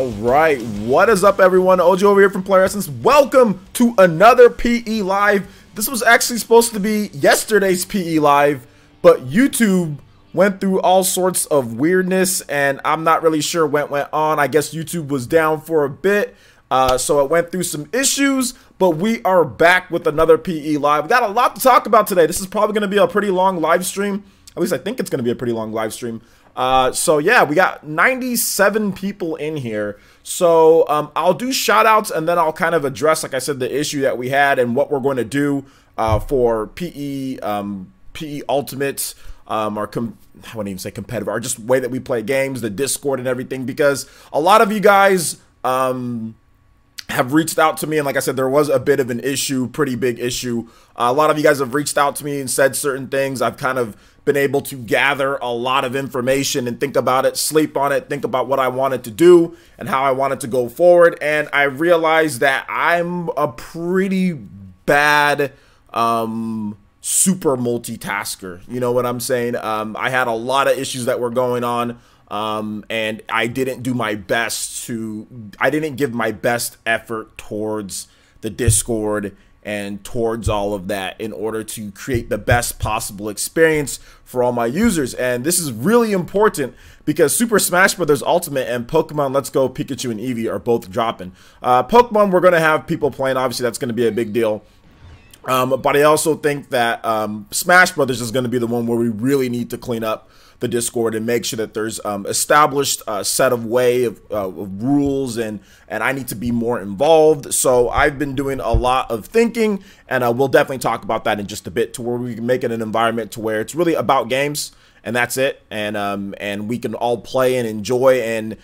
All right, what is up, everyone? OG over here from Player Essence. Welcome to another PE Live. This was actually supposed to be yesterday's PE Live, but YouTube went through all sorts of weirdness, and I'm not really sure what went on. I guess YouTube was down for a bit, so it went through some issues, but we are back with another PE Live. We got a lot to talk about today. This is probably going to be a pretty long live stream. At least I think it's going to be a pretty long live stream. So yeah, we got 97 people in here. So I'll do shout outs and then I'll kind of address, like I said, the issue that we had and what we're going to do for PE Ultimate, or I wouldn't even say competitive, or just way that we play games, the Discord and everything, because a lot of you guys have reached out to me, and like I said, there was a bit of an issue, pretty big issue. A lot of you guys have reached out to me and said certain things. I've kind of been able to gather a lot of information and think about it, sleep on it, think about what I wanted to do and how I wanted to go forward. And I realized that I'm a pretty bad super multitasker. You know what I'm saying? I had a lot of issues that were going on. And I didn't do my best I didn't give my best effort towards the Discord and towards all of that in order to create the best possible experience for all my users. And this is really important because Super Smash Bros. Ultimate and Pokemon Let's Go Pikachu and Eevee are both dropping. Pokemon, we're going to have people playing. Obviously, that's going to be a big deal. But I also think that Smash Brothers is going to be the one where we really need to clean up the Discord and make sure that there's established set of of rules, and I need to be more involved. So I've been doing a lot of thinking, and we'll definitely talk about that in just a bit, to where we can make it an environment to where it's really about games and that's it, and we can all play and enjoy. And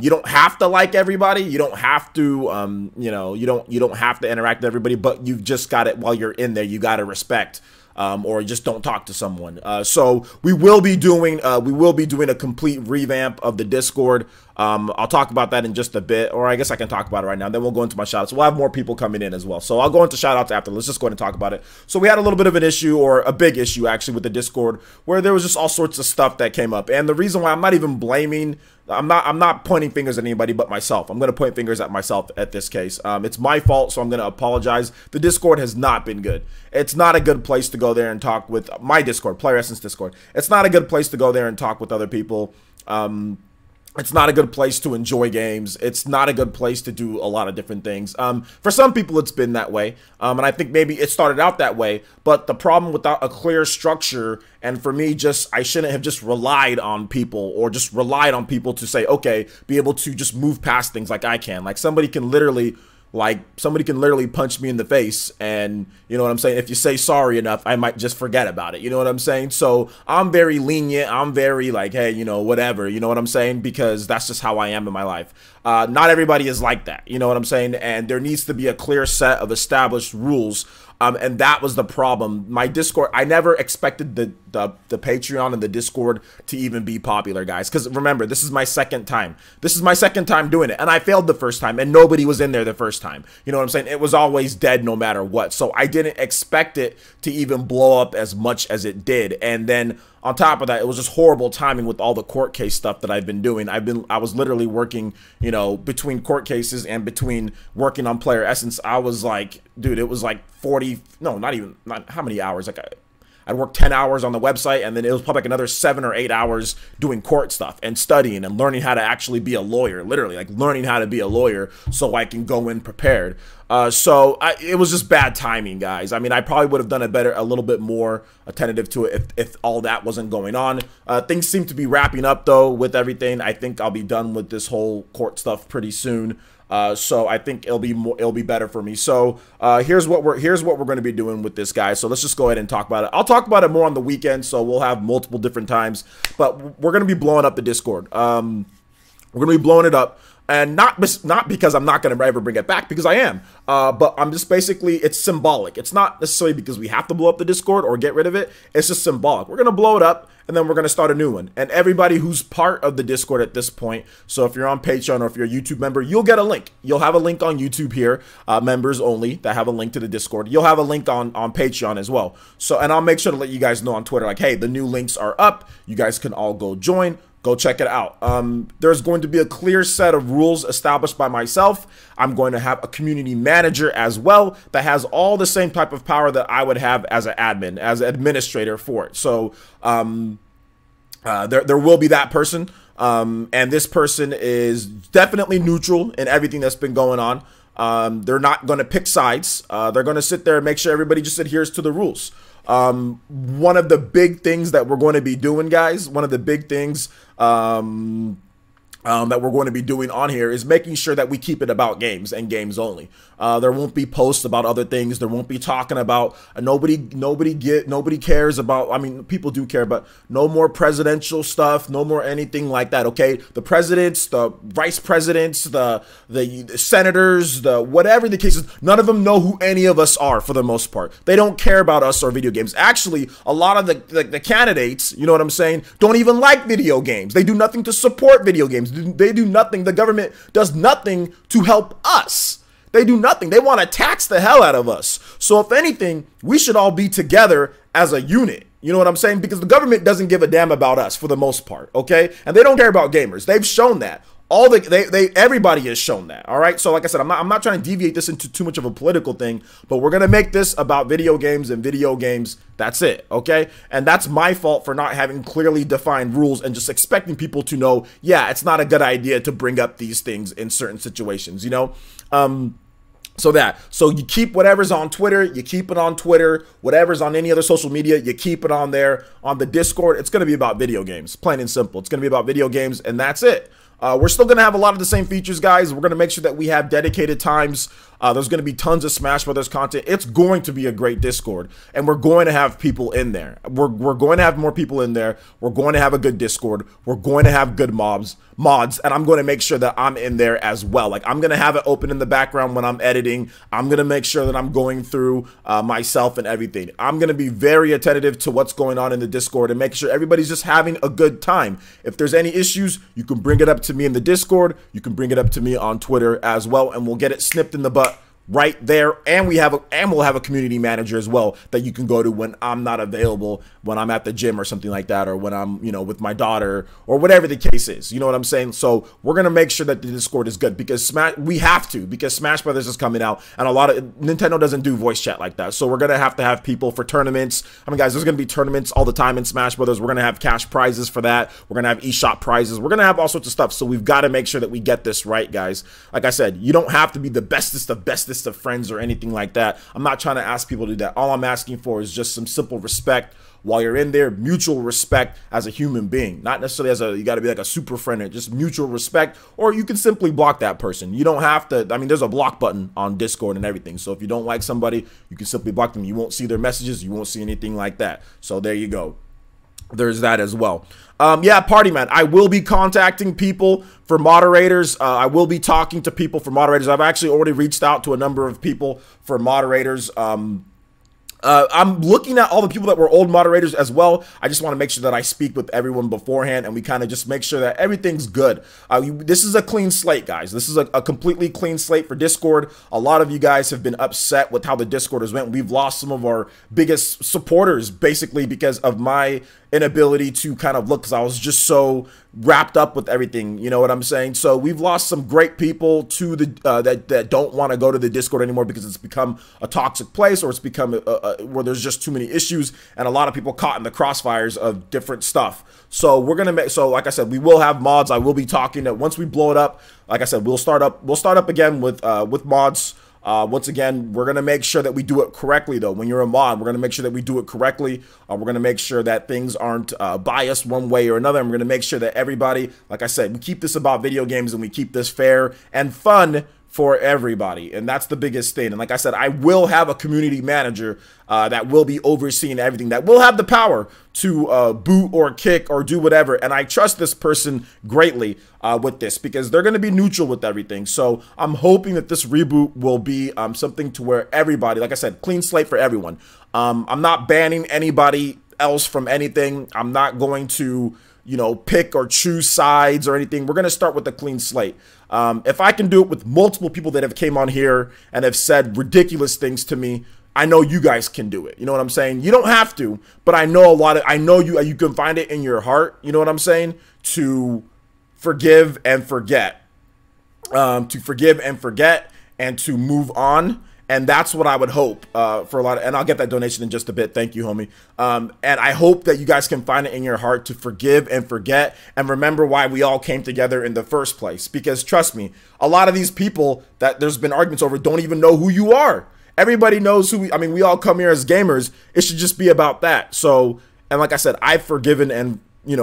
you don't have to like everybody, you don't have to you know, you don't have to interact with everybody, but you've just got it while you're in there, you got to respect. Or just don't talk to someone. So we will be doing a complete revamp of the Discord. I'll talk about that in just a bit, or I guess I can talk about it right now. Then we'll go into my shoutouts. We'll have more people coming in as well. So I'll go into shoutouts after. Let's just go ahead and talk about it. So we had a little bit of an issue, or a big issue actually, with the Discord, where there was just all sorts of stuff that came up. And the reason why I'm not even blaming, I'm not pointing fingers at anybody but myself. I'm going to point fingers at myself at this case. It's my fault, so I'm going to apologize. The Discord has not been good. It's not a good place to go there and talk with my Discord, Player Essence Discord. It's not a good place to go there and talk with other people. It's not a good place to enjoy games. It's not a good place to do a lot of different things. For some people, it's been that way. And I think maybe it started out that way. But the problem without a clear structure, and for me, I shouldn't have just relied on people, or just relied on people to say, okay, be able to just move past things like I can. Like somebody can literally punch me in the face, and you know what I'm saying, if you say sorry enough, I might just forget about it. You know what I'm saying? So I'm very lenient. I'm very like, hey, you know, whatever, you know what I'm saying? Because that's just how I am in my life. Not everybody is like that. You know what I'm saying? And there needs to be a clear set of established rules. And that was the problem. My Discord, I never expected the Patreon and the Discord to even be popular, guys. Because remember, this is my second time. This is my second time doing it. And I failed the first time, and nobody was in there the first time. You know what I'm saying? It was always dead no matter what. So I didn't expect it to even blow up as much as it did. And then on top of that, it was just horrible timing with all the court case stuff that I've been doing. I was literally working, you know, between court cases and between working on Player Essence. I was like, dude, it was like 40, no, not how many hours? Like I'd work 10 hours on the website, and then it was probably like another 7 or 8 hours doing court stuff and studying and learning how to actually be a lawyer, literally like learning how to be a lawyer so I can go in prepared. It was just bad timing, guys. I mean, I probably would have done a little bit more attentive to it if all that wasn't going on. Things seem to be wrapping up though with everything. I think I'll be done with this whole court stuff pretty soon. So I think it'll be better for me. So here's what we're going to be doing with this, guy. So let's just go ahead and talk about it. I'll talk about it more on the weekend, so we'll have multiple different times, but we're going to be blowing up the Discord. We're going to be blowing it up. And not because I'm not going to ever bring it back, because I am, but I'm just basically, it's symbolic. It's not necessarily because we have to blow up the Discord or get rid of it. It's just symbolic. We're going to blow it up, and then we're going to start a new one. And everybody who's part of the Discord at this point, so if you're on Patreon or if you're a YouTube member, you'll get a link. You'll have a link on YouTube here, members only, that have a link to the Discord. You'll have a link on Patreon as well. So, and I'll make sure to let you guys know on Twitter, like, hey, the new links are up. You guys can all go join. go check it out. There's going to be a clear set of rules established by myself. I'm going to have a community manager as well that has all the same type of power that I would have as an admin, as an administrator for it. So there will be that person. And this person is definitely neutral in everything that's been going on. They're not going to pick sides. They're going to sit there and make sure everybody just adheres to the rules. One of the big things that we're going to be doing, guys, one of the big things that we're going to be doing on here is making sure that we keep it about games and games only. There won't be posts about other things. There won't be talking about nobody cares about. I mean, people do care, but no more presidential stuff, no more anything like that. Okay, the presidents, the vice presidents, the senators, the whatever the case is, none of them know who any of us are for the most part. They don't care about us or video games. Actually, a lot of the candidates, you know what I'm saying, don't even like video games. They do nothing to support video games. They do nothing. The government does nothing to help us. They do nothing. They want to tax the hell out of us. So if anything, we should all be together as a unit. You know what I'm saying? Because the government doesn't give a damn about us for the most part, okay? And they don't care about gamers. They've shown that. Everybody has shown that. All right. So like I said, I'm not trying to deviate this into too much of a political thing, but we're gonna make this about video games and video games. That's it. Okay. And that's my fault for not having clearly defined rules and just expecting people to know, yeah, it's not a good idea to bring up these things in certain situations, you know? So you keep whatever's on Twitter, you keep it on Twitter, whatever's on any other social media, you keep it on there. On the Discord, it's going to be about video games, plain and simple. It's going to be about video games, and that's it. We're still going to have a lot of the same features, guys. We're going to make sure that we have dedicated times. There's going to be tons of Smash Brothers content. It's going to be a great Discord, and we're going to have people in there. We're going to have more people in there. We're going to have a good Discord. We're going to have good mods, and I'm going to make sure that I'm in there as well. Like, I'm going to have it open in the background when I'm editing. I'm going to make sure that I'm going through myself and everything. I'm going to be very attentive to what's going on in the Discord and make sure everybody's just having a good time. If there's any issues, you can bring it up to me in the Discord. You can bring it up to me on Twitter as well, and we'll get it snipped in the butt right there. And we'll have a community manager as well that you can go to when I'm not available, when I'm at the gym or something like that, or when I'm, you know, with my daughter or whatever the case is. You know what I'm saying? So we're going to make sure that the Discord is good because we have to, because Smash Brothers is coming out and Nintendo doesn't do voice chat like that. So we're going to have people for tournaments. I mean, guys, there's going to be tournaments all the time in Smash Brothers. We're going to have cash prizes for that. We're going to have eShop prizes. We're going to have all sorts of stuff. So we've got to make sure that we get this right, guys. Like I said, you don't have to be the bestest of friends or anything like that. I'm not trying to ask people to do that. All I'm asking for is just some simple respect while you're in there, mutual respect as a human being, not necessarily you got to be like a super friend, just mutual respect, or you can simply block that person. You don't have to, I mean, there's a block button on Discord and everything. So if you don't like somebody, you can simply block them. You won't see their messages. You won't see anything like that. So there you go. There's that as well. Yeah, Party Man, I will be contacting people for moderators. I will be talking to people for moderators. I've actually already reached out to a number of people for moderators. I'm looking at all the people that were old moderators as well. I just want to make sure that I speak with everyone beforehand and we kind of just make sure that everything's good. This is a clean slate, guys. This is a completely clean slate for Discord. A lot of you guys have been upset with how the Discord has went. We've lost some of our biggest supporters basically because of my inability to kind of look, because I was just so wrapped up with everything, you know what I'm saying? So we've lost some great people to the that don't want to go to the Discord anymore because it's become a toxic place, or it's become where there's just too many issues and a lot of people caught in the crossfires of different stuff. So we're gonna make, so like I said, we will have mods. I will be talking that once we blow it up, like I said, we'll start up again with mods. Once again, we're going to make sure that we do it correctly, though. When you're a mod, we're going to make sure that we do it correctly. We're going to make sure that things aren't biased one way or another. And we're going to make sure that everybody, like I said, we keep this about video games and we keep this fair and fun for everybody. And that's the biggest thing. And like I said, I will have a community manager that will be overseeing everything, that will have the power to boot or kick or do whatever. And I trust this person greatly with this because they're going to be neutral with everything. So I'm hoping that this reboot will be something to where everybody, like I said, clean slate for everyone. I'm not banning anybody else from anything. I'm not going to, you know, pick or choose sides or anything. We're going to start with a clean slate. If I can do it with multiple people that have came on here and have said ridiculous things to me, I know you guys can do it. You know what I'm saying? You don't have to, but I know I know you can find it in your heart. You know what I'm saying? To forgive and forget, and to move on. And that's what I would hope for a lot of, and I'll get that donation in just a bit. Thank you, homie. And I hope that you guys can find it in your heart to forgive and forget and remember why we all came together in the first place. Because trust me, a lot of these people that there's been arguments over don't even know who you are. Everybody knows who we all come here as gamers. It should just be about that. So, and like I said, I've forgiven and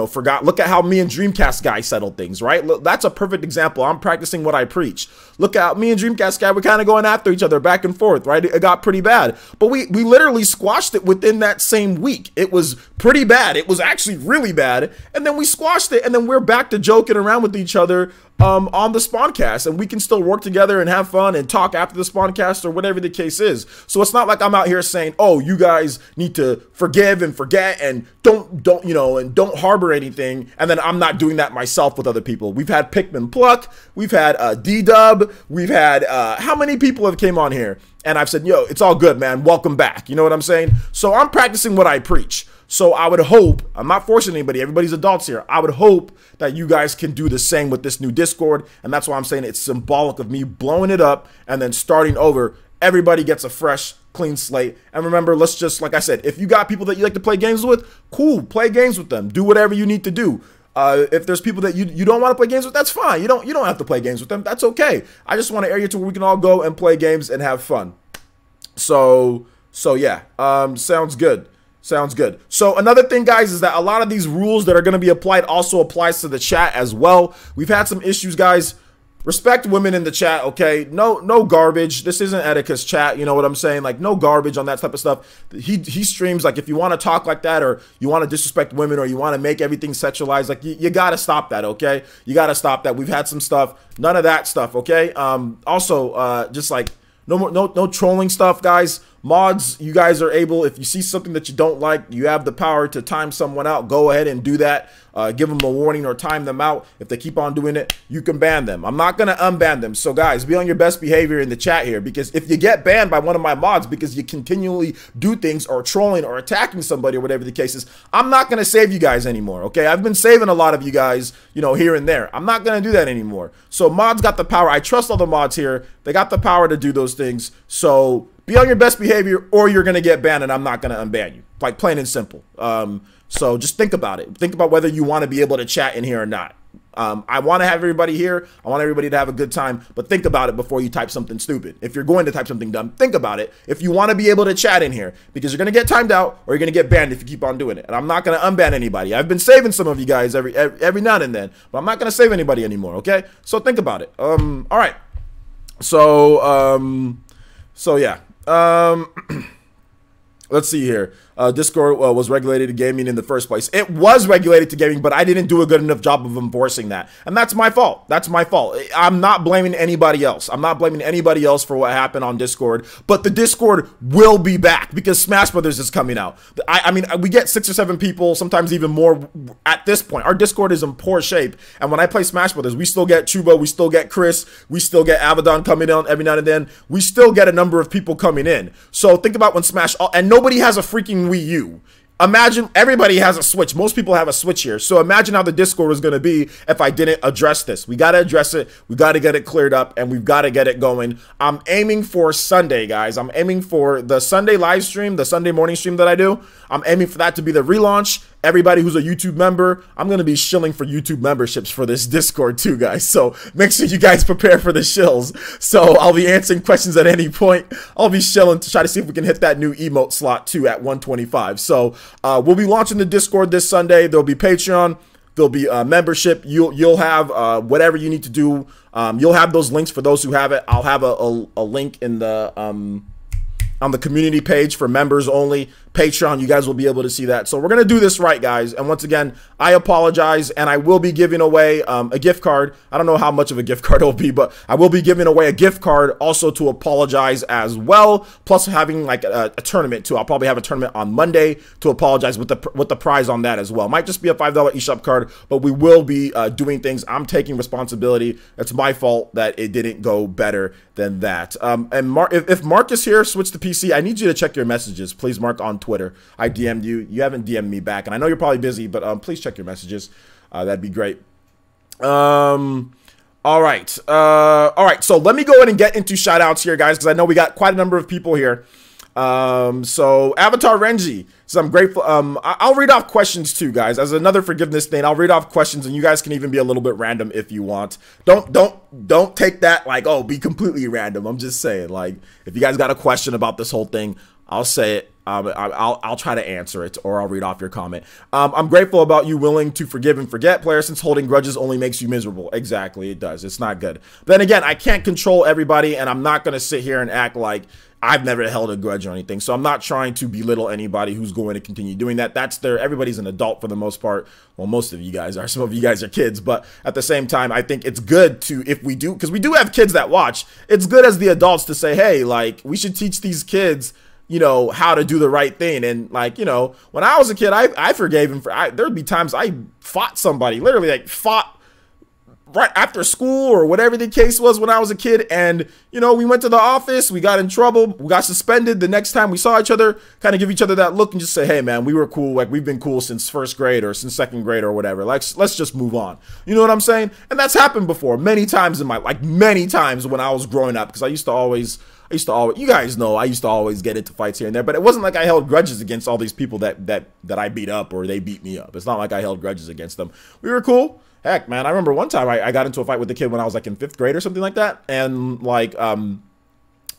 forgot. Look at how me and Dreamcast guy settled things, right? Look, that's a perfect example. I'm practicing what I preach. Look at me and Dreamcast guy. We're kind of going after each other back and forth, right? It got pretty bad, but we literally squashed it within that same week. It was pretty bad. It was actually really bad. And then we squashed it. And then we're back to joking around with each other on the Spawncast, and we can still work together and have fun and talk after the Spawncast or whatever the case is. So it's not like I'm out here saying, oh, you guys need to forgive and forget and don't harbor anything, and then I'm not doing that myself with other people. We've had Pikmin Pluck, we've had D-Dub, we've had how many people have came on here, and I've said, yo, it's all good, man, welcome back. You know what I'm saying? So I'm practicing what I preach. So I would hope, I'm not forcing anybody, everybody's adults here. I would hope that you guys can do the same with this new Discord. And that's why I'm saying it's symbolic of me blowing it up and then starting over. Everybody gets a fresh, clean slate. And remember, let's just, like I said, if you got people that you like to play games with, cool, play games with them. Do whatever you need to do. If there's people that you don't want to play games with, that's fine. You don't have to play games with them. That's okay. I just want an area to where we can all go and play games and have fun. So yeah, sounds good. Sounds good. So another thing, guys, is that a lot of these rules that are going to be applied also applies to the chat as well. We've had some issues, guys. Respect women in the chat, okay? No garbage. This isn't Etica's chat, you know what I'm saying? Like, no garbage on that type of stuff. He streams, like, if you want to talk like that or you want to disrespect women or you want to make everything sexualized, like, you got to stop that, okay? You got to stop that. We've had some stuff. None of that stuff, okay? Also, just like, no trolling stuff, guys. Mods, you guys are able, if you see something that you don't like, you have the power to time someone out. Go ahead and do that. Give them a warning or time them out. If they keep on doing it, you can ban them. I'm not going to unban them. So guys, be on your best behavior in the chat here, because if you get banned by one of my mods because you continually do things or trolling or attacking somebody or whatever the case is, I'm not going to save you guys anymore, okay? I've been saving a lot of you guys, here and there. I'm not going to do that anymore. So mods got the power. I trust all the mods here. They got the power to do those things. So be on your best behavior or you're going to get banned, and I'm not going to unban you. Like, plain and simple. So just think about it. Think about whether you want to be able to chat in here or not. I want to have everybody here. I want everybody to have a good time, but think about it before you type something stupid. If you're going to type something dumb, think about it. If you want to be able to chat in here, because you're going to get timed out or you're going to get banned if you keep on doing it. And I'm not going to unban anybody. I've been saving some of you guys every now and then, but I'm not going to save anybody anymore. Okay. So think about it. All right. So yeah. Let's see here. Discord was regulated to gaming in the first place. It was regulated to gaming, but I didn't do a good enough job of enforcing that. And that's my fault. That's my fault. I'm not blaming anybody else. I'm not blaming anybody else for what happened on Discord. But the Discord will be back because Smash Brothers is coming out. I mean, we get 6 or 7 people, sometimes even more at this point. Our Discord is in poor shape. And when I play Smash Brothers, we still get Chuba, we still get Chris, we still get Abaddon coming in every now and then. We still get a number of people coming in. So think about when Smash, and nobody has a freaking Wii U. Imagine everybody has a Switch. Most people have a Switch here. So imagine how the Discord is going to be if I didn't address this. We got to address it. We got to get it cleared up, and we've got to get it going. I'm aiming for Sunday, guys. I'm aiming for the Sunday live stream, the Sunday morning stream that I do. I'm aiming for that to be the relaunch. Everybody who's a YouTube member, I'm going to be shilling for YouTube memberships for this Discord too, guys. So make sure you guys prepare for the shills. So I'll be answering questions at any point. I'll be shilling to try to see if we can hit that new emote slot too at 125. So we'll be launching the Discord this Sunday. There'll be Patreon. There'll be membership. You'll have whatever you need to do. You'll have those links for those who have it. I'll have a link in the on the community page for members only. Patreon, you guys will be able to see that. So we're going to do this right, guys. And once again, I apologize, and I will be giving away a gift card. I don't know how much of a gift card it'll be, but I will be giving away a gift card also to apologize as well, plus having like a tournament too. I'll probably have a tournament on Monday to apologize with the prize on that as well. Might just be a $5 eShop card, but we will be doing things. I'm taking responsibility. It's my fault that it didn't go better than that. And if Mark is here, switch to PC. I need you to check your messages, please, Mark, on Twitter. I DM'd you. You haven't DM'd me back, and I know you're probably busy, but please check your messages. That'd be great. All right. So let me go ahead and get into shout outs here, guys, because I know we got quite a number of people here. So Avatar Renji, so I'm grateful. I'll read off questions too, guys, as another forgiveness thing. I'll read off questions, and you guys can even be a little bit random if you want. Don't take that like, oh, be completely random. I'm just saying, like, if you guys got a question about this whole thing, I'll say it. I'll try to answer it, or I'll read off your comment. I'm grateful about you willing to forgive and forget, player, since holding grudges only makes you miserable. Exactly, it does. It's not good. Then again, I can't control everybody, and I'm not going to sit here and act like I've never held a grudge or anything. So I'm not trying to belittle anybody who's going to continue doing that. Everybody's an adult for the most part. Well, most of you guys are. Some of you guys are kids. But at the same time, I think it's good to, if we do, because we do have kids that watch, it's good as the adults to say, hey, like, we should teach these kids, you know, how to do the right thing. And like, you know, when I was a kid, I forgave him there'd be times I fought somebody, literally like fought right after school or whatever the case was when I was a kid. And, you know, we went to the office, we got in trouble, we got suspended. The next time we saw each other, kind of give each other that look and just say, hey man, we were cool. Like, we've been cool since first grade or since second grade or whatever. Like, let's just move on. You know what I'm saying? And that's happened before many times in my, like many times when I was growing up, because I used to always, you guys know, I used to always get into fights here and there, but it wasn't like I held grudges against all these people that I beat up or they beat me up. It's not like I held grudges against them. We were cool. Heck, man, I remember one time I got into a fight with a kid when I was like in 5th grade or something like that. And like,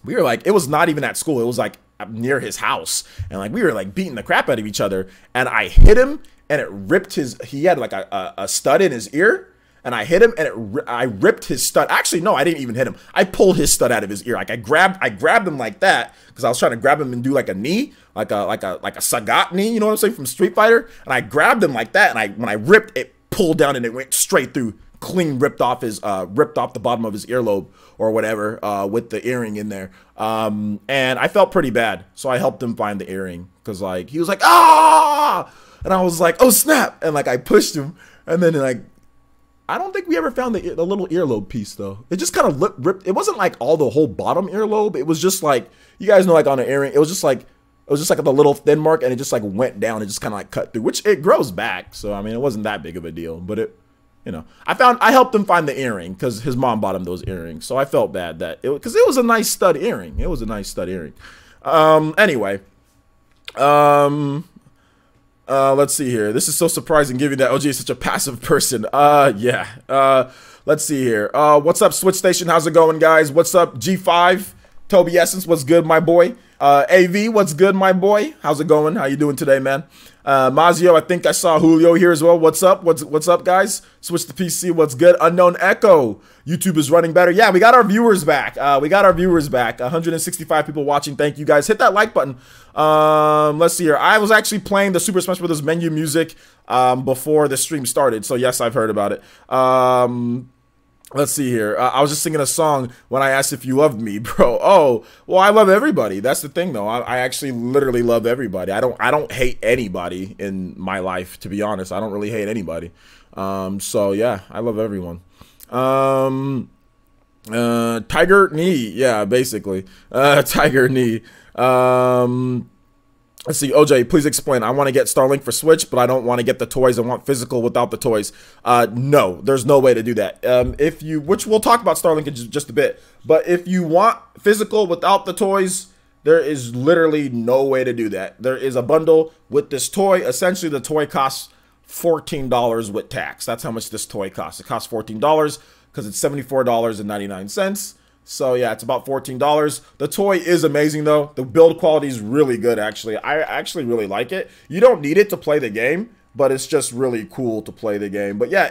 we were like, it was not even at school. It was like near his house. And like, we were like beating the crap out of each other. And I hit him and it ripped he had like a stud in his ear. And I hit him and I ripped his stud. Actually, no, I didn't even hit him. I pulled his stud out of his ear. Like I grabbed him like that because I was trying to grab him and do like a knee, like a Sagat knee, you know what I'm saying, from Street Fighter. And I grabbed him like that, and when I ripped it, pulled down and it went straight through, clean, ripped off the bottom of his earlobe or whatever, with the earring in there. And I felt pretty bad, so I helped him find the earring because like he was like, ah, and I was like, oh snap, and like I pushed him, and then like, I don't think we ever found the little earlobe piece though. It just kind of ripped. It wasn't like all the whole bottom earlobe. It was just like, you guys know, like on an earring, it was just like the little thin mark, and it just like went down. It just kind of like cut through, which it grows back. So I mean, it wasn't that big of a deal. But it, you know, I helped him find the earring because his mom bought him those earrings. So I felt bad because it was a nice stud earring. It was a nice stud earring. Anyway, let's see here. This is so surprising given that OG is such a passive person. Yeah. Let's see here. What's up, Switch Station? How's it going, guys? What's up, G5? Toby Essence, what's good, my boy? AV, what's good, my boy? How's it going? How you doing today, man? Mazio, I think I saw Julio here as well. What's up? What's up, guys? Switch to PC, what's good? Unknown Echo, YouTube is running better. Yeah, we got our viewers back. 165 people watching. Thank you, guys. Hit that like button. Let's see here. I was actually playing the Super Smash Bros. Menu music before the stream started, so yes, I've heard about it. Let's see here. I was just singing a song when I asked if you loved me, bro. Oh, well, I love everybody. That's the thing, though. I actually literally love everybody. I don't hate anybody in my life, to be honest. I don't really hate anybody. So yeah, I love everyone. Tiger Knee. Yeah, basically. Tiger Knee. Let's see, OJ, please explain. I want to get Starlink for Switch, but I don't want to get the toys. I want physical without the toys. No, there's no way to do that. Which we'll talk about Starlink in just a bit, but if you want physical without the toys, there is literally no way to do that. There is a bundle with this toy. Essentially, the toy costs $14 with tax. That's how much this toy costs. It costs $14 because it's $74.99. So yeah, it's about $14. The toy is amazing though. The build quality is really good actually. I actually really like it. You don't need it to play the game, but it's just really cool to play the game. But yeah,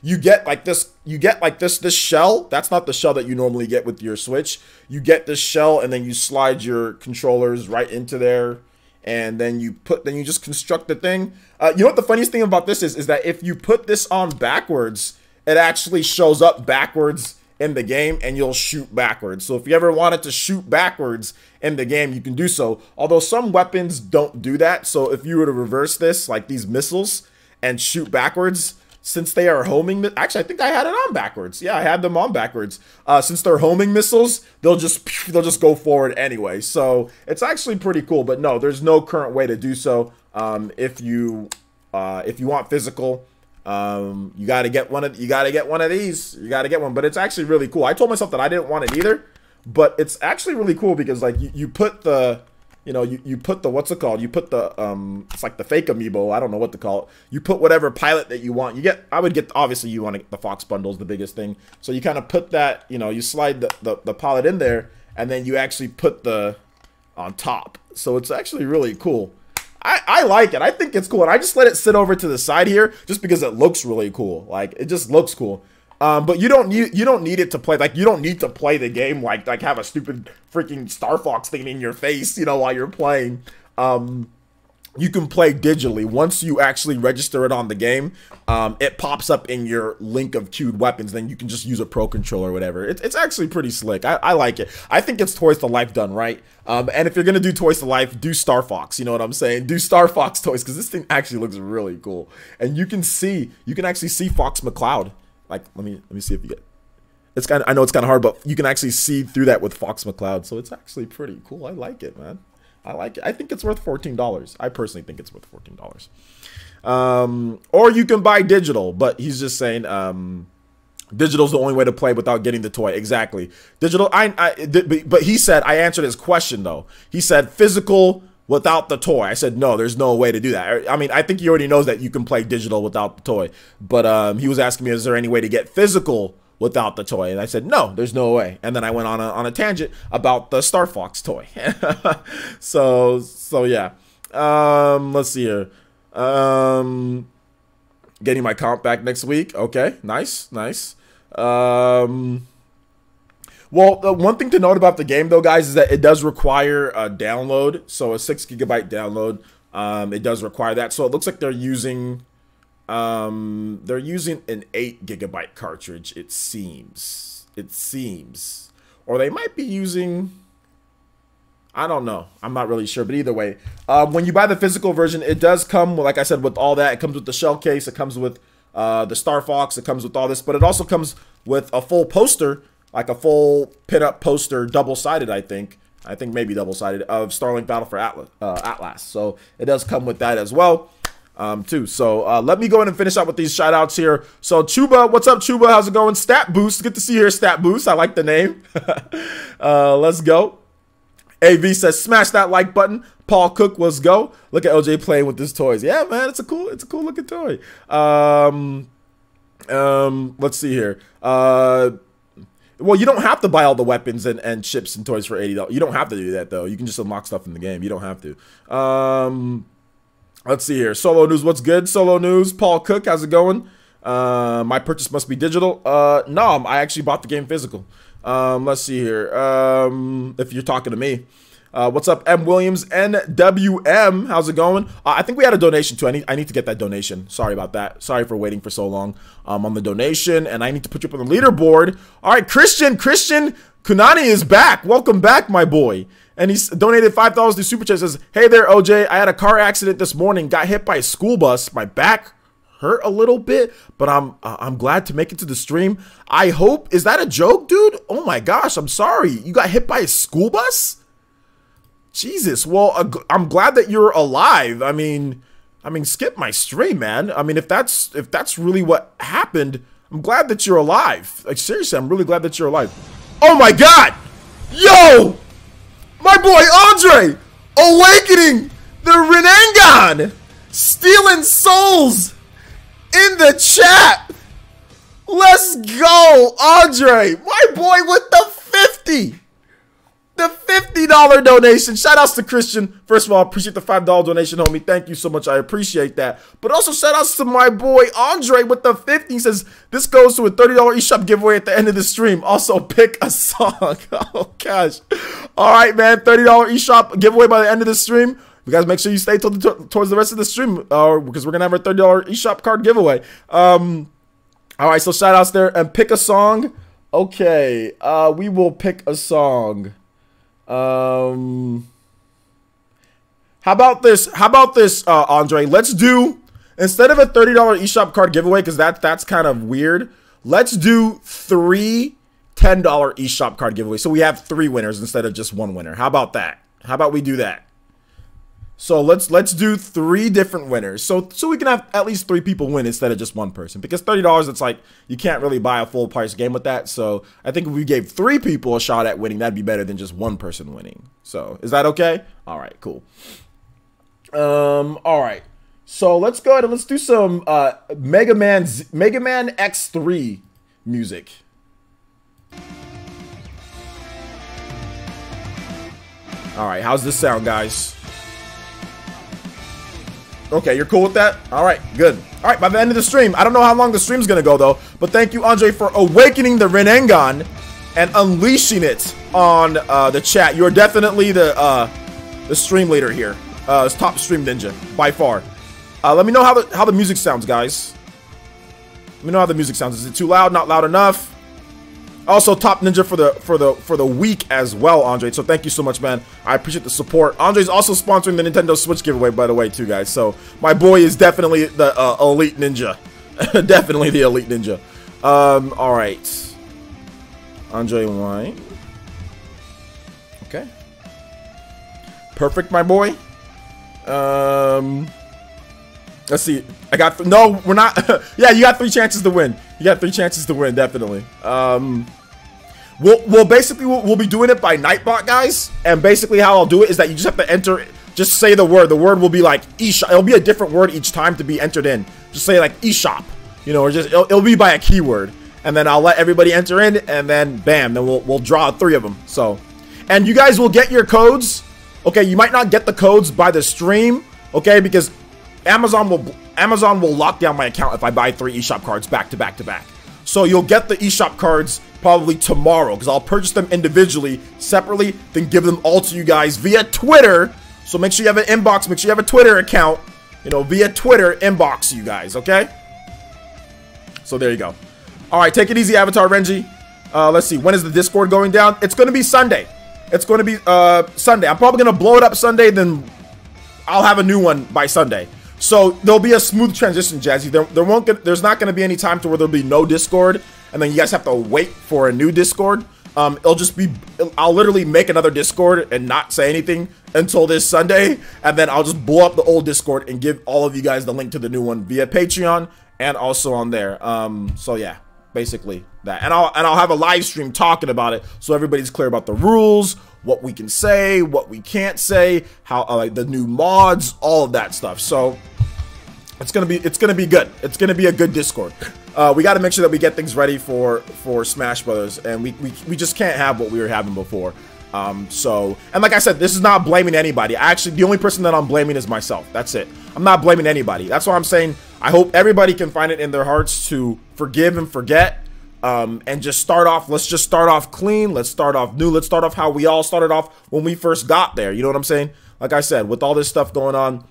you get like this shell. That's not the shell that you normally get with your Switch. You get this shell and then you slide your controllers right into there and then you just construct the thing. You know what the funniest thing about this is that if you put this on backwards, it actually shows up backwards in the game, and you'll shoot backwards. So if you ever wanted to shoot backwards in the game, you can do so. Although some weapons don't do that. So if you were to reverse this, like these missiles, and shoot backwards, since they are homing, actually I think I had it on backwards. Yeah, I had them on backwards. Since they're homing missiles, they'll just go forward anyway. So it's actually pretty cool. But no, there's no current way to do so. If you want physical, you gotta get one of these. You gotta get one. But it's actually really cool. I told myself that I didn't want it either, but it's actually really cool because like you put the, you put the, what's it called? You put the, it's like the fake amiibo. I don't know what to call it. You put whatever pilot that you want. I would get, obviously you want to get the Fox bundles, the biggest thing. So you kind of put that, you slide the pilot in there, and then you actually put the on top. So it's actually really cool. I like it. I think it's cool. And I just let it sit over to the side here just because it looks really cool. Like, it just looks cool. But you don't need it to play. Like, you don't need to play the game like have a stupid freaking Star Fox thing in your face, while you're playing. You can play digitally. Once you actually register it on the game, it pops up in your link of queued weapons. Then you can just use a Pro Controller or whatever. It's actually pretty slick. I like it. I think it's Toys to Life done right. And if you're going to do Toys to Life, do Star Fox. You know what I'm saying? Do Star Fox toys, because this thing actually looks really cool. And you can actually see Fox McCloud. Like, let me see if you get. I know it's kind of hard, but you can actually see through that with Fox McCloud. So it's actually pretty cool. I like it, man. I like it. I think it's worth $14. I personally think it's worth $14. Or you can buy digital, but he's just saying digital's the only way to play without getting the toy. Exactly. Digital. But he said, I answered his question though. He said physical without the toy. I said, no, there's no way to do that. I mean, I think he already knows that you can play digital without the toy. But he was asking me, is there any way to get physical without the toy? And I said, no, there's no way. And then I went on a tangent about the Star Fox toy. so yeah. Let's see here. Getting my comp back next week. Okay, nice. Well, the one thing to note about the game, though, guys, is that it does require a download. So a 6 GB download. It does require that. So it looks like they're using an 8 GB cartridge. It seems, or they might be using. I don't know. I'm not really sure, but either way, when you buy the physical version, it does come, like I said, with all that. It comes with the shell case. It comes with the Star Fox. It comes with all this, but it also comes with a full poster. Like a full pin-up poster, double-sided, I think maybe double-sided, of Starlink Battle for Atlas. So it does come with that as well, too. So let me go in and finish up with these shout-outs here. So Chuba, what's up, Chuba? How's it going? Stat Boost, good to see you here, Stat Boost. I like the name. Let's go. AV says, smash that like button. Paul Cook, let's go. Look at LJ playing with his toys. Yeah, man, it's a cool looking toy. Let's see here. Well, you don't have to buy all the weapons and chips and toys for $80. You don't have to do that, though. You can just unlock stuff in the game. You don't have to. Let's see here. Solo News, what's good? Solo News, Paul Cook, how's it going? My purchase must be digital. No, I actually bought the game physical. Let's see here. If you're talking to me. What's up, M. Williams, NWM? How's it going? I think we had a donation too. I need to get that donation. Sorry about that. Sorry for waiting for so long on the donation, and I need to put you up on the leaderboard. All right, Christian Kunani is back. Welcome back, my boy. And he's donated $5 to Super Chat. Says, hey there, OJ. I had a car accident this morning. Got hit by a school bus. My back hurt a little bit, but I'm glad to make it to the stream. I hope. Is that a joke, dude? Oh my gosh, I'm sorry. You got hit by a school bus? Jesus. Well, I'm glad that you're alive. I mean, skip my stream, man. I mean, if that's really what happened, I'm glad that you're alive. Like, seriously, I'm really glad that you're alive. Oh my God! Yo! My boy Andre! Awakening the Renangan! Stealing souls in the chat! Let's go, Andre! My boy with the 50! The $50 donation. Shout outs to Christian. First of all, I appreciate the $5 donation, homie. Thank you so much. I appreciate that. But also shout outs to my boy Andre with the 50. He says this goes to a $30 eShop giveaway at the end of the stream. Also pick a song. Oh gosh. All right, man. $30 eShop giveaway by the end of the stream. you guys make sure you stay towards the rest of the stream, because we're gonna have our $30 eShop card giveaway. All right, so shout outs there, and pick a song. Okay, we will pick a song. How about this? Andre? Let's do, instead of a $30 eShop card giveaway, because that's kind of weird. Let's do 3 $10 eShop card giveaways. So we have 3 winners instead of just 1 winner. How about that? How about we do that? So let's do 3 different winners. So we can have at least 3 people win instead of just 1 person. Because $30, it's like you can't really buy a full price game with that. So I think if we gave 3 people a shot at winning, that'd be better than just 1 person winning. So is that okay? All right, cool. All right. So let's go ahead and let's do some Mega Man X3 music. All right, how's this sound, guys? Okay, you're cool with that? All right, good. All right, by the end of the stream, I don't know how long the stream's gonna go though, but thank you, Andre, for awakening the Rinnegan and unleashing it on the chat. You're definitely the stream leader here, top stream ninja by far. Let me know how the music sounds, guys. Let me know how the music sounds. Is it too loud? Not loud enough? Also, top ninja for the week as well, Andre. So thank you so much, man. I appreciate the support. Andre's also sponsoring the Nintendo Switch giveaway, by the way, too, guys. So my boy is definitely the elite ninja. Definitely the elite ninja. All right. Andre Wine. Okay. Perfect, my boy. Let's see. I got no. We're not. Yeah, you got 3 chances to win. You got 3 chances to win, definitely. We'll basically we'll be doing it by Nightbot, guys. And basically how I'll do it is that you just have to enter. Just say the word. The word will be like eShop. It'll be a different word each time to be entered in. Just say like eShop, you know, or just it'll be by a keyword. And then I'll let everybody enter in, and then bam, then we'll draw 3 of them. So, and you guys will get your codes. Okay, you might not get the codes by the stream. Okay, because Amazon will lock down my account if I buy 3 eShop cards back to back to back. So you'll get the eShop cards probably tomorrow, because I'll purchase them individually, separately, then give them all to you guys via Twitter. So make sure you have an inbox, make sure you have a Twitter account, you know, via Twitter, inbox you guys, okay? So there you go. All right, take it easy, Avatar Renji. Let's see, when is the Discord going down? It's going to be Sunday. It's going to be Sunday. I'm probably going to blow it up Sunday, then I'll have a new one by Sunday. So there'll be a smooth transition, Jazzy. There's not going to be any time to where there'll be no Discord, and then you guys have to wait for a new Discord. It'll just be, I'll literally make another Discord and not say anything until this Sunday, and then I'll just blow up the old Discord and give all of you guys the link to the new one via Patreon and also on there. So yeah, basically that, and I'll have a live stream talking about it, so everybody's clear about the rules, what we can say, what we can't say, how like the new mods, all of that stuff. So it's gonna be good. It's gonna be a good Discord. We got to make sure that we get things ready for Smash Brothers, and we just can't have what we were having before. So, and like I said, this is not blaming anybody. Actually, the only person that I'm blaming is myself. That's it. I'm not blaming anybody. That's why I'm saying I hope everybody can find it in their hearts to forgive and forget, and just start off. Let's just start off clean. Let's start off new. Let's start off how we all started off when we first got there. You know what I'm saying? Like I said, with all this stuff going on,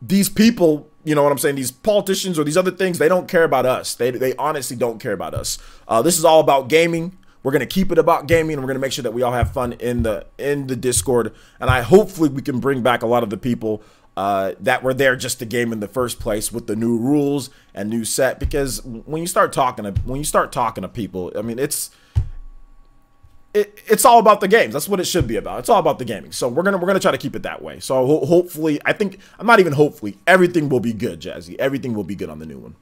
these people, you know what I'm saying, these politicians or these other things, they don't care about us. They honestly don't care about us. This is all about gaming. We're going to keep it about gaming, and we're going to make sure that we all have fun in the Discord. And hopefully we can bring back a lot of the people that were there just to game in the first place with the new rules and new set. Because when you start talking to people, I mean, it's all about the games. That's what it should be about. It's all about the gaming. So we're gonna try to keep it that way. So hopefully, everything will be good, Jazzy. Everything will be good on the new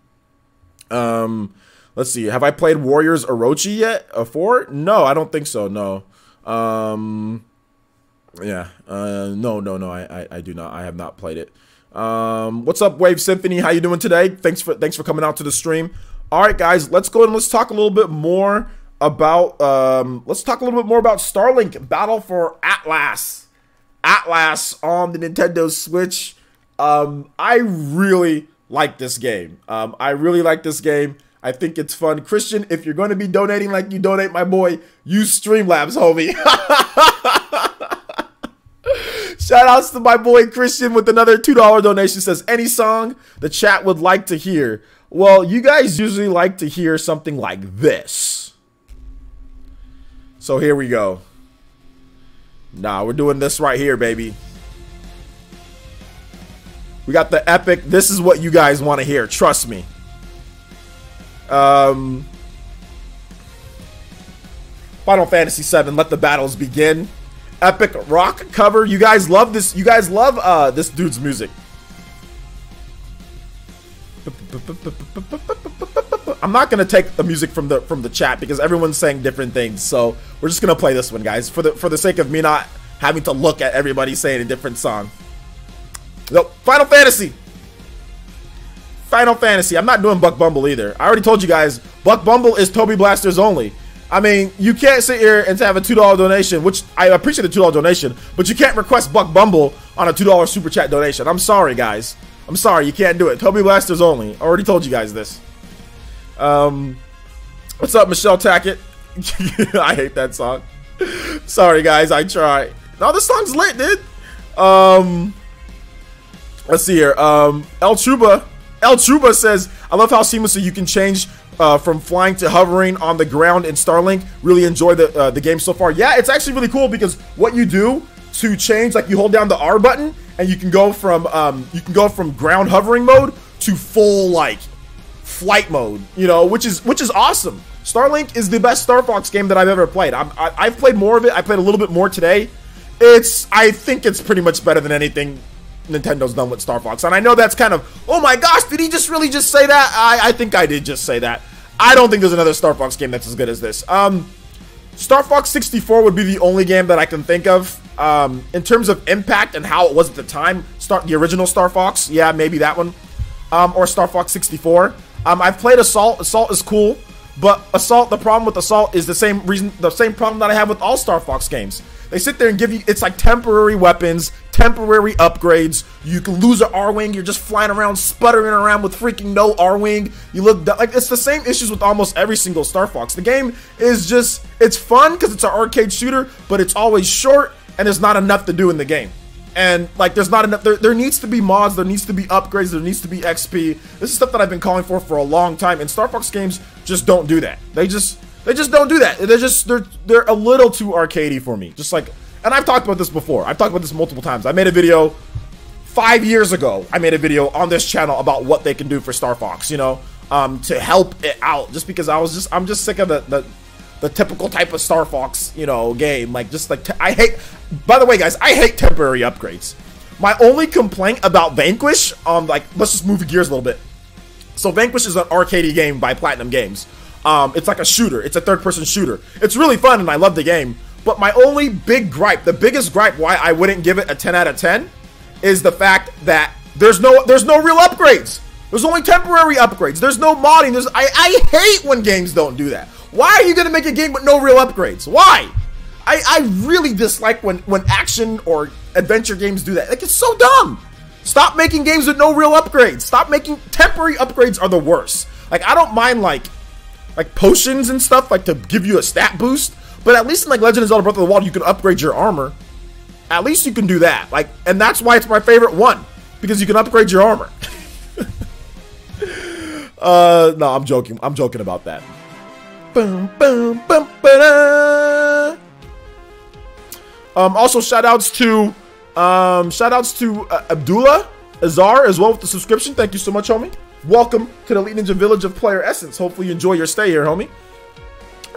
one. Let's see. Have I played Warriors Orochi yet? 4? No, I don't think so. No. Yeah. No. I do not. I have not played it. What's up, Wave Symphony? How you doing today? Thanks for coming out to the stream. All right, guys. Let's go and let's talk a little bit more about Starlink Battle for Atlas on the Nintendo Switch. I really like this game. I think it's fun. Christian, if you're going to be donating like you donate, my boy, use Streamlabs, homie. Shout outs to my boy Christian with another $2 donation. Says, any song the chat would like to hear. Well, you guys usually like to hear something like this. So here we go. Nah, we're doing this right here, baby. We got the epic. This is what you guys want to hear. Trust me. Final Fantasy VII, Let the Battles Begin. Epic rock cover. You guys love this. You guys love this dude's music. I'm not gonna take the music from the chat because everyone's saying different things. So we're just gonna play this one, guys, for the sake of me not having to look at everybody saying a different song. No, Final Fantasy. Final Fantasy. I'm not doing Buck Bumble either. I already told you guys, Buck Bumble is Toby Blasters only. I mean, you can't sit here and have a $2 donation, which I appreciate the $2 donation, but you can't request Buck Bumble on a $2 super chat donation. I'm sorry, guys. I'm sorry, you can't do it. Toby Blasters only. I already told you guys this. What's up, Michelle Tackett? I hate that song. Sorry, guys. I try. No, this song's lit, dude. Let's see here. El Truba says, I love how seamlessly you can change from flying to hovering on the ground in Starlink. Really enjoy the game so far. Yeah, it's actually really cool because what you do to change, like you hold down the R button and you can go from ground hovering mode to full like flight mode, you know, which is awesome. Starlink is the best Star Fox game that I've ever played. I've played more of it. I played a little bit more today. I think it's pretty much better than anything Nintendo's done with Star Fox. And I know that's kind of, oh my gosh, did he just really just say that? I think I did just say that. I don't think there's another Star Fox game that's as good as this. Star Fox 64 would be the only game that I can think of. In terms of impact and how it was at the time, the original Star Fox, yeah, maybe that one. Or Star Fox 64. I've played Assault. Assault is cool, but Assault, the problem with Assault is the same problem that I have with all Star Fox games. They sit there and give you, it's like temporary weapons, temporary upgrades. You can lose an R-Wing, you're just flying around, sputtering around with freaking no R-Wing. You look, like, it's the same issues with almost every single Star Fox. The game is just, it's fun because it's an arcade shooter, but it's always short, and there's not enough to do in the game. And, like, there's not enough, there needs to be mods, there needs to be upgrades, there needs to be XP. This is stuff that I've been calling for a long time, and Star Fox games just don't do that. They just don't do that. They're a little too arcadey for me. Just like, and I've talked about this before. I've talked about this multiple times. I made a video 5 years ago. I made a video on this channel about what they can do for Star Fox, you know, to help it out. Just because I'm just sick of the typical type of Star Fox, you know, game. Like, just like, I hate, by the way, guys, I hate temporary upgrades. My only complaint about Vanquish, like, let's just move gears a little bit. So Vanquish is an arcadey game by Platinum Games. It's like a shooter. It's a third-person shooter. It's really fun, and I love the game. But my only big gripe, the biggest gripe why I wouldn't give it a 10 out of 10, is the fact that there's no real upgrades. There's only temporary upgrades. There's no modding. I hate when games don't do that. Why are you gonna make a game with no real upgrades? Why? I really dislike when action or adventure games do that. Like, it's so dumb. Stop making games with no real upgrades. Stop making temporary upgrades are the worst. Like, I don't mind like potions and stuff, like to give you a stat boost, but at least in like Legend of Zelda Breath of the Wild, you can upgrade your armor. At least you can do that. Like, and that's why it's my favorite one, because you can upgrade your armor. No, I'm joking. I'm joking about that. Boom, boom, boom, ba-da. Also, shoutouts to Abdullah Azar as well with the subscription. Thank you so much, homie. Welcome to the Elite Ninja Village of Player Essence. Hopefully you enjoy your stay here, homie.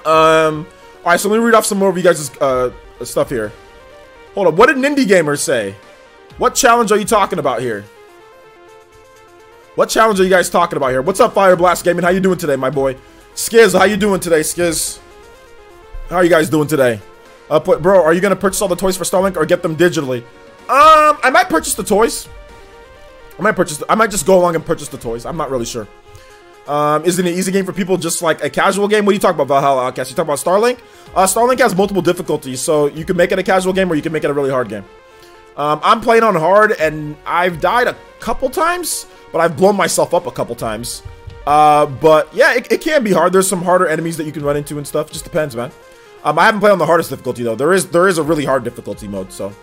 Alright, so let me read off some more of you guys' stuff here. Hold up, what did Nindy Gamer say? What challenge are you talking about here? What challenge are you guys talking about here? What's up, Fire Blast Gaming? How you doing today, my boy? Skiz, how you doing today, Skiz? How are you guys doing today? Bro, are you gonna purchase all the toys for Starlink or get them digitally? I might purchase the toys. I might just go along and purchase the toys. I'm not really sure. Isn't it an easy game for people, just like a casual game? What are you talking about, Valhalla Outcast? You talking about Starlink? Starlink has multiple difficulties, so you can make it a casual game or you can make it a really hard game. I'm playing on hard, and I've died a couple times, but I've blown myself up a couple times. But yeah, it can be hard. There's some harder enemies that you can run into and stuff. Just depends, man. I haven't played on the hardest difficulty though. There is a really hard difficulty mode, so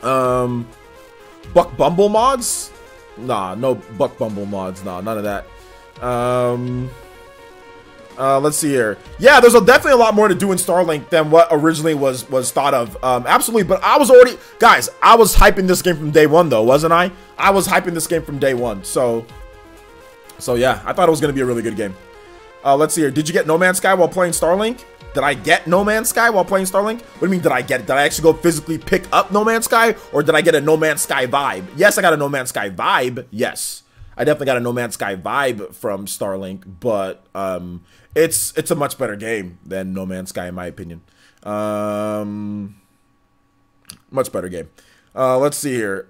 Buck Bumble mods? Nah, no Buck Bumble mods. Nah, none of that. Let's see here. Yeah, there's definitely a lot more to do in Starlink than what originally was thought of. Absolutely, but I was already, guys, I was hyping this game from day one, though, wasn't I? I was hyping this game from day one. So yeah, I thought it was going to be a really good game. Let's see here. Did you get No Man's Sky while playing Starlink? Did I get No Man's Sky while playing Starlink? What do you mean, did I get it? Did I actually go physically pick up No Man's Sky? Or did I get a No Man's Sky vibe? Yes, I got a No Man's Sky vibe. Yes. I definitely got a No Man's Sky vibe from Starlink. But it's a much better game than No Man's Sky, in my opinion. Much better game. Let's see here.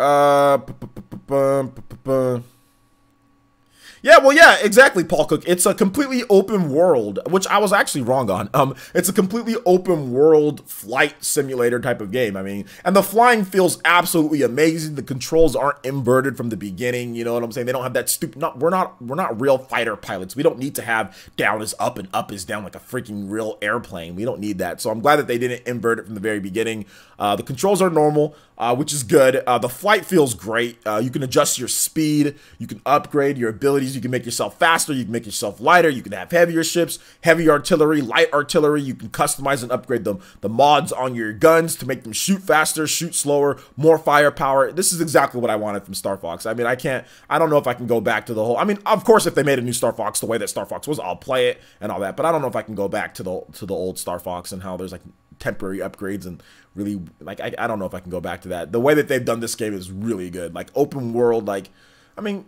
Yeah, well, yeah, exactly, Paul Cook. It's a completely open world, which I was actually wrong on. It's a completely open world flight simulator type of game. I mean, and the flying feels absolutely amazing. The controls aren't inverted from the beginning. You know what I'm saying? They don't have that stupid. We're not real fighter pilots. We don't need to have down is up and up is down like a freaking real airplane. We don't need that. So I'm glad that they didn't invert it from the very beginning. The controls are normal, which is good. The flight feels great. You can adjust your speed. You can upgrade your abilities. You can make yourself faster. You can make yourself lighter. You can have heavier ships, heavy artillery, light artillery. You can customize and upgrade the mods on your guns to make them shoot faster, shoot slower, more firepower. This is exactly what I wanted from Star Fox. I mean, I don't know if I can go back to the whole, I mean, of course, if they made a new Star Fox the way that Star Fox was, I'll play it and all that. But I don't know if I can go back to the old Star Fox and how there's like temporary upgrades and really, like, I don't know if I can go back to that. The way that they've done this game is really good. Like, open world, like, I mean,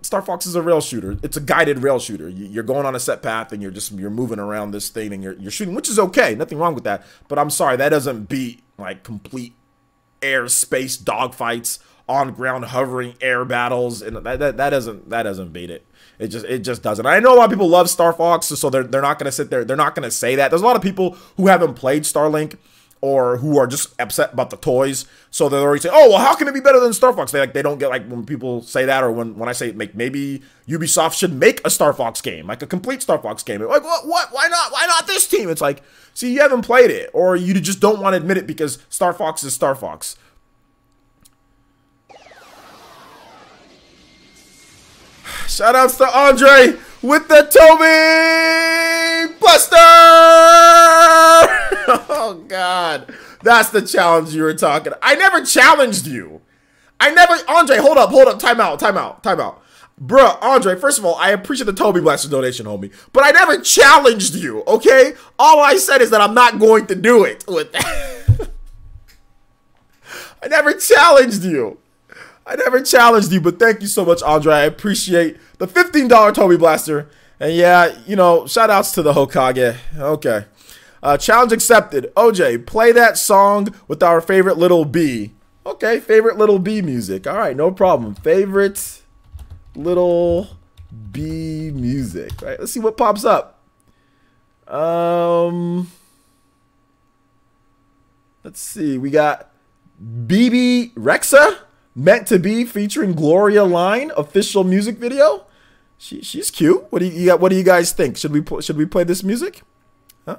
Star Fox is a rail shooter. It's a guided rail shooter. You're going on a set path and you're moving around this thing and you're shooting, which is okay. Nothing wrong with that. But I'm sorry, that doesn't beat like complete air space dogfights, on ground hovering air battles, and that doesn't beat it. It just doesn't. I know a lot of people love Star Fox, so they're not gonna sit there. They're not gonna say that. There's a lot of people who haven't played Starlink, or who are just upset about the toys, so they're already saying, "Oh, well, how can it be better than Star Fox?" They don't get, like, when people say that, or when I say maybe Ubisoft should make a Star Fox game, like a complete Star Fox game. Like, what? Why not this team? It's like, see, you haven't played it, or you just don't want to admit it because Star Fox is Star Fox. Shoutouts to Andre with the Toby Buster! Oh, God. That's the challenge you were talking. I never challenged you. Andre, hold up. Time out. Bruh, Andre, first of all, I appreciate the Toby Blaster donation, homie. But I never challenged you, okay? All I said is that I'm not going to do it with that. I never challenged you. But thank you so much, Andre. I appreciate the $15 Toby Blaster. And yeah, you know, shout outs to the Hokage. Okay. Challenge accepted. OJ, play that song with our favorite little B. Okay, favorite little B music. All right, no problem. Favorite little B music. All right, let's see what pops up. Let's see. We got BB Rexa. Meant to Be featuring Gloria Line official music video. She's cute. What do you guys think? Should we play this music? Huh?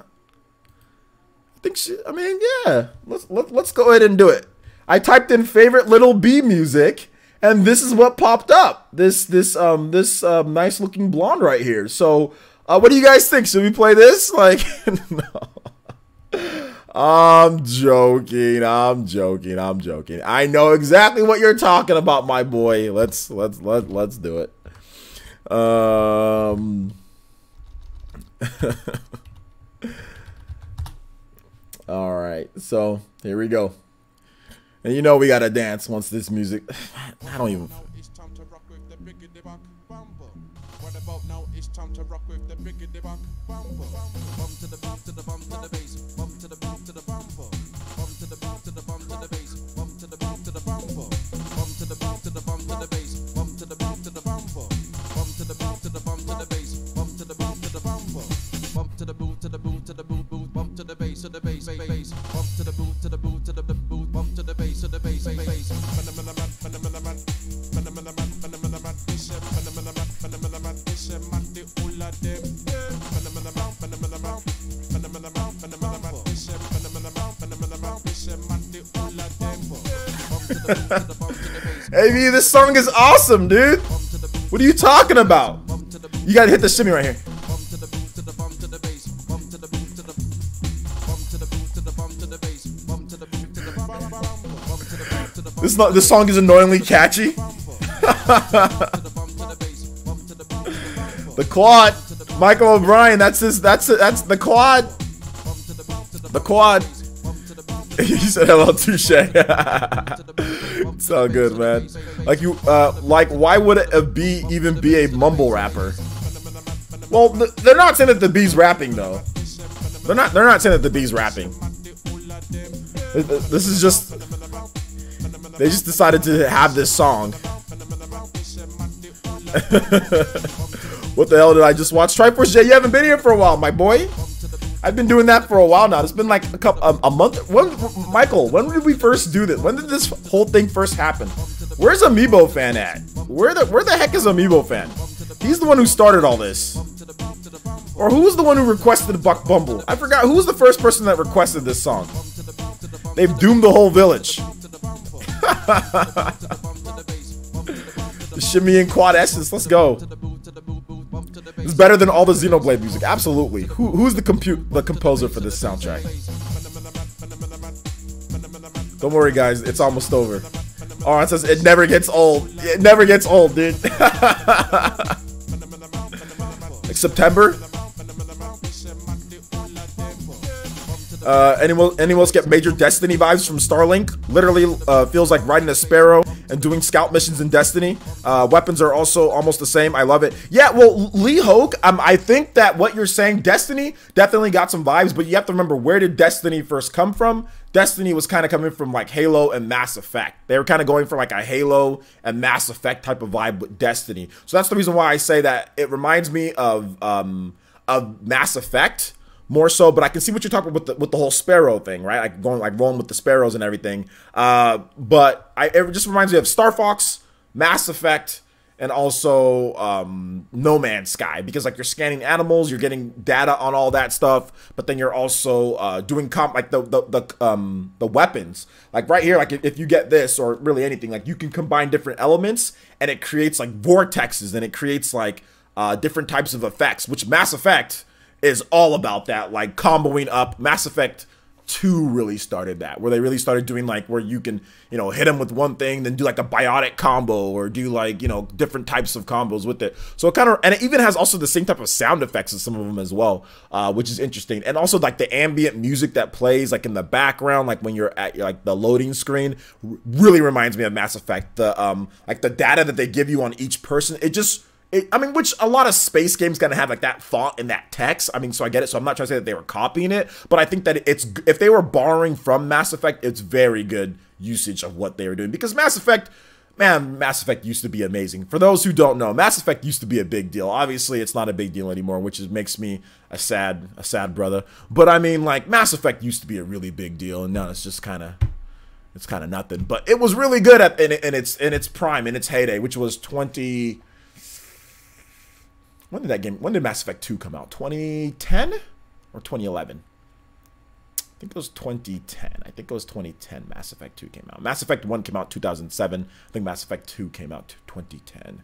I mean, yeah. Let's go ahead and do it. I typed in favorite little B music, and this is what popped up. This nice looking blonde right here. So, what do you guys think? Should we play this? Like, no. I'm joking. I know exactly what you're talking about, my boy. Let's do it. All right. So, here we go. And you know we got to dance once this music. I don't even. What about now? It's time to rock with the biggity bump bumper. Bump to the bump to the bump to the bass. Bump to the bump to the bumper. Bump to the bump to the bump to the bass. Bump to the bump to the bumper. Bump to the bump to the bump to the bass. Bump to the bump to the bumper. Bump to the bump to the bump to the bass. Bump to the bump to the bumper. Bump to the boot to the boot to the boot boot. Bump to the bass to the bass bass. Bump to the boot to the boot to the boot. Bump to the bass to the bass bass. AB, this song is awesome, dude. What are you talking about? You gotta hit the shimmy right here. This song is annoyingly catchy. The quad, Michael O'Brien. That's the quad. The quad. He said hello, touche. It's all good, man. Like you, why would a bee even be a mumble rapper? Well, they're not saying that the bee's rapping though. They're not saying that the bee's rapping. This is just, they just decided to have this song. What the hell did I just watch? Triforce J, you haven't been here for a while, my boy. I've been doing that for a while now. It's been like a month. Michael, when did we first do this? When did this whole thing first happen? Where's Amiibo Fan at? Where the heck is Amiibo Fan? He's the one who started all this. Or who was the one who requested Buck Bumble? I forgot. Who was the first person that requested this song? They've doomed the whole village. The shimmy and quad essence. Let's go. It's better than all the Xenoblade music. Absolutely. Who's the composer for this soundtrack? Don't worry, guys. It's almost over. Oh, it says it never gets old. It never gets old, dude. Like September. Anyone else get major Destiny vibes from Starlink? Literally feels like riding a sparrow and doing scout missions in Destiny. Weapons are also almost the same. I love it. Yeah, well, Lee Hoke, I think that what you're saying, Destiny definitely got some vibes, but you have to remember, where did Destiny first come from? Destiny was kind of coming from like Halo and Mass Effect. They were kind of going for like a Halo and Mass Effect type of vibe with Destiny. So that's the reason why I say that it reminds me of Mass Effect. More so, but I can see what you're talking about with the whole sparrow thing, right? Like rolling with the sparrows and everything. But it just reminds me of Star Fox, Mass Effect, and also No Man's Sky, because like you're scanning animals, you're getting data on all that stuff, but then you're also doing the weapons. Like right here, like if you get this or really anything, like you can combine different elements and it creates like vortexes and it creates like different types of effects, which Mass Effect is all about that, like comboing up. Mass Effect 2 really started that, where they really started doing like where you can, you know, hit them with one thing, then do like a biotic combo or do like, you know, different types of combos with it. So it kind of, and it even has also the same type of sound effects as some of them as well, which is interesting. And also like the ambient music that plays like in the background, like when you're at like the loading screen, really reminds me of Mass Effect. The like the data that they give you on each person, I mean, which a lot of space games gonna have like that font and that text. I mean, so I get it. So I'm not trying to say that they were copying it, but I think that if they were borrowing from Mass Effect, it's very good usage of what they were doing. Because Mass Effect, man, Mass Effect used to be amazing. For those who don't know, Mass Effect used to be a big deal. Obviously, it's not a big deal anymore, which makes me a sad brother. But I mean, like Mass Effect used to be a really big deal, and now it's just kind of nothing. But it was really good in its prime, in its heyday, which was 20. When did Mass Effect 2 come out? 2010 or 2011? I think it was 2010. I think it was 2010 Mass Effect 2 came out. Mass Effect 1 came out 2007. I think Mass Effect 2 came out 2010.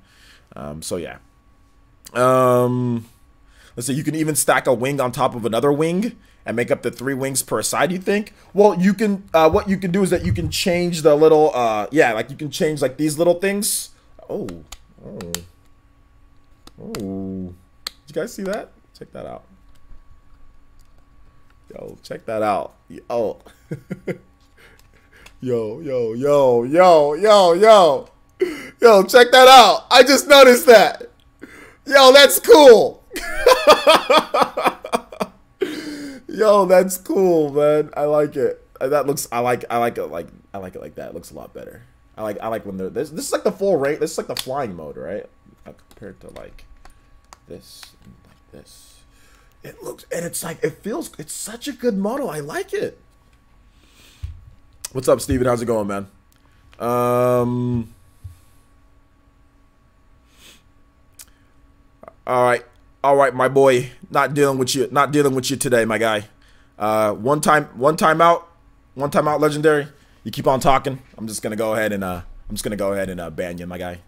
So yeah. Let's see, you can even stack a wing on top of another wing and make up the 3 wings per side, you think? Well, you can, what you can do is that you can change the little, yeah, like you can change like these little things. Oh. Did you guys see that? Check that out. Yo, check that out. Yo. Yo, check that out. I just noticed that. Yo, that's cool. Yo, that's cool, man. I like it. That looks, I like it like that. It looks a lot better. I like when they're this is like the full rate. This is like the flying mode, right? Compared to like this and like this. It looks, and it's like, it's such a good model. I like it. What's up, Steven? How's it going, man? All right, my boy. Not dealing with you today, my guy. One time out, legendary. you keep on talking, I'm just gonna go ahead and ban you, my guy.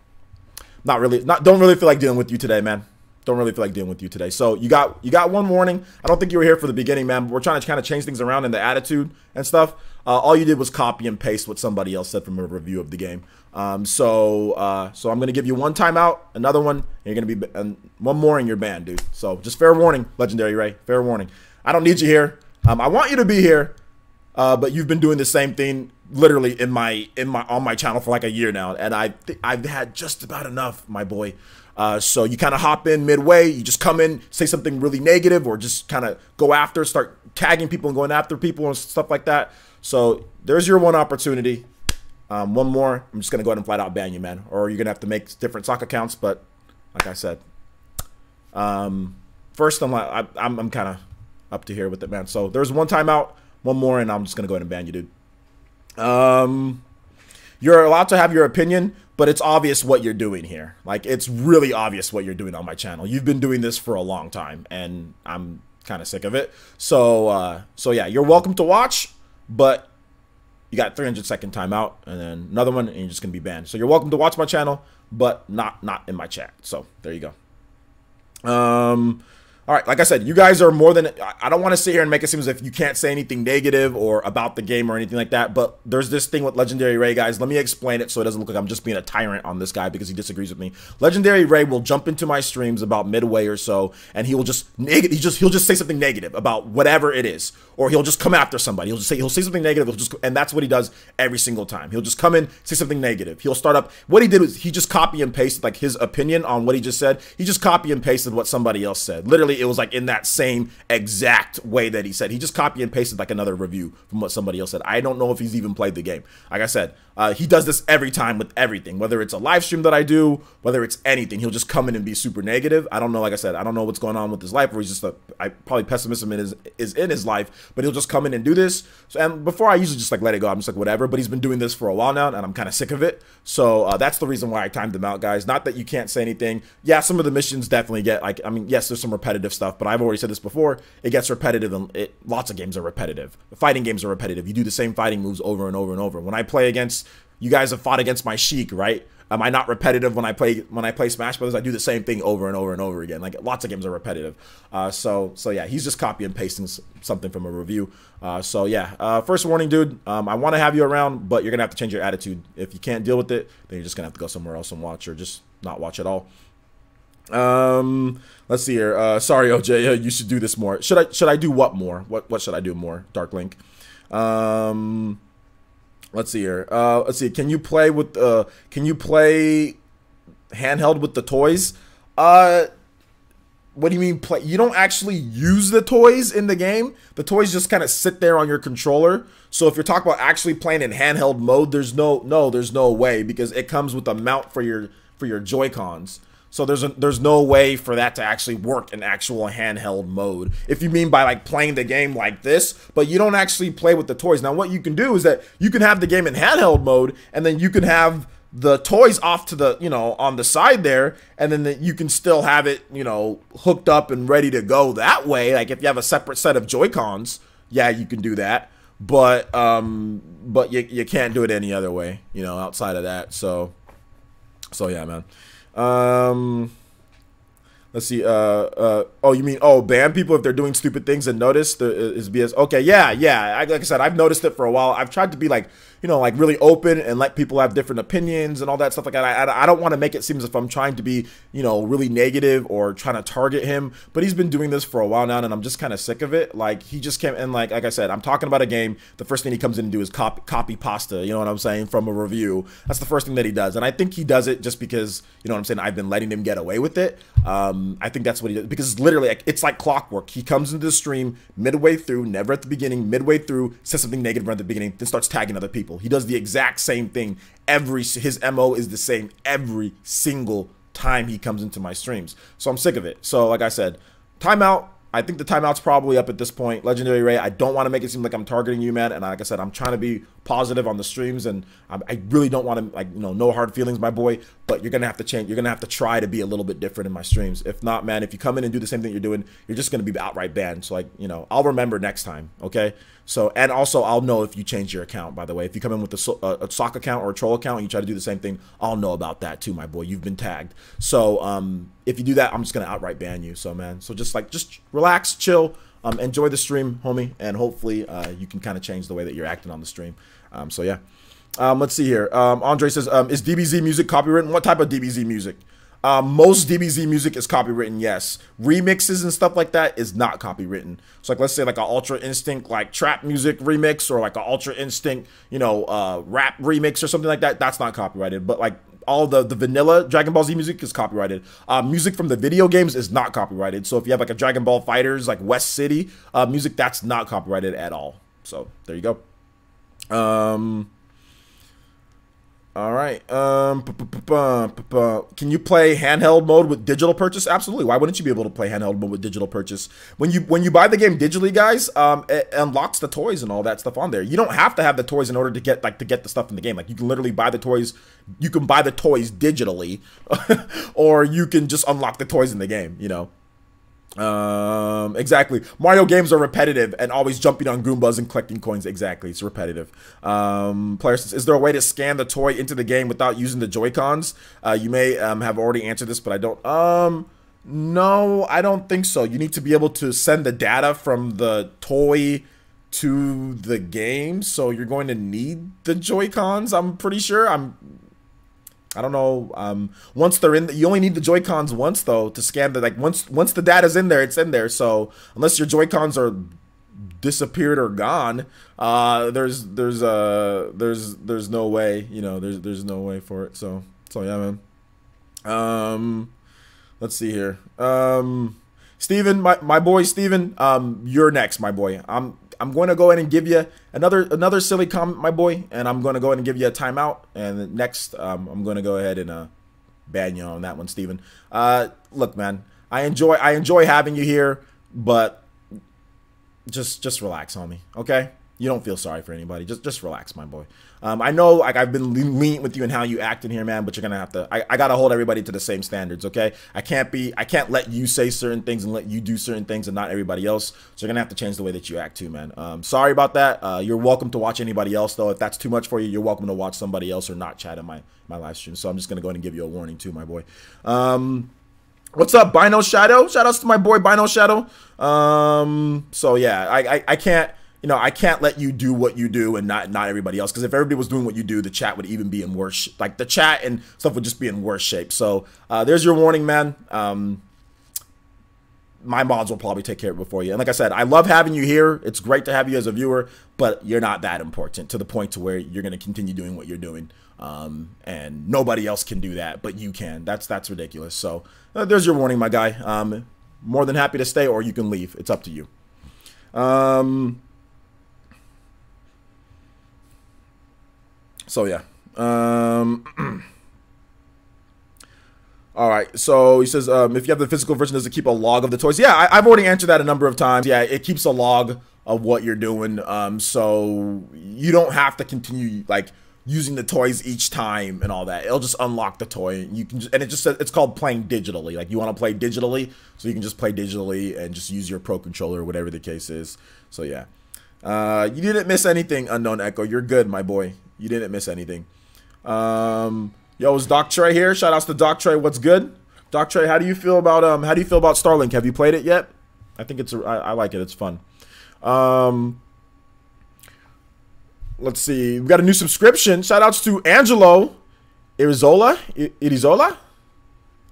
Don't really feel like dealing with you today, man. Don't really feel like dealing with you today. So you got one warning. I don't think you were here for the beginning, man. But we're trying to kind of change things around in the attitude and stuff. All you did was copy and paste what somebody else said from a review of the game. So I'm gonna give you one timeout, another one, and you're gonna be one more and you're banned, dude. So just fair warning, Legendary Ray. Fair warning. I don't need you here. I want you to be here, but you've been doing the same thing literally on my channel for like a year now, and I've had just about enough, my boy. So you kind of hop in midway, you just come in, say something really negative, or just kind of go after, start tagging people and going after people and stuff like that. So there's your one opportunity. One more, I'm just gonna go ahead and flat out ban you, man, or you're gonna have to make different sock accounts. But like I said, first I'm kind of up to here with it, man. So there's one timeout, one more, and I'm just gonna go ahead and ban you, dude. You're allowed to have your opinion, but it's obvious what you're doing here. Like, it's really obvious what you're doing on my channel. You've been doing this for a long time, and I'm kind of sick of it. So yeah, you're welcome to watch, but you got 300-second timeout, and then another one, and you're just gonna be banned. So you're welcome to watch my channel, but not in my chat. So there you go. All right, like I said, you guys are more than, I don't want to sit here and make it seem as if you can't say anything negative or about the game or anything like that, but there's this thing with Legendary Ray, guys. Let me explain it so it doesn't look like I'm just being a tyrant on this guy because he disagrees with me. Legendary Ray will jump into my streams about midway or so, and he will he'll just say something negative about whatever it is, or he'll just come after somebody. He'll say something negative, and that's what he does every single time. He'll just come in, say something negative. He'll start up, what he did was he just copy and pasted like his opinion on what he just said. He just copy and pasted what somebody else said. Literally, it was like in that same exact way that he said. He just copy and pasted like another review from what somebody else said. I don't know if he's even played the game. Like I said, he does this every time with everything, whether it's a live stream that I do, whether it's anything. He'll just come in and be super negative. I don't know. Like I said, I don't know what's going on with his life, or he's just probably pessimism is in his life, but he'll just come in and do this. So, and before I usually just like let it go, I'm just like whatever, but he's been doing this for a while now, and I'm kind of sick of it. So that's the reason why I timed him out, guys. Not that you can't say anything. Yeah, some of the missions definitely get like, I mean, yes, there's some repetitive stuff, but I've already said this before. It gets repetitive, and lots of games are repetitive. The fighting games are repetitive. You do the same fighting moves over and over and over. When I play against, you guys have fought against my Sheik, right? Am I not repetitive when I play Smash Brothers? I do the same thing over and over and over again. Like, lots of games are repetitive. So yeah, he's just copy and pasting something from a review. So yeah, first warning, dude. I want to have you around, but you're gonna have to change your attitude. If you can't deal with it, then you're just gonna have to go somewhere else and watch, or just not watch at all. Let's see here. Sorry, OJ, you should do this more. Should I do what more? What should I do more? Dark Link. Let's see here. Let's see. Can you play handheld with the toys? What do you mean play? You don't actually use the toys in the game. The toys just kind of sit there on your controller. So if you're talking about actually playing in handheld mode, there's no way, because it comes with a mount for your Joy-Cons. So there's no way for that to actually work in actual handheld mode. If you mean by like playing the game like this, but you don't actually play with the toys. Now what you can do is that you can have the game in handheld mode, and then you can have the toys off to the, on the side there, and then you can still have it, hooked up and ready to go that way. Like if you have a separate set of Joy-Cons, yeah, you can do that. But you can't do it any other way, outside of that. So yeah, man. Let's see. Oh, you mean, ban people if they're doing stupid things and notice is BS? Okay, yeah. Like I said, I've noticed it for a while. I've tried to be like, like really open and let people have different opinions and all that stuff like that. I don't want to make it seem as if I'm trying to be, really negative or trying to target him. But he's been doing this for a while now, and I'm just kind of sick of it. Like, he just came in, like I said, I'm talking about a game. The first thing he comes in and do is copy pasta, you know what I'm saying, from a review. That's the first thing that he does. And I think he does it just because, you know what I'm saying, I've been letting him get away with it. I think that's what he does, because it's literally, it's like clockwork. He comes into the stream midway through, never at the beginning, midway through, says something negative right at the beginning, then starts tagging other people. He does the exact same thing. His MO is the same every single time he comes into my streams. So I'm sick of it. So like I said, timeout. I think the timeout's probably up at this point. Legendary Ray, I don't want to make it seem like I'm targeting you, man. And like I said, I'm trying to be positive on the streams, and I really don't want to, like, you know, no hard feelings, my boy, but you're gonna have to change. You're gonna have to try to be a little bit different in my streams. If not, man, if you come in and do the same thing you're doing, you're just gonna be outright banned. So, like, you know, I'll remember next time, okay? So, and also I'll know if you change your account, by the way. If you come in with a sock account or a troll account and you try to do the same thing, I'll know about that too, my boy. You've been tagged. So if you do that, I'm just gonna outright ban you. So, man, so just relax, chill, enjoy the stream, homie, and hopefully you can kind of change the way that you're acting on the stream. So yeah, let's see here. Andre says, is DBZ music copywritten? What type of DBZ music? Most DBZ music is copywritten, yes. Remixes and stuff like that is not copywritten. So, like, let's say like an Ultra Instinct like trap music remix, or like an Ultra Instinct, you know, rap remix or something like that. That's not copyrighted. But like all the vanilla Dragon Ball Z music is copyrighted. Music from the video games is not copyrighted. So if you have like a Dragon Ball Fighters like West City music, that's not copyrighted at all. So there you go. All right. Can you play handheld mode with digital purchase? Absolutely. Why wouldn't you be able to play handheld mode with digital purchase? When you buy the game digitally, guys, it unlocks the toys and all that stuff on there. You don't have to have the toys in order to get the stuff in the game. Like, you can literally buy the toys. You can buy the toys digitally, or you can just unlock the toys in the game. You know. Exactly. Mario games are repetitive and always jumping on Goombas and collecting coins. Exactly, it's repetitive. Player says, is there a way to scan the toy into the game without using the Joy-Cons? You may have already answered this, but I don't. No, I don't think so. You need to be able to send the data from the toy to the game, so you're going to need the Joy-Cons. I'm pretty sure. I don't know. Once they're in, you only need the Joy-Cons once though to scan the, like, once the data's in there, it's in there. So unless your Joy-Cons are disappeared or gone, there's no way, you know, there's no way for it. So yeah, man. Let's see here. Steven, my boy Steven, you're next, my boy. I'm going to go ahead and give you another silly comment, my boy, and I'm going to go ahead and give you a timeout. And next, I'm going to go ahead and ban you on that one, Steven. Look, man, I enjoy having you here, but just relax, homie. Okay? You don't feel sorry for anybody. Just relax, my boy. I know, like, I've been lenient with you and how you act in here, man, but you're gonna have to. I gotta hold everybody to the same standards, okay? I can't let you say certain things and let you do certain things and not everybody else. So you're gonna have to change the way that you act too, man. Sorry about that. You're welcome to watch anybody else though. If that's too much for you, you're welcome to watch somebody else or not chat in my live stream. So I'm just gonna go ahead and give you a warning too, my boy. What's up, Bino Shadow? Shout outs to my boy Bino Shadow. So yeah, I can't. You know, I can't let you do what you do and not everybody else, because if everybody was doing what you do, the chat would even be in worse. Like, the chat and stuff would just be in worse shape. So there's your warning, man. My mods will probably take care of it for you. And like I said, I love having you here. It's great to have you as a viewer, but you're not that important to the point to where you're going to continue doing what you're doing. And nobody else can do that, but you can. That's ridiculous. So there's your warning, my guy. More than happy to stay, or you can leave. It's up to you. So yeah. All right. So he says, if you have the physical version, does it keep a log of the toys? Yeah, I've already answered that a number of times. Yeah, it keeps a log of what you're doing. So you don't have to continue like using the toys each time and all that. It'll just unlock the toy. You can just, and it's called playing digitally. Like, you want to play digitally, so you can just play digitally and just use your Pro Controller or whatever the case is. So yeah. You didn't miss anything, Unknown Echo. You're good, my boy. You didn't miss anything. Yo, is Doc Trey here? Shout outs to Doc Trey. What's good? Doc Trey, how do you feel about Starlink? Have you played it yet? I think I like it. It's fun. Let's see. We've got a new subscription. Shout outs to Angelo Irizola.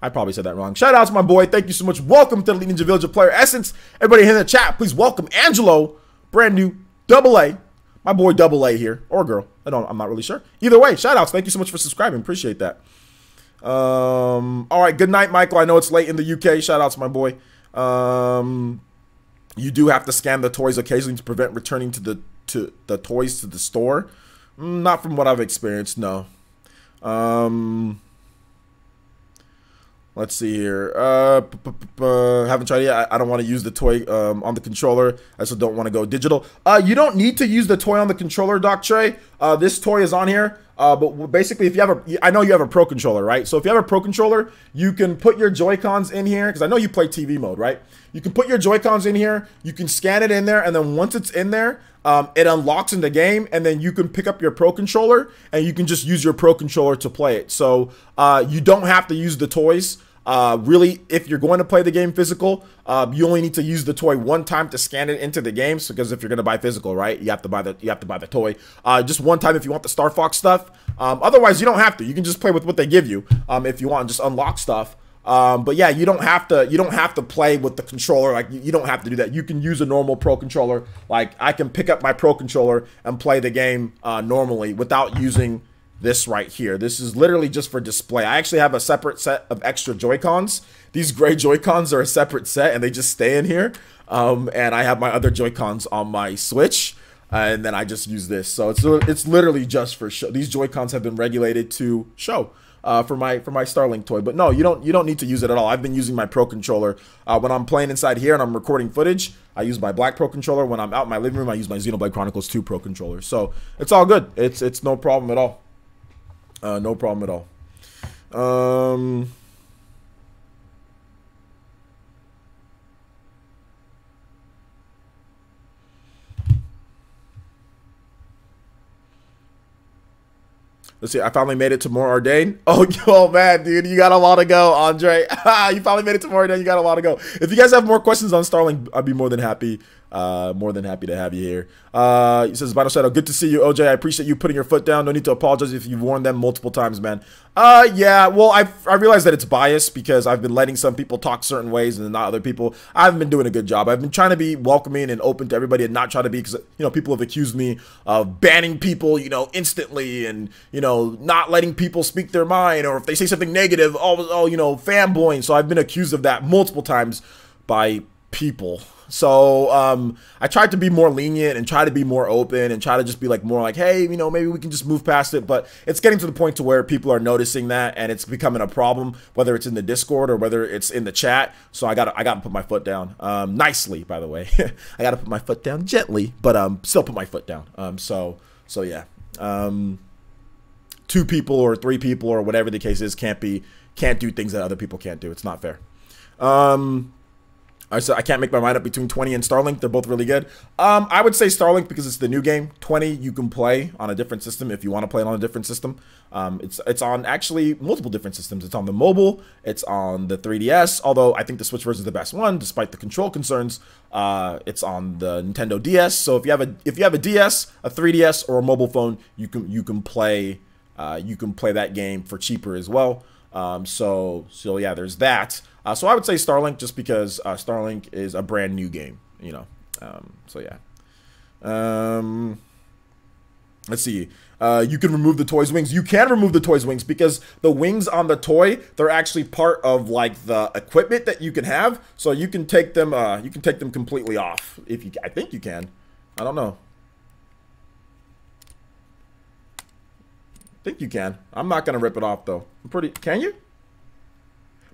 I probably said that wrong. Shout out to my boy. Thank you so much. Welcome to the Ninja Village of Player Essence. Everybody here in the chat, please welcome Angelo. Brand new AA. My boy AA here. Or girl. I'm not really sure. Either way, shout outs. Thank you so much for subscribing. Appreciate that. All right. Good night, Michael. I know it's late in the UK. Shout outs, my boy. You do have to scan the toys occasionally to prevent returning to the toys to the store. Not from what I've experienced, no. Let's see here. Haven't tried it yet. I don't want to use the toy on the controller. I also don't want to go digital. You don't need to use the toy on the controller, Doc Trey. This toy is on here. But basically, if you have I know you have a Pro controller, right? So if you have a Pro controller, you can put your Joy-Cons in here, because I know you play TV mode, right? You can put your Joy-Cons in here, you can scan it in there, and then once it's in there, it unlocks in the game, and then you can pick up your Pro controller, and you can just use your Pro controller to play it. So you don't have to use the toys. Really, if you're going to play the game physical, you only need to use the toy one time to scan it into the game. So, because if you're going to buy physical, right, you have to buy the toy just one time if you want the Star Fox stuff. Otherwise, you don't have to. You can just play with what they give you if you want and just unlock stuff. But yeah, you don't have to play with the controller. Like, you don't have to do that. You can use a normal Pro controller. Like, I can pick up my Pro controller and play the game normally without using this right here. This is literally just for display. I actually have a separate set of extra Joy-Cons. These gray Joy-Cons are a separate set and they just stay in here. And I have my other Joy-Cons on my Switch, and then I just use this. So it's literally just for show. These Joy-Cons have been regulated to show for my Starlink toy. But no, you don't need to use it at all. I've been using my Pro controller when I'm playing inside here and I'm recording footage. I use my black Pro controller. When I'm out in my living room, I use my Xenoblade Chronicles 2 Pro controller. So it's all good. It's no problem at all. No problem at all. Let's see. I finally made it to more ordained. Oh man, dude, you got a lot to go, Andre. You finally made it to more ordained. You got a lot to go. If you guys have more questions on Starlink, I'd be more than happy to have you here. He says, Vital Shadow, good to see you, OJ. I appreciate you putting your foot down. No need to apologize if you've warned them multiple times, man. Yeah, well, I realize that it's biased because I've been letting some people talk certain ways and not other people. I haven't been doing a good job. I've been trying to be welcoming and open to everybody and not try to be, because, you know, people have accused me of banning people, you know, instantly, and, you know, not letting people speak their mind, or if they say something negative, oh, you know, fanboying. So I've been accused of that multiple times by people. So I tried to be more lenient and try to be more open and try to just be like more like, hey, you know, maybe we can just move past it. But it's getting to the point to where people are noticing that, and it's becoming a problem, whether it's in the Discord or whether it's in the chat. So I gotta put my foot down nicely, by the way. I gotta put my foot down gently, but still put my foot down. So yeah, 2 people or 3 people or whatever the case is can't do things that other people can't do. It's not fair. I said I can't make my mind up between 20 and Starlink. They're both really good. I would say Starlink because it's the new game. 20 you can play on a different system if you want to play it on a different system. It's on actually multiple different systems. It's on the mobile. It's on the 3DS. Although I think the Switch version is the best one, despite the control concerns. It's on the Nintendo DS. So if you have a DS, a 3DS, or a mobile phone, you can play that game for cheaper as well. So yeah, there's that. So I would say Starlink just because Starlink is a brand new game, you know. So yeah. Let's see. You can remove the toy's wings. You can remove the toy's wings because the wings on the toy, they're actually part of like the equipment that you can have. So you can take them completely off if you. I think you can. I don't know. I think you can. I'm not gonna rip it off though. Can you?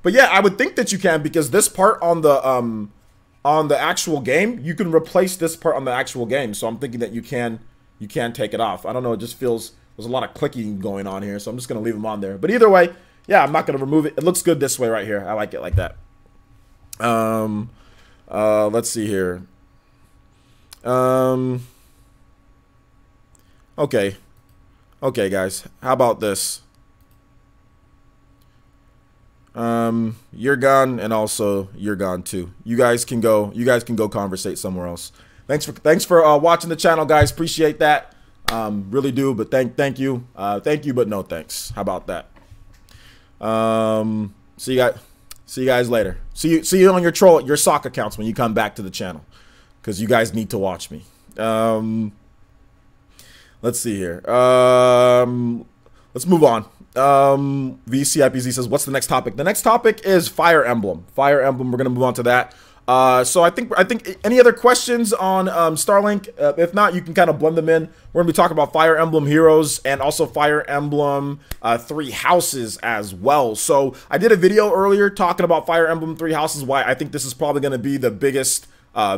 But yeah, I would think that you can, because this part on the actual game, you can replace this part on the actual game. So I'm thinking that you can take it off. I don't know. It just feels there's a lot of clicking going on here, so I'm just gonna leave them on there. But either way, yeah, I'm not gonna remove it. It looks good this way right here. I like it like that. Let's see here. Okay, guys. How about this? You're gone, and also you're gone too. You guys can go conversate somewhere else. Thanks for watching the channel, guys. Appreciate that. Really do. But thank you. Thank you, but no thanks. How about that? See you guys later. See you on your sock accounts when you come back to the channel, because you guys need to watch me. Let's see here. Let's move on. VCIPZ says, what's the next topic? The next topic is Fire Emblem. Fire Emblem, we're going to move on to that. So I think any other questions on Starlink? If not, you can kind of blend them in. We're gonna be talking about Fire Emblem Heroes and also Fire Emblem Three Houses as well. So I did a video earlier talking about Fire Emblem Three Houses, why I think this is probably gonna be the biggest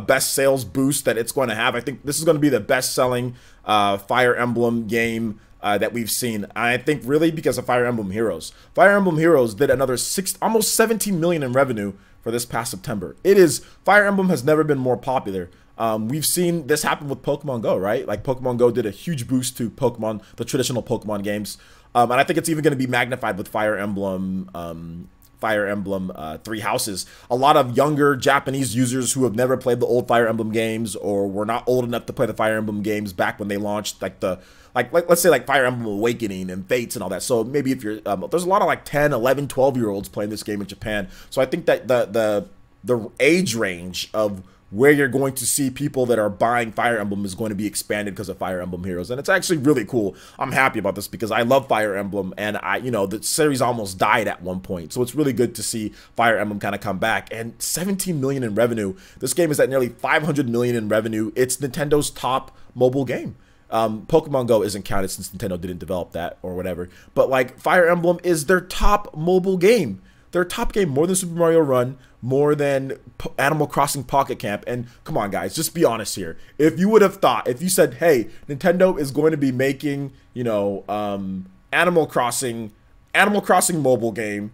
best sales boost that it's going to have. I think this is going to be the best selling Fire Emblem game that we've seen. I think really because of Fire Emblem Heroes. Fire Emblem Heroes did another almost 17 million in revenue for this past September. Fire Emblem has never been more popular. We've seen this happen with Pokemon Go, right? Like Pokemon Go did a huge boost to Pokemon, the traditional Pokemon games. And I think it's even going to be magnified with Fire Emblem Three Houses. A lot of younger Japanese users who have never played the old Fire Emblem games or were not old enough to play the Fire Emblem games back when they launched, like let's say like Fire Emblem Awakening and Fates and all that. So maybe if you're there's a lot of like 10, 11, 12-year-olds playing this game in Japan. So I think that the age range of where you're going to see people that are buying Fire Emblem is going to be expanded because of Fire Emblem Heroes. And it's actually really cool. I'm happy about this because I love Fire Emblem, and the series almost died at one point. So it's really good to see Fire Emblem kind of come back. And 17 million in revenue. This game is at nearly 500 million in revenue. It's Nintendo's top mobile game. Pokemon Go isn't counted since Nintendo didn't develop that or whatever. But like Fire Emblem is their top mobile game. Their top game, more than Super Mario Run, more than Animal Crossing Pocket Camp. And come on, guys, just be honest here. If you would have thought, if you said, hey, Nintendo is going to be making, Animal Crossing mobile game,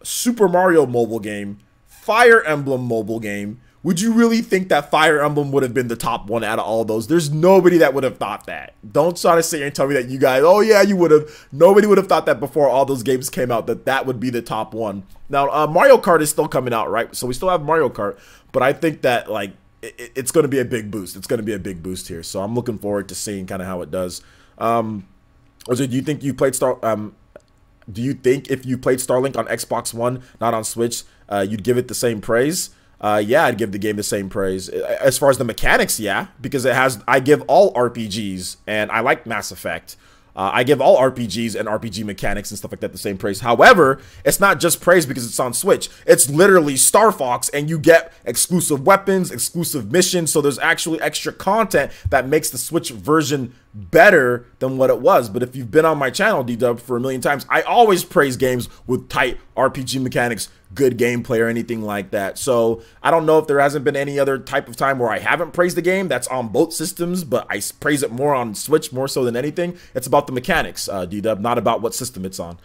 Super Mario mobile game, Fire Emblem mobile game, would you really think that Fire Emblem would have been the top one out of all of those? There's nobody that would have thought that. Don't try to sit here and tell me that you guys, oh yeah, you would have. Nobody would have thought that before all those games came out, that would be the top one. Now, Mario Kart is still coming out, right? So we still have Mario Kart, but I think that like it's going to be a big boost. It's going to be a big boost here. So I'm looking forward to seeing kind of how it does. Jose, do you think you played do you think if you played Starlink on Xbox One, not on Switch, you'd give it the same praise? Yeah, I'd give the game the same praise. As far as the mechanics, yeah, because I give all RPGs, and I like Mass Effect. I give all RPGs and RPG mechanics and stuff like that the same praise. However, it's not just praise because it's on Switch. It's literally Star Fox, and you get exclusive weapons, exclusive missions, so there's actually extra content that makes the Switch version better than what it was. But if you've been on my channel, D-Dub, for a million times, I always praise games with tight RPG mechanics, good gameplay, or anything like that. So I don't know if there hasn't been any other type of time where I haven't praised the game that's on both systems, but I praise it more on Switch more so than anything. It's about the mechanics, D-Dub, not about what system it's on.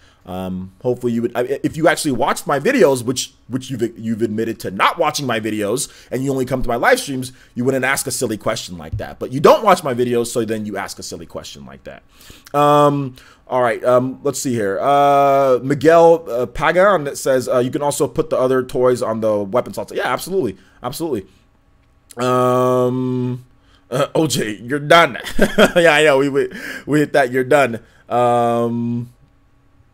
Hopefully you would, if you actually watched my videos, which you've admitted to not watching my videos, and you only come to my live streams, you wouldn't ask a silly question like that. But you don't watch my videos, so then you ask a silly question like that. All right, let's see here. Miguel Pagan that says you can also put the other toys on the weapon slots. Yeah, absolutely, absolutely. OJ, you're done. Yeah, I know. We hit that. You're done.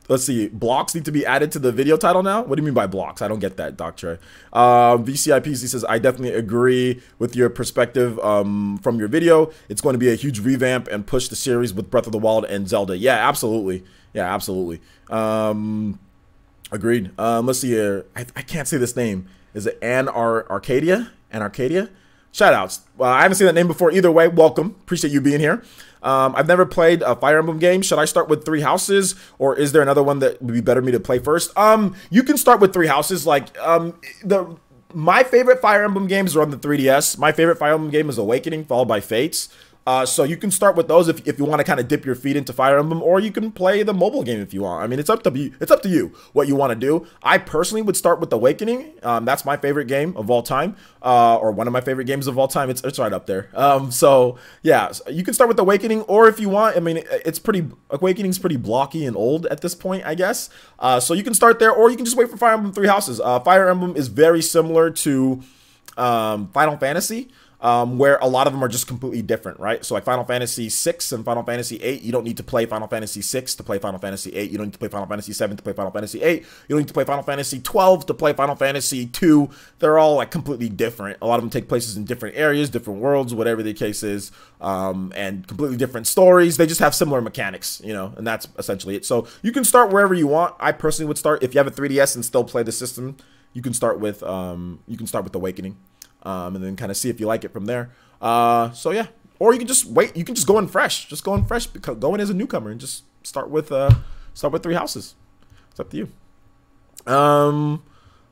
Let's see. Blocks need to be added to the video title now? What do you mean by blocks? I don't get that, Doctor. VCIPC says, I definitely agree with your perspective from your video. It's going to be a huge revamp and push the series with Breath of the Wild and Zelda. Yeah, absolutely. Yeah, absolutely. Agreed. Let's see here. I can't say this name. Is it Arcadia? Shoutouts. I haven't seen that name before. Either way, welcome. Appreciate you being here. I've never played a Fire Emblem game. Should I start with Three Houses, or is there another one that would be better for me to play first? You can start with Three Houses. Like my favorite Fire Emblem games are on the 3DS. My favorite Fire Emblem game is Awakening, followed by Fates. So you can start with those if you want to kind of dip your feet into Fire Emblem, or you can play the mobile game if you want. I mean, it's up to you. It's up to you what you want to do. I personally would start with Awakening. That's my favorite game of all time, or one of my favorite games of all time. It's right up there. So yeah, you can start with Awakening, or if you want, I mean, Awakening's pretty blocky and old at this point, I guess. So you can start there, or you can just wait for Fire Emblem Three Houses. Fire Emblem is very similar to Final Fantasy. Where a lot of them are just completely different, right? So like Final Fantasy 6 and Final Fantasy 8, you don't need to play Final Fantasy 6 to play Final Fantasy 8. You don't need to play Final Fantasy 7 to play Final Fantasy 8. You don't need to play Final Fantasy 12 to play Final Fantasy 2. They're all like completely different. A lot of them take places in different areas, different worlds, whatever the case is, and completely different stories. They just have similar mechanics, and that's essentially it. So you can start wherever you want. I personally would start, if you have a 3DS and still play the system, you can start with Awakening, and then kind of see if you like it from there. So yeah, or you can just wait. You can just go in fresh. Just go in fresh. Because go in as a newcomer and just start with 3 houses. It's up to you.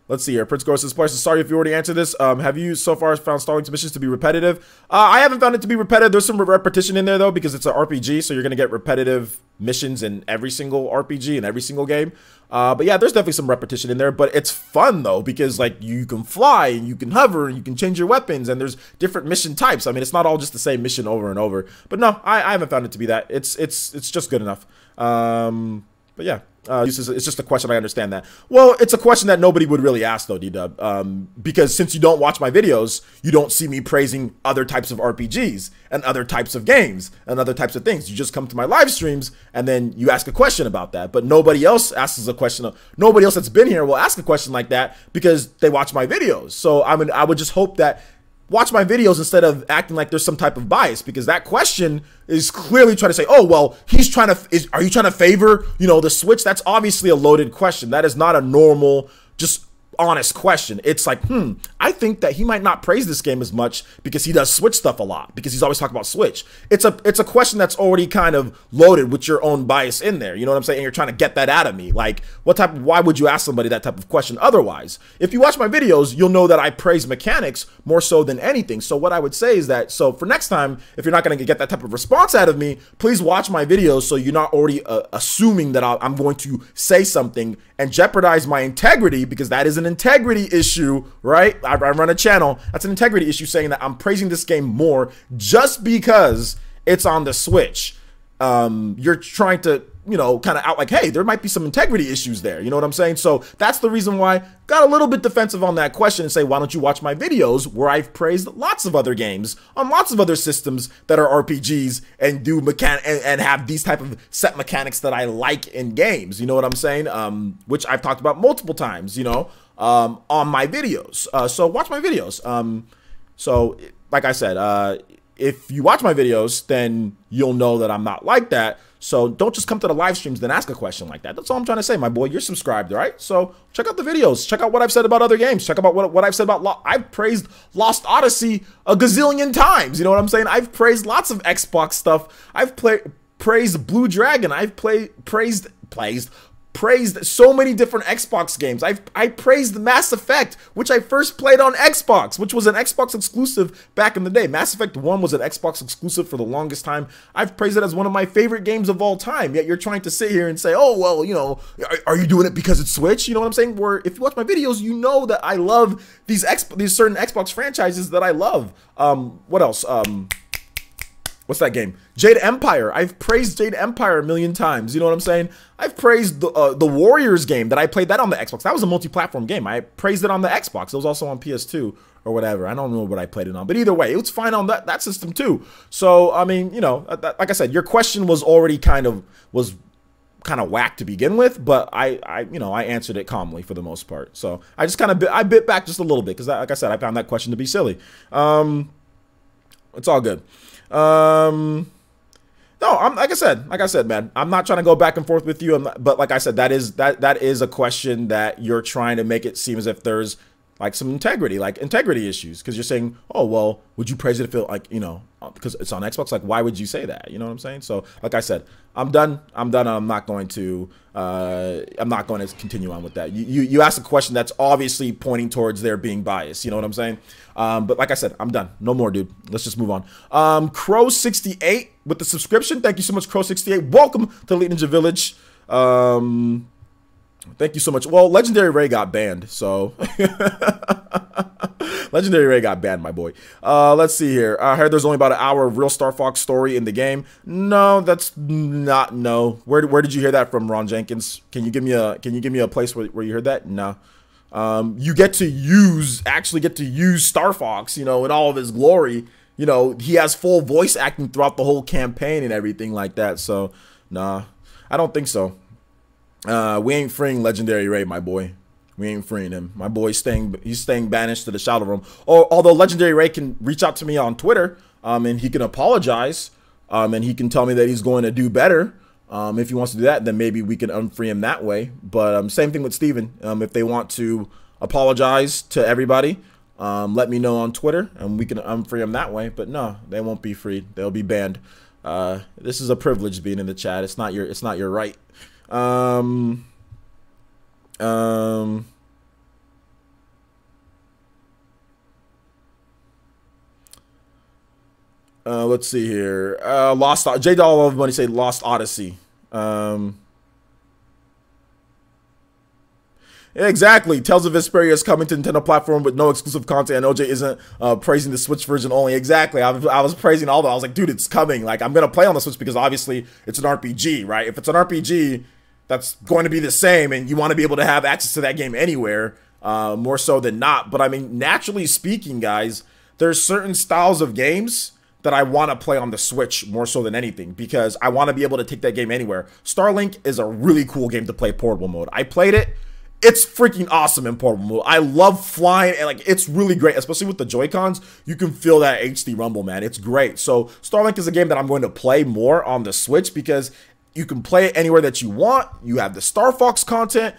Let's see here. Prince Gross says, sorry if you already answered this. Have you so far found Starlink missions to be repetitive? I haven't found it to be repetitive. There's some repetition in there, though, because it's an RPG, so you're going to get repetitive missions in every single RPG and every single game. But yeah, there's definitely some repetition in there, but it's fun, though, because, like, you can fly, and you can hover, and you can change your weapons, and there's different mission types. I mean, it's not all just the same mission over and over. But no, I haven't found it to be that. It's just good enough. But yeah. It's just a question. I understand that. Well, it's a question that nobody would really ask, though, D-Dub, because since you don't watch my videos, you don't see me praising other types of RPGs and other types of games and other types of things. You just come to my live streams and then you ask a question about that. But nobody else asks a question. Nobody else that's been here will ask a question like that because they watch my videos. So I would just hope that watch my videos instead of acting like there's some type of bias, because that question is clearly trying to say, oh, well, are you trying to favor, the Switch? That's obviously a loaded question. That is not a normal, just honest question. It's like, I think that he might not praise this game as much because he does Switch stuff a lot, because he's always talking about Switch. It's a question that's already kind of loaded with your own bias in there. You know what I'm saying? And you're trying to get that out of me. Like, why would you ask somebody that type of question otherwise? If you watch my videos, you'll know that I praise mechanics more so than anything. So what I would say is that, so for next time, if you're not going to get that type of response out of me, please watch my videos so you're not already assuming that I'm going to say something and jeopardize my integrity, because that is an integrity issue, right? I run a channel. That's an integrity issue, saying that I'm praising this game more just because it's on the Switch. You're trying to, kind of out like, hey, there might be some integrity issues there. You know what I'm saying? So that's the reason why I got a little bit defensive on that question and say, why don't you watch my videos where I've praised lots of other games on lots of other systems that are RPGs and do and have these type of set mechanics that I like in games. You know what I'm saying? Which I've talked about multiple times, on my videos. So watch my videos. So like I said, if you watch my videos, then you'll know that I'm not like that. So don't just come to the live streams then ask a question like that. That's all I'm trying to say, my boy. You're subscribed, all right? So check out the videos. Check out what I've said about other games. Check out what I've said about I've praised Lost Odyssey a gazillion times. You know what I'm saying? I've praised lots of Xbox stuff. I've praised Blue Dragon. I've praised so many different Xbox games. I praised Mass Effect, which I first played on Xbox, which was an Xbox exclusive back in the day. Mass Effect 1 was an Xbox exclusive for the longest time. I've praised it as one of my favorite games of all time. Yet you're trying to sit here and say, oh, well, are you doing it because it's Switch? You know what I'm saying? Where if you watch my videos, you know that I love these certain Xbox franchises that I love. What else? What's that game? Jade Empire. I've praised Jade Empire a million times. You know what I'm saying? I've praised the Warriors game that I played that on the Xbox. That was a multi-platform game. I praised it on the Xbox. It was also on PS2 or whatever. I don't know what I played it on. But either way, it was fine on that system too. So, I mean, like I said, your question was already kind of whack to begin with, but I answered it calmly for the most part. So I just I bit back just a little bit because, like I said, I found that question to be silly. It's all good. No, like I said, man, I'm not trying to go back and forth with you. But like I said, that is a question that you're trying to make it seem as if there's like some integrity issues, because you're saying, oh, well, would you praise it if it because it's on Xbox? Like, why would you say that? You know what I'm saying? So like I said, I'm done. I'm not going to continue on with that. You asked a question that's obviously pointing towards there being bias. You know what I'm saying? But like I said, I'm done. No more, dude. Let's just move on. Crow68 with the subscription. Thank you so much, Crow68. Welcome to Elite Ninja Village. Thank you so much. Well, Legendary Ray got banned, so Legendary Ray got banned, my boy. Let's see here. I heard there's only about an hour of real Star Fox story in the game. No, that's not no. Where did you hear that from, Ron Jenkins? Can you give me a place where you heard that? No. You actually get to use Star Fox, in all of his glory. He has full voice acting throughout the whole campaign and everything like that. So, nah, I don't think so. We ain't freeing Legendary Ray, my boy. We ain't freeing him. My boy's staying banished to the Shadow Room. Although Legendary Ray can reach out to me on Twitter, and he can apologize, and he can tell me that he's going to do better. If he wants to do that, then maybe we can unfree him that way. But same thing with Steven. If they want to apologize to everybody. Let me know on Twitter, and we can unfree them that way. But no, they won't be freed. They'll be banned. This is a privilege being in the chat. It's not your right. Let's see here. Lost J Dollar Love Money say Lost Odyssey. Yeah, exactly. Tales of Vesperia is coming to Nintendo platform with no exclusive content, and OJ isn't praising the Switch version only. Exactly. I was praising all that. I was like, dude, it's coming. Like, I'm gonna play on the Switch because obviously it's an RPG, right? If it's an RPG, that's going to be the same, and you want to be able to have access to that game anywhere, more so than not. But I mean, naturally speaking, guys, there's certain styles of games that I want to play on the Switch more so than anything, because I want to be able to take that game anywhere. Starlink is a really cool game to play portable mode. I played it. It's freaking awesome in portable mode. I love flying, and like, it's really great, especially with the Joy-Cons. You can feel that HD rumble, man. It's great. So Starlink is a game that I'm going to play more on the Switch because you can play it anywhere that you want. You have the Star Fox content.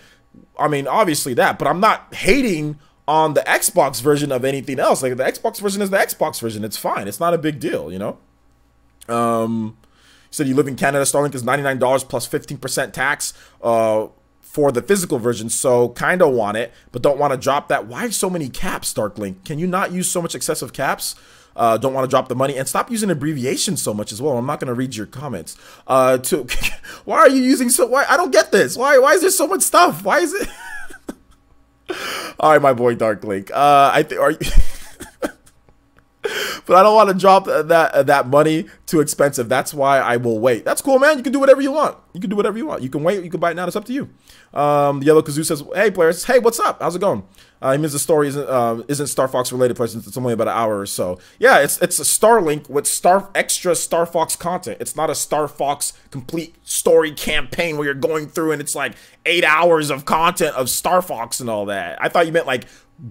I mean, obviously that, but I'm not hating on the Xbox version of anything else. Like, the Xbox version is the Xbox version. It's fine. It's not a big deal, you know? You said you live in Canada. Starlink is $99 plus 15% tax for the physical version. So kind of want it, but don't want to drop that. Why so many caps, Starlink? Can you not use so much excessive caps? Don't want to drop the money, and stop using abbreviations so much as well. I'm not going to read your comments. Why are you using why? I don't get this. Why is there so much stuff? Why is it? All right, my boy Dark Link. I think are you but I don't want to drop that money too expensive. That's why I will wait. That's cool, man. You can do whatever you want. You can do whatever you want. You can wait. You can buy it now. It's up to you. Yellow Kazoo says, "Hey players, hey, what's up? How's it going?" He means the story isn't Star Fox related, since it's only about an hour or so. Yeah, it's a Starlink with extra Star Fox content. It's not a Star Fox complete story campaign where you're going through and it's like 8 hours of content of Star Fox and all that. I thought you meant like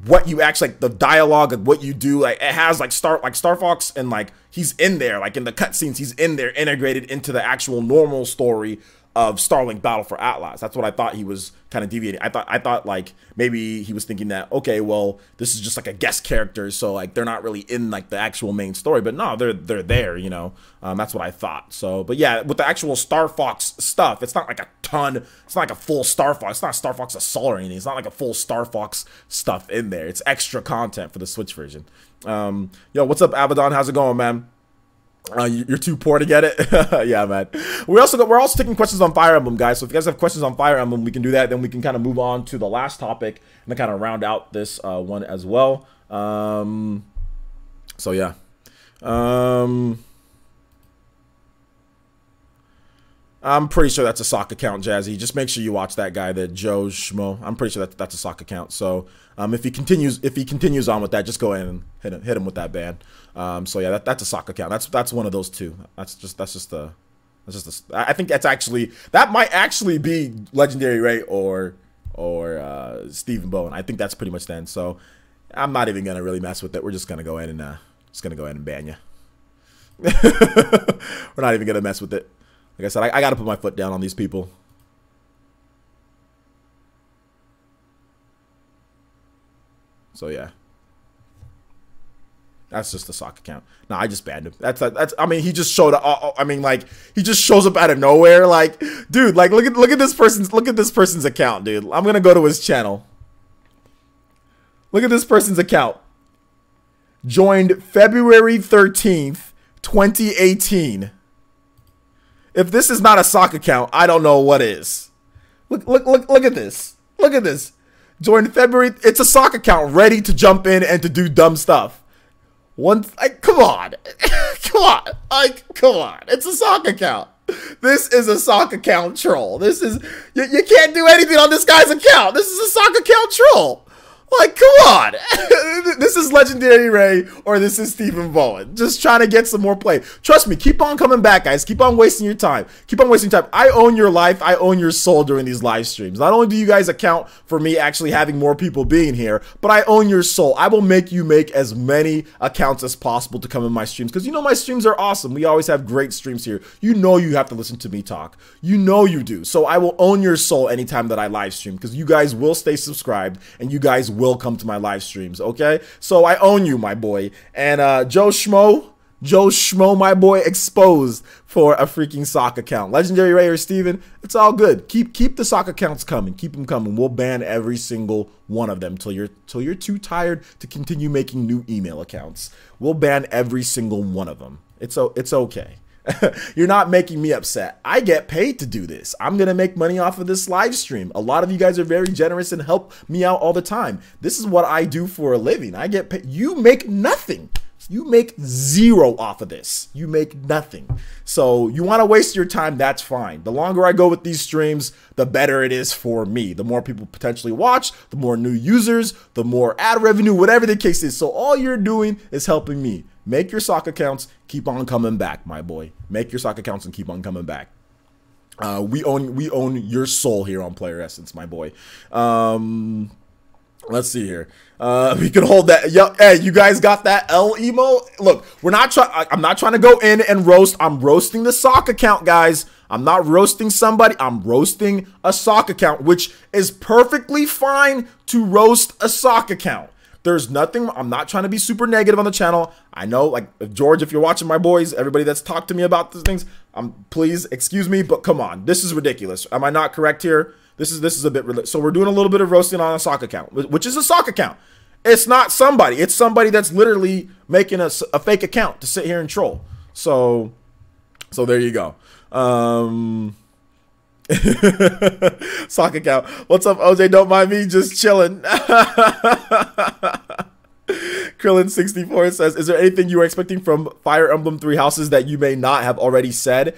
what you actually, like the dialogue of what you do. Like, it has like Star Fox, and like he's in there, like in the cutscenes, he's in there integrated into the actual normal story of Starlink Battle for Atlas. That's what I thought he was kind of deviating. I thought like maybe he was thinking that, okay, well, this is just like a guest character, so like they're not really in like the actual main story. But no, they're there, you know. That's what I thought. So, but yeah, with the actual Star Fox stuff, it's not like a ton. It's not like a full Star Fox. It's not Star Fox Assault or anything. It's not like a full Star Fox stuff in there. It's extra content for the Switch version. Yo, what's up, Abaddon? How's it going, man? You're too poor to get it. Yeah, man. We're also taking questions on Fire Emblem, guys. So if you guys have questions on Fire Emblem, we can do that. Then we can kind of move on to the last topic and then kind of round out this one as well. So yeah. I'm pretty sure that's a sock account, Jazzy. Just make sure you watch that guy, the Joe Schmo. I'm pretty sure that's a sock account. So if he continues on with that, just go ahead and hit him with that ban. So yeah, that's a sock account. That's one of those two. I think that might actually be Legendary Ray or Stephen Bowen. I think that's pretty much then. So I'm not even gonna really mess with it. We're just gonna go ahead and ban you. We're not even gonna mess with it. Like I said, I gotta put my foot down on these people. So yeah, that's just a sock account. No, I just banned him. That's. I mean, he just showed up. I mean, like, he just shows up out of nowhere. Like, dude, like, look at this person's account, dude. I'm gonna go to his channel. Look at this person's account. Joined February 13th, 2018. If this is not a sock account, I don't know what is. Look at this. Look at this. Joined February. It's a sock account ready to jump in and to do dumb stuff. Come on. Come on. Come on. It's a sock account. This is a sock account troll. This is, you can't do anything on this guy's account. This is a sock account troll. Like, come on. This is Legendary Ray or this is Stephen Bowen. Just trying to get some more play. Trust me, keep on coming back, guys. Keep on wasting your time. Keep on wasting time. I own your life. I own your soul during these live streams. Not only do you guys account for me actually having more people being here, but I own your soul. I will make you make as many accounts as possible to come in my streams, because you know my streams are awesome. We always have great streams here. You know you have to listen to me talk. You know you do. So I will own your soul anytime that I live stream, because you guys will stay subscribed and you guys will come to my live streams, okay? So I own you, my boy. And Joe Schmo, my boy, exposed for a freaking sock account. Legendary Rayer Steven, it's all good. Keep the sock accounts coming. Keep them coming. We'll ban every single one of them till you're too tired to continue making new email accounts. We'll ban every single one of them. It's okay. You're not making me upset. I get paid to do this. I'm going to make money off of this live stream. A lot of you guys are very generous and help me out all the time. This is what I do for a living. I get paid. You make nothing. You make zero off of this. You make nothing. So you want to waste your time, that's fine. The longer I go with these streams, the better it is for me. The more people potentially watch, the more new users, the more ad revenue, whatever the case is. So all you're doing is helping me. Make your sock accounts, keep on coming back, my boy. Make your sock accounts and keep on coming back. We own your soul here on Player Essence, my boy. Let's see here. We can hold that. Yo, hey, you guys got that L emo? Look, I'm not trying to go in and roast. I'm roasting the sock account, guys. I'm not roasting somebody. I'm roasting a sock account, which is perfectly fine to roast a sock account. There's nothing. I'm not trying to be super negative on the channel. I know, like, George, if you're watching, my boys, everybody that's talked to me about these things, please excuse me, but come on, this is ridiculous. Am I not correct here? This is a bit ridiculous. So we're doing a little bit of roasting on a sock account, which is a sock account. It's not somebody. It's somebody that's literally making a fake account to sit here and troll. So there you go. Sock account. What's up, OJ? Don't mind me, just chilling. Krillin64 says, is there anything you are expecting from Fire Emblem Three Houses that you may not have already said?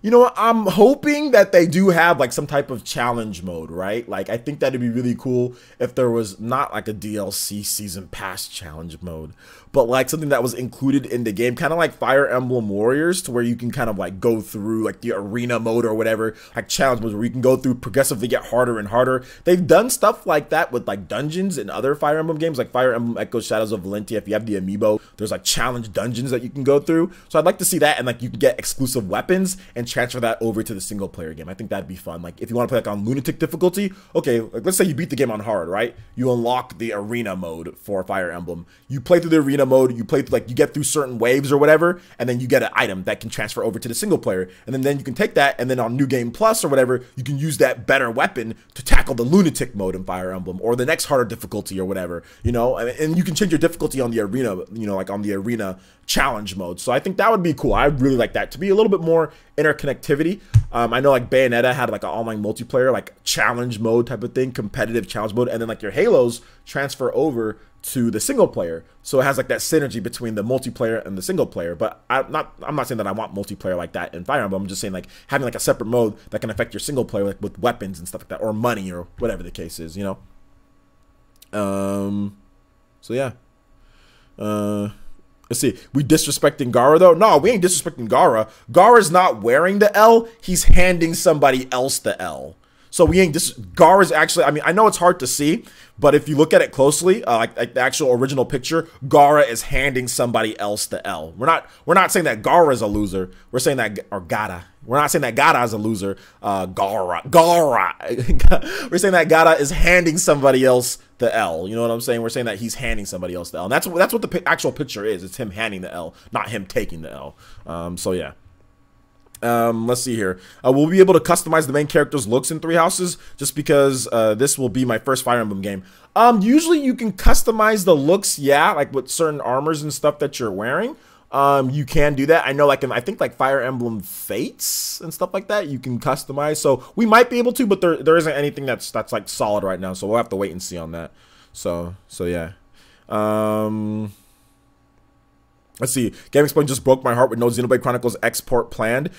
You know what? I'm hoping that they do have like some type of challenge mode, right? Like, I think that'd be really cool if there was not like a DLC season pass challenge mode, but like something that was included in the game, kind of like Fire Emblem Warriors, to where you can kind of like go through like the arena mode or whatever, like challenge mode where you can go through progressively get harder and harder. They've done stuff like that with like dungeons in other Fire Emblem games, like Fire Emblem Echo Shadows of Valentia. If you have the amiibo, there's like challenge dungeons that you can go through. So I'd like to see that, and like you can get exclusive weapons and transfer that over to the single player game. I think that'd be fun. Like if you want to play like on lunatic difficulty, okay, like let's say you beat the game on hard, right? You unlock the arena mode for Fire Emblem. You play through the arena mode, you play through, like you get through certain waves or whatever, and then you get an item that can transfer over to the single player. And then you can take that, and then on New Game Plus or whatever, you can use that better weapon to tackle the lunatic mode in Fire Emblem or the next harder difficulty or whatever, you know, and you can change your difficulty on the arena, you know, like on the arena challenge mode. So I think that would be cool. I really like that to be a little bit more interconnectivity. I know like Bayonetta had like an online multiplayer, like challenge mode type of thing, competitive challenge mode, and then like your Halos transfer over to the single player. So it has like that synergy between the multiplayer and the single player. But I'm not saying that I want multiplayer like that in Fire Emblem. I'm just saying like having like a separate mode that can affect your single player, like with weapons and stuff like that, or money or whatever the case is, you know. So yeah. Let's see. We disrespecting Gara though? No, we ain't disrespecting Gara. Gara's not wearing the L. He's handing somebody else the L. So we ain't Gara's actually, I mean, I know it's hard to see, but if you look at it closely, like the actual original picture, Gara is handing somebody else the L. We're not saying that Gara is a loser. We're saying that, or Gata. We're not saying that Gata is a loser. Gara. We're saying that Gata is handing somebody else the L. You know what I'm saying? We're saying that he's handing somebody else the L. And that's what the actual picture is. It's him handing the L, not him taking the L. So yeah. Let's see here. We'll be able to customize the main character's looks in Three Houses, just because this will be my first Fire Emblem game. Usually you can customize the looks, yeah, like with certain armors and stuff that you're wearing. You can do that. I know, like I think like Fire Emblem Fates and stuff like that, you can customize. So we might be able to, but there isn't anything that's like solid right now. So we'll have to wait and see on that. So yeah. Let's see. Game Explain just broke my heart with no Xenoblade Chronicles export planned.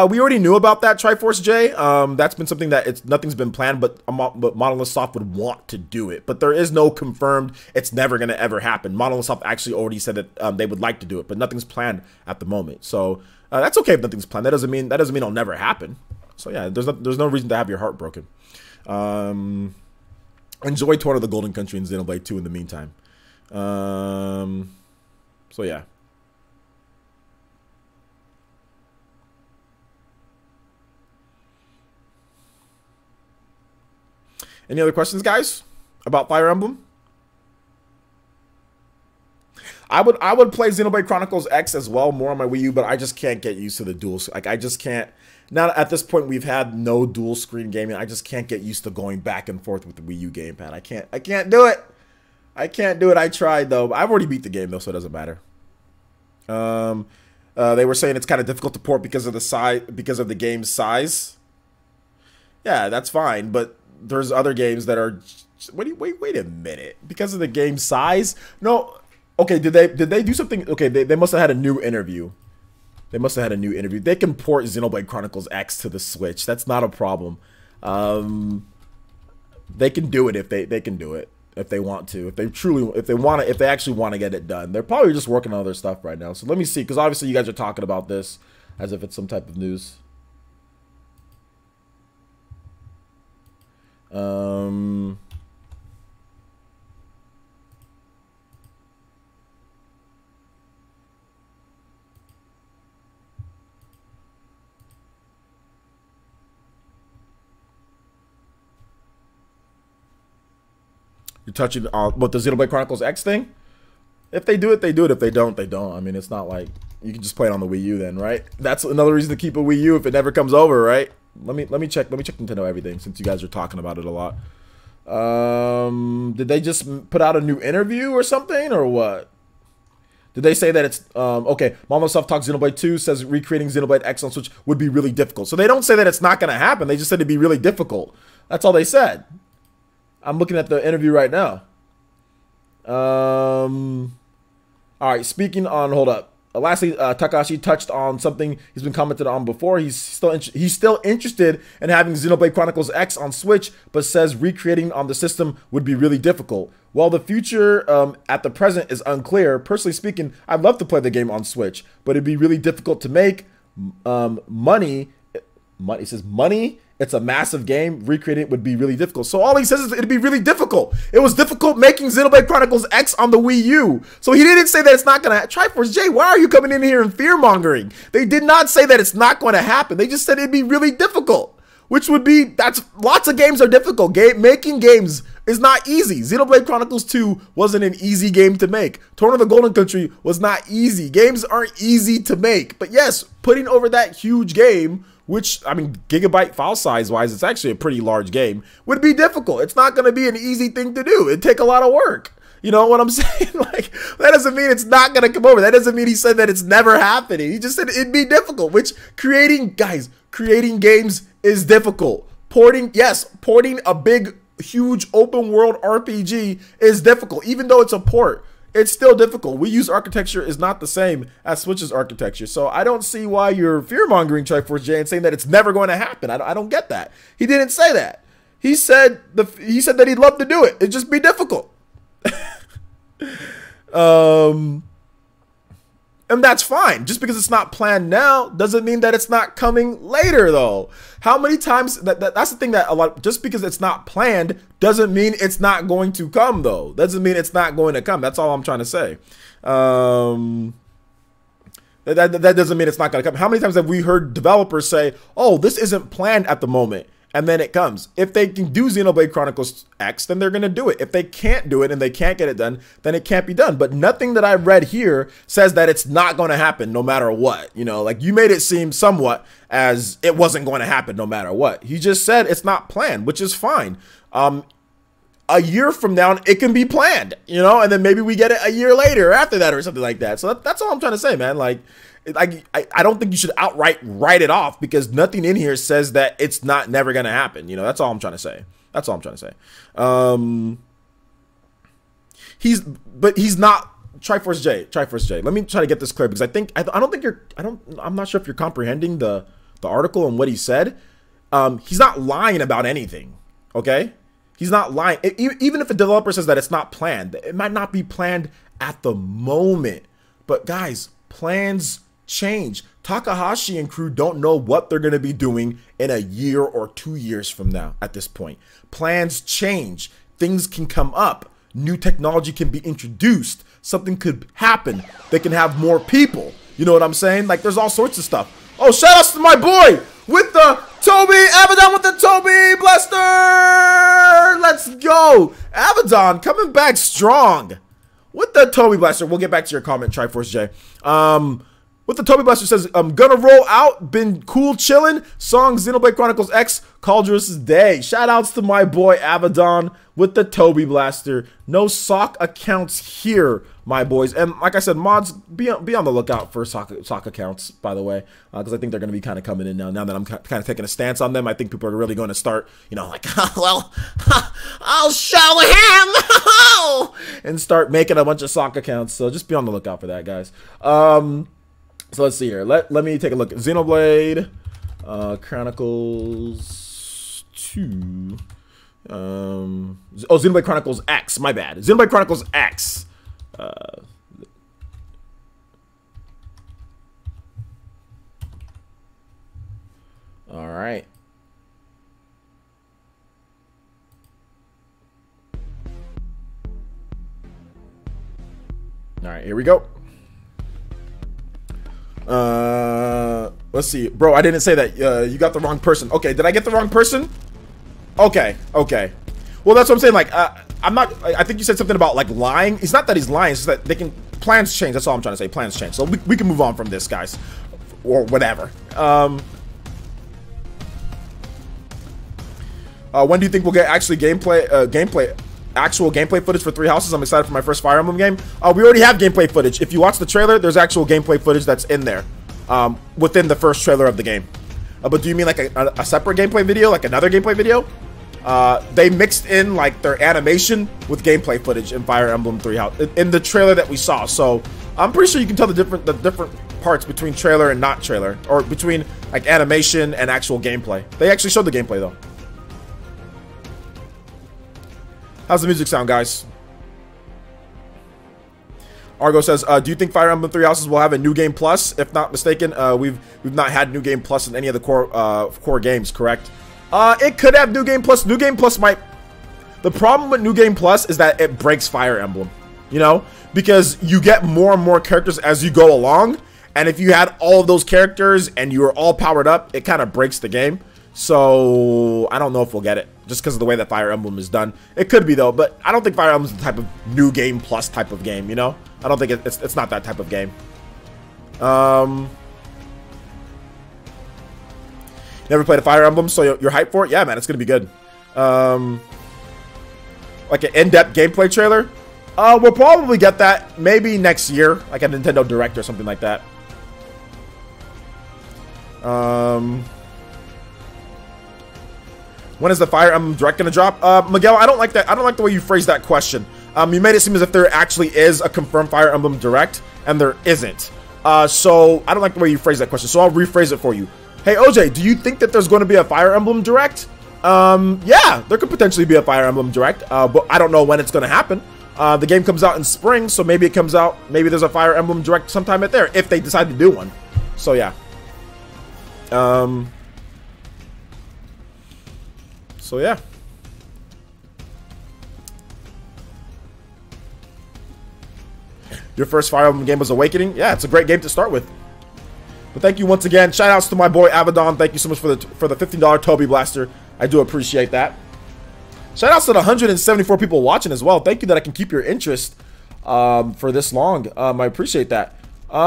We already knew about that, Triforce J. That's been something that nothing's been planned, but Monolith Soft would want to do it. But there is no confirmed. It's never gonna ever happen. Monolith Soft actually already said that they would like to do it, but nothing's planned at the moment. So that's okay if nothing's planned. That doesn't mean it'll never happen. So yeah, there's no reason to have your heart broken. Enjoy Tour of the Golden Country and Xenoblade 2 in the meantime. So yeah. Any other questions, guys, about Fire Emblem? I would play Xenoblade Chronicles X as well, more on my Wii U, but I just can't get used to the dual. Like, I just can't. Now at this point, we've had no dual screen gaming. I just can't get used to going back and forth with the Wii U gamepad. I can't do it. I can't do it. I tried though. I've already beat the game though, so it doesn't matter. They were saying it's kind of difficult to port because of the size, because of the game's size. Yeah, that's fine, but there's other games that are. Wait a minute. Because of the game size? No. Okay, did they do something? Okay, they must have had a new interview. They must have had a new interview. They can port Xenoblade Chronicles X to the Switch. That's not a problem. They can do it if they can do it if they want to. If they actually want to get it done. They're probably just working on other stuff right now. So let me see, because obviously you guys are talking about this as if it's some type of news. You're touching on what the Xenoblade Chronicles X thing? If they do it, they do it. If they don't, they don't. I mean, it's not like you can just play it on the Wii U then, right? That's another reason to keep a Wii U if it never comes over, right? Let me check Nintendo everything since you guys are talking about it a lot. Did they just put out a new interview or something or what? Did they say that it's okay? Microsoft Talk Xenoblade 2 says recreating Xenoblade X on Switch would be really difficult. So they don't say that it's not going to happen. They just said it'd be really difficult. That's all they said. I'm looking at the interview right now. All right, speaking on, hold up. Lastly, Takahashi touched on something he's been commented on before. He's still interested in having Xenoblade Chronicles X on Switch, but says recreating on the system would be really difficult. While the future at the present is unclear, personally speaking, I'd love to play the game on Switch, but it'd be really difficult to make money. It says money. It's a massive game. Recreating it would be really difficult. So all he says is it'd be really difficult. It was difficult making Xenoblade Chronicles X on the Wii U. So he didn't say that it's not going to. Triforce J, why are you coming in here and fear-mongering? They did not say that it's not going to happen. They just said it'd be really difficult, which would be, that's, lots of games are difficult. Making games is not easy. Xenoblade Chronicles 2 wasn't an easy game to make. Torn of the Golden Country was not easy. Games aren't easy to make. But yes, putting over that huge game, which, I mean, gigabyte file size wise, it's actually a pretty large game, would be difficult. It's not going to be an easy thing to do. It'd take a lot of work. You know what I'm saying? Like, that doesn't mean it's not going to come over. That doesn't mean he said that it's never happening. He just said it'd be difficult, which creating games is difficult. Porting a big, huge open world RPG is difficult. Even though it's a port, it's still difficult. Wii U's architecture is not the same as Switch's architecture. So I don't see why you're fear-mongering Triforce J and saying that it's never going to happen. I don't get that. He didn't say that. He said that he'd love to do it. It'd just be difficult. And that's fine. Just because it's not planned now doesn't mean that it's not coming later, though. How many times that's the thing that just because it's not planned doesn't mean it's not going to come, though. Doesn't mean it's not going to come. That's all I'm trying to say. That doesn't mean it's not going to come. How many times have we heard developers say, "Oh, this isn't planned at the moment," and then it comes? If they can do Xenoblade Chronicles X, then they're going to do it. If they can't do it and they can't get it done, then it can't be done. But nothing that I've read here says that it's not going to happen no matter what. You know, like you made it seem somewhat as it wasn't going to happen no matter what. He just said it's not planned, which is fine. A year from now, it can be planned, you know, and then maybe we get it a year later or after that or something like that. So that's all I'm trying to say, man. Like I don't think you should outright write it off because nothing in here says that it's never going to happen. You know, that's all I'm trying to say. That's all I'm trying to say. He's not Triforce J. Let me try to get this clear because I'm not sure if you're comprehending the article and what he said. He's not lying about anything. Okay. He's not lying. Even if a developer says that it's not planned, it might not be planned at the moment. But guys, plans change. Takahashi and crew don't know what they're going to be doing in a year or 2 years from now at this point. Plans change. Things can come up. New technology can be introduced. Something could happen. They can have more people. You know what I'm saying? Like, there's all sorts of stuff. Oh, shout outs to my boy with the Toby, Abaddon with the Toby Blaster! Let's go! Abaddon coming back strong with the Toby Blaster. We'll get back to your comment, Triforce J. With the Toby Blaster says, I'm gonna roll out, been cool chilling, song Xenoblade Chronicles X, Cauldrous Day. Shout outs to my boy Abaddon with the Toby Blaster. No sock accounts here, my boys. And like I said, mods, be on the lookout for sock accounts, by the way, because I think they're gonna be kind of coming in now. Now that I'm kind of taking a stance on them, I think people are really going to start, you know, like, well, I'll show him, and start making a bunch of sock accounts. So just be on the lookout for that, guys. So let's see here. Let me take a look at Xenoblade Chronicles 2. Oh, Xenoblade Chronicles X. My bad. Xenoblade Chronicles X. All right. All right, here we go. Let's see, bro. I didn't say that. You got the wrong person. Okay, did I get the wrong person? Okay, okay. Well, that's what I'm saying. Like, I'm not. I think you said something about like lying. It's not that he's lying. It's that they can plans change. That's all I'm trying to say. Plans change. So we can move on from this, guys, or whatever. When do you think we'll get actually actual gameplay footage for Three Houses? I'm excited for my first Fire Emblem game. We already have gameplay footage. If you watch the trailer, there's actual gameplay footage that's in there within the first trailer of the game. But do you mean like a separate gameplay video, like another gameplay video? They mixed in like their animation with gameplay footage in Fire Emblem 3 House in the trailer that we saw. So I'm pretty sure you can tell the different parts between trailer and not trailer, or between like animation and actual gameplay. They actually showed the gameplay though. How's the music sound, guys? Argo says, do you think Fire Emblem 3 Houses will have a New Game Plus? If not mistaken, we've not had New Game Plus in any of the core games, correct? It could have New Game Plus. New Game Plus might... The problem with New Game Plus is that it breaks Fire Emblem, you know? Because you get more and more characters as you go along, and if you had all of those characters and you were all powered up, it kind of breaks the game. So I don't know if we'll get it just because of the way that Fire Emblem is done. It could be though, but I don't think Fire Emblem is the type of New Game Plus type of game, you know? I don't think it's not that type of game. Never played a Fire Emblem, so you're hyped for it? Yeah, man, it's gonna be good. Like an in-depth gameplay trailer? We'll probably get that maybe next year, like a Nintendo Direct or something like that. When is the Fire Emblem Direct gonna drop? Miguel, I don't like that. I don't like the way you phrased that question. You made it seem as if there actually is a confirmed Fire Emblem Direct, and there isn't. So I don't like the way you phrased that question. So I'll rephrase it for you. Hey OJ, do you think that there's going to be a Fire Emblem Direct? Yeah, there could potentially be a Fire Emblem Direct, but I don't know when it's going to happen. The game comes out in spring, so maybe it comes out. Maybe there's a Fire Emblem Direct sometime at there if they decide to do one. So yeah. So yeah. Your first Fire Emblem game was Awakening? Yeah, it's a great game to start with. But thank you once again. Shout outs to my boy Abaddon. Thank you so much for the $15 Toby Blaster. I do appreciate that. Shout outs to the 174 people watching as well. Thank you that I can keep your interest for this long. I appreciate that.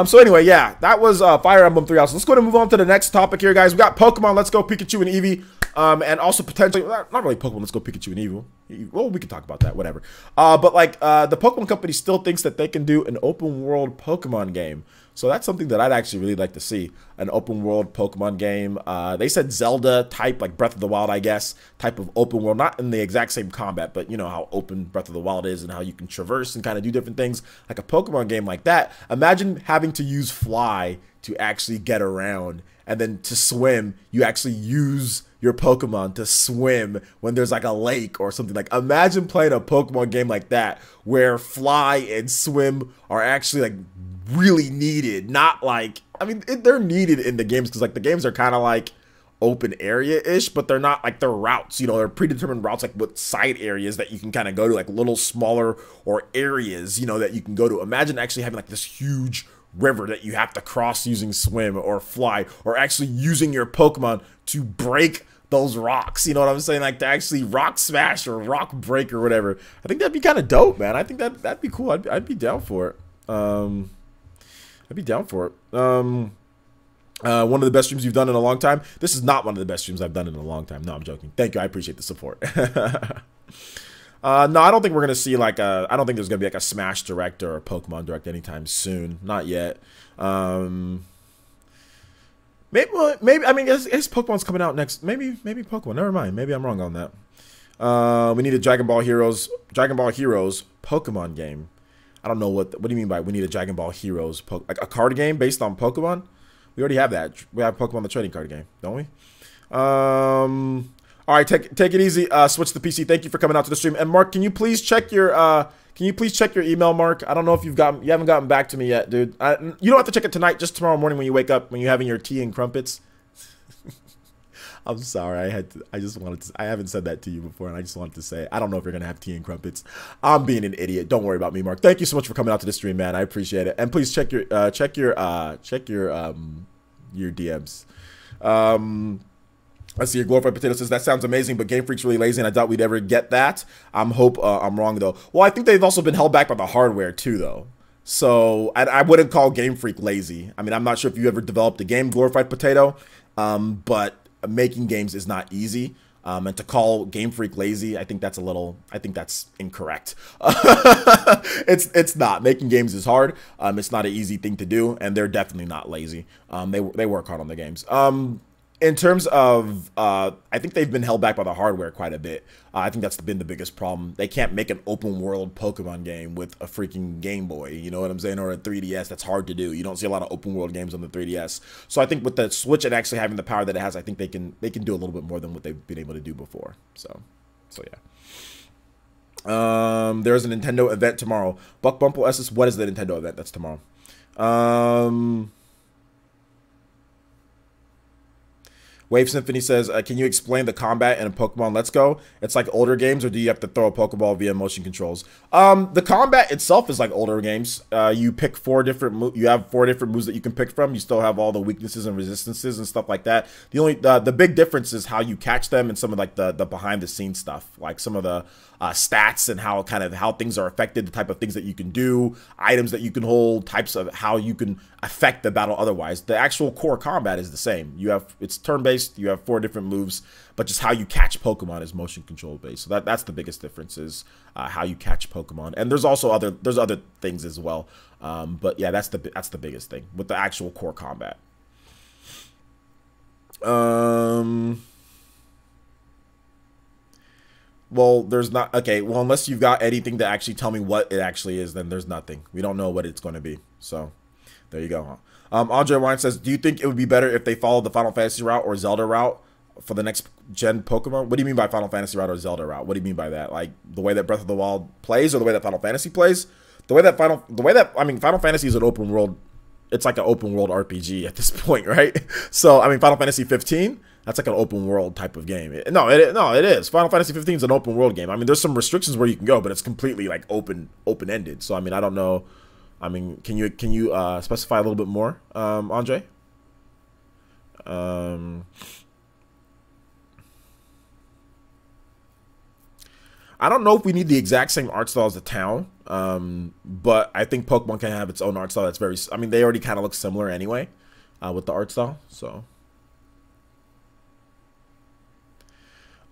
So anyway, yeah, that was Fire Emblem 3 Houses. Let's go ahead and move on to the next topic here, guys. We got Pokemon Let's Go Pikachu and Eevee. And also potentially, not really Pokemon Let's Go Pikachu and Eevee. Well, we can talk about that, whatever. But like, the Pokemon Company still thinks that they can do an open world Pokemon game. So that's something that I'd actually really like to see, an open world Pokemon game. They said Zelda type, like Breath of the Wild, I guess, type of open world, not in the exact same combat, but you know how open Breath of the Wild is and how you can traverse and kind of do different things. Like a Pokemon game like that. Imagine having to use Fly to actually get around, and then to swim, you actually use your Pokemon to swim when there's like a lake or something. Like, imagine playing a Pokemon game like that where Fly and Swim are actually like really needed. Not like, I mean, they're needed in the games because like the games are kind of like open area-ish, but they're not like, they're routes, you know, they're predetermined routes, like with side areas that you can kind of go to, like little smaller or areas, you know, that you can go to. Imagine actually having like this huge river that you have to cross using swim or fly, or actually using your Pokemon to break those rocks. You know what I'm saying? Like to actually rock smash or rock break or whatever. I think that'd be kind of dope, man. I think that'd be cool. I'd be down for it. I'd be down for it. One of the best streams you've done in a long time. This is not one of the best streams I've done in a long time. No, I'm joking. Thank you. I appreciate the support. No, I don't think we're gonna see like a. I don't think there's gonna be like a Smash Direct or a Pokemon Direct anytime soon. Not yet. Maybe. I mean, is Pokemon's coming out next? Maybe Pokemon. Never mind. Maybe I'm wrong on that. We need a Dragon Ball Heroes Pokemon game. I don't know what do you mean by we need a Dragon Ball Heroes like a card game based on Pokemon? We already have that. We have Pokemon the trading card game, don't we? All right, take it easy. Switch to PC. Thank you for coming out to the stream. And Mark, can you please check your email, Mark? I don't know if you haven't gotten back to me yet, dude. You don't have to check it tonight. Just tomorrow morning when you wake up, when you're having your tea and crumpets. I'm sorry. I haven't said that to you before, and I just wanted to say, I don't know if you're gonna have tea and crumpets. I'm being an idiot. Don't worry about me, Mark. Thank you so much for coming out to the stream, man. I appreciate it. And please check your DMs. Let's see. Your Glorified Potato says that sounds amazing, but Game Freak's really lazy, and I doubt we'd ever get that. I'm wrong though. Well, I think they've also been held back by the hardware too, though. So I wouldn't call Game Freak lazy. I mean, I'm not sure if you ever developed a game, Glorified Potato, but making games is not easy. And to call Game Freak lazy, I think that's incorrect. It's not. Making games is hard. It's not an easy thing to do, and they're definitely not lazy. They work hard on the games. In terms of, I think they've been held back by the hardware quite a bit. I think that's been the biggest problem. They can't make an open world Pokemon game with a freaking Game Boy, you know what I'm saying, or a 3DS. That's hard to do. You don't see a lot of open world games on the 3DS. So I think with the Switch and actually having the power that it has, I think they can do a little bit more than what they've been able to do before. So yeah. There's a Nintendo event tomorrow. Buck Bumple Esses, what is the Nintendo event that's tomorrow? Wave Symphony says, can you explain the combat in a Pokemon Let's Go? It's like older games, or do you have to throw a Pokeball via motion controls? The combat itself is like older games. You pick you have 4 different moves that you can pick from. You still have all the weaknesses and resistances and stuff like that. The big difference is how you catch them and some of like the behind the scenes stuff, like some of the stats and how things are affected, the type of things that you can do, items that you can hold, types of how you can affect the battle otherwise. The actual core combat is the same. It's turn-based. You have 4 different moves, but just how you catch Pokemon is motion control based. So that's the biggest difference, is how you catch Pokemon. And there's also other things as well. But yeah, that's the biggest thing with the actual core combat. Well, there's not. Okay, well, unless you've got anything to actually tell me what it actually is, then there's nothing. We don't know what it's going to be. So there you go. Huh? Andre Wine says, do you think it would be better if they followed the Final Fantasy route or Zelda route for the next gen Pokemon? What do you mean by Final Fantasy route or Zelda route? What do you mean by that? Like the way that Breath of the Wild plays, or the way that Final Fantasy plays? I mean, Final Fantasy is an open world. It's like an open world RPG at this point, right? So, I mean, Final Fantasy 15, that's like an open world type of game. It is. Final Fantasy 15 is an open world game. I mean, there's some restrictions where you can go, but it's completely like open-ended. So, I mean, I don't know. I mean, can you specify a little bit more, Andre? I don't know if we need the exact same art style as the town, but I think Pokemon can have its own art style that's very... I mean, they already kind of look similar anyway with the art style, so...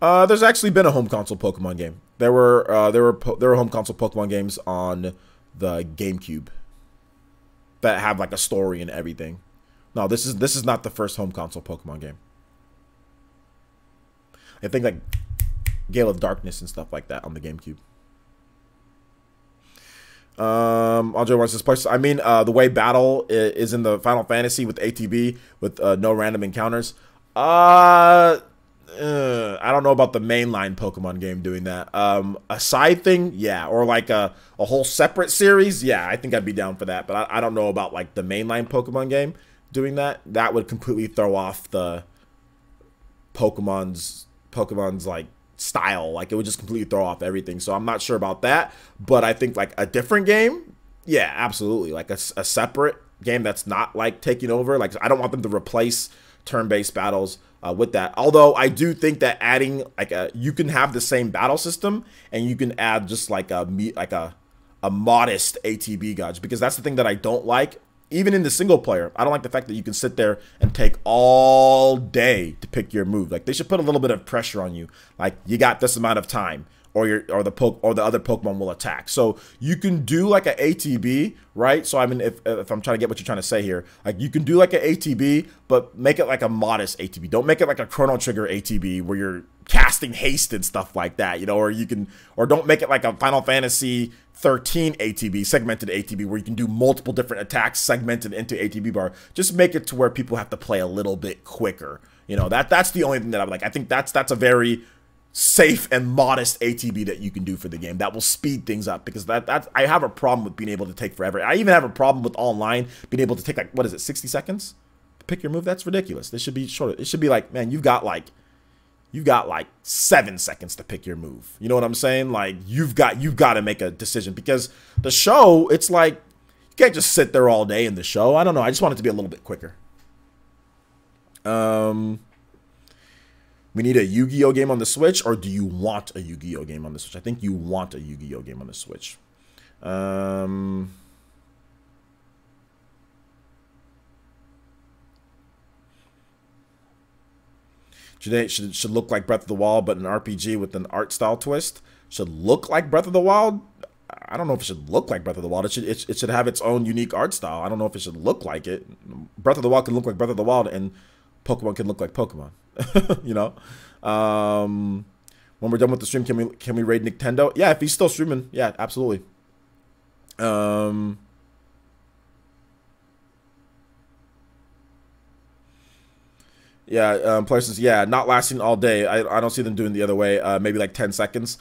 there's actually been a home console Pokemon game. There were home console Pokemon games on the GameCube that have like a story and everything. No, this is not the first home console Pokemon game. I think like Gale of Darkness and stuff like that on the GameCube. Andre wants this place. I mean, the way battle is in the Final Fantasy with ATB with no random encounters. I don't know about the mainline Pokemon game doing that. A side thing, yeah, or like a whole separate series, yeah, I think I'd be down for that. But I don't know about like the mainline Pokemon game doing that. That would completely throw off the Pokemon's like style. Like, it would just completely throw off everything. So I'm not sure about that. But I think like a different game, yeah, absolutely. Like a separate game that's not like taking over. Like, I don't want them to replace turn-based battles with that. Although I do think that adding like you can have the same battle system and you can add just like a modest ATB gauge, because that's the thing that I don't like. Even in the single player, I don't like the fact that you can sit there and take all day to pick your move. Like, they should put a little bit of pressure on you. Like, you got this amount of time, or the other Pokemon will attack. So you can do like an ATB, right? So I mean, if I'm trying to get what you're trying to say here, like, you can do like an ATB, but make it like a modest ATB. Don't make it like a Chrono Trigger ATB where you're casting haste and stuff like that, you know, or don't make it like a Final Fantasy 13 ATB, segmented ATB, where you can do multiple different attacks segmented into ATB bar. Just make it to where people have to play a little bit quicker. You know, that's the only thing that I'm like. I think that's a very safe and modest ATB that you can do for the game that will speed things up, because I have a problem with being able to take forever. I even have a problem with online being able to take, like, what is it, 60 seconds to pick your move? That's ridiculous. This should be shorter. It should be like, man, you've got like 7 seconds to pick your move. You know what I'm saying? Like, you've got to make a decision, because the show, it's like, you can't just sit there all day in the show. I don't know. I just want it to be a little bit quicker. We need a Yu-Gi-Oh game on the Switch, or do you want a Yu-Gi-Oh game on the Switch? I think you want a Yu-Gi-Oh game on the Switch. Should look like Breath of the Wild, but an RPG with an art style twist. Should look like Breath of the Wild. I don't know if it should look like Breath of the Wild. It should have its own unique art style. I don't know if it should look like it. Breath of the Wild can look like Breath of the Wild, and Pokemon can look like Pokemon. You know. When we're done with the stream, can we raid Nintendo? Yeah, if he's still streaming, yeah, absolutely. Yeah, places, yeah, not lasting all day. I don't see them doing the other way. Maybe like 10 seconds.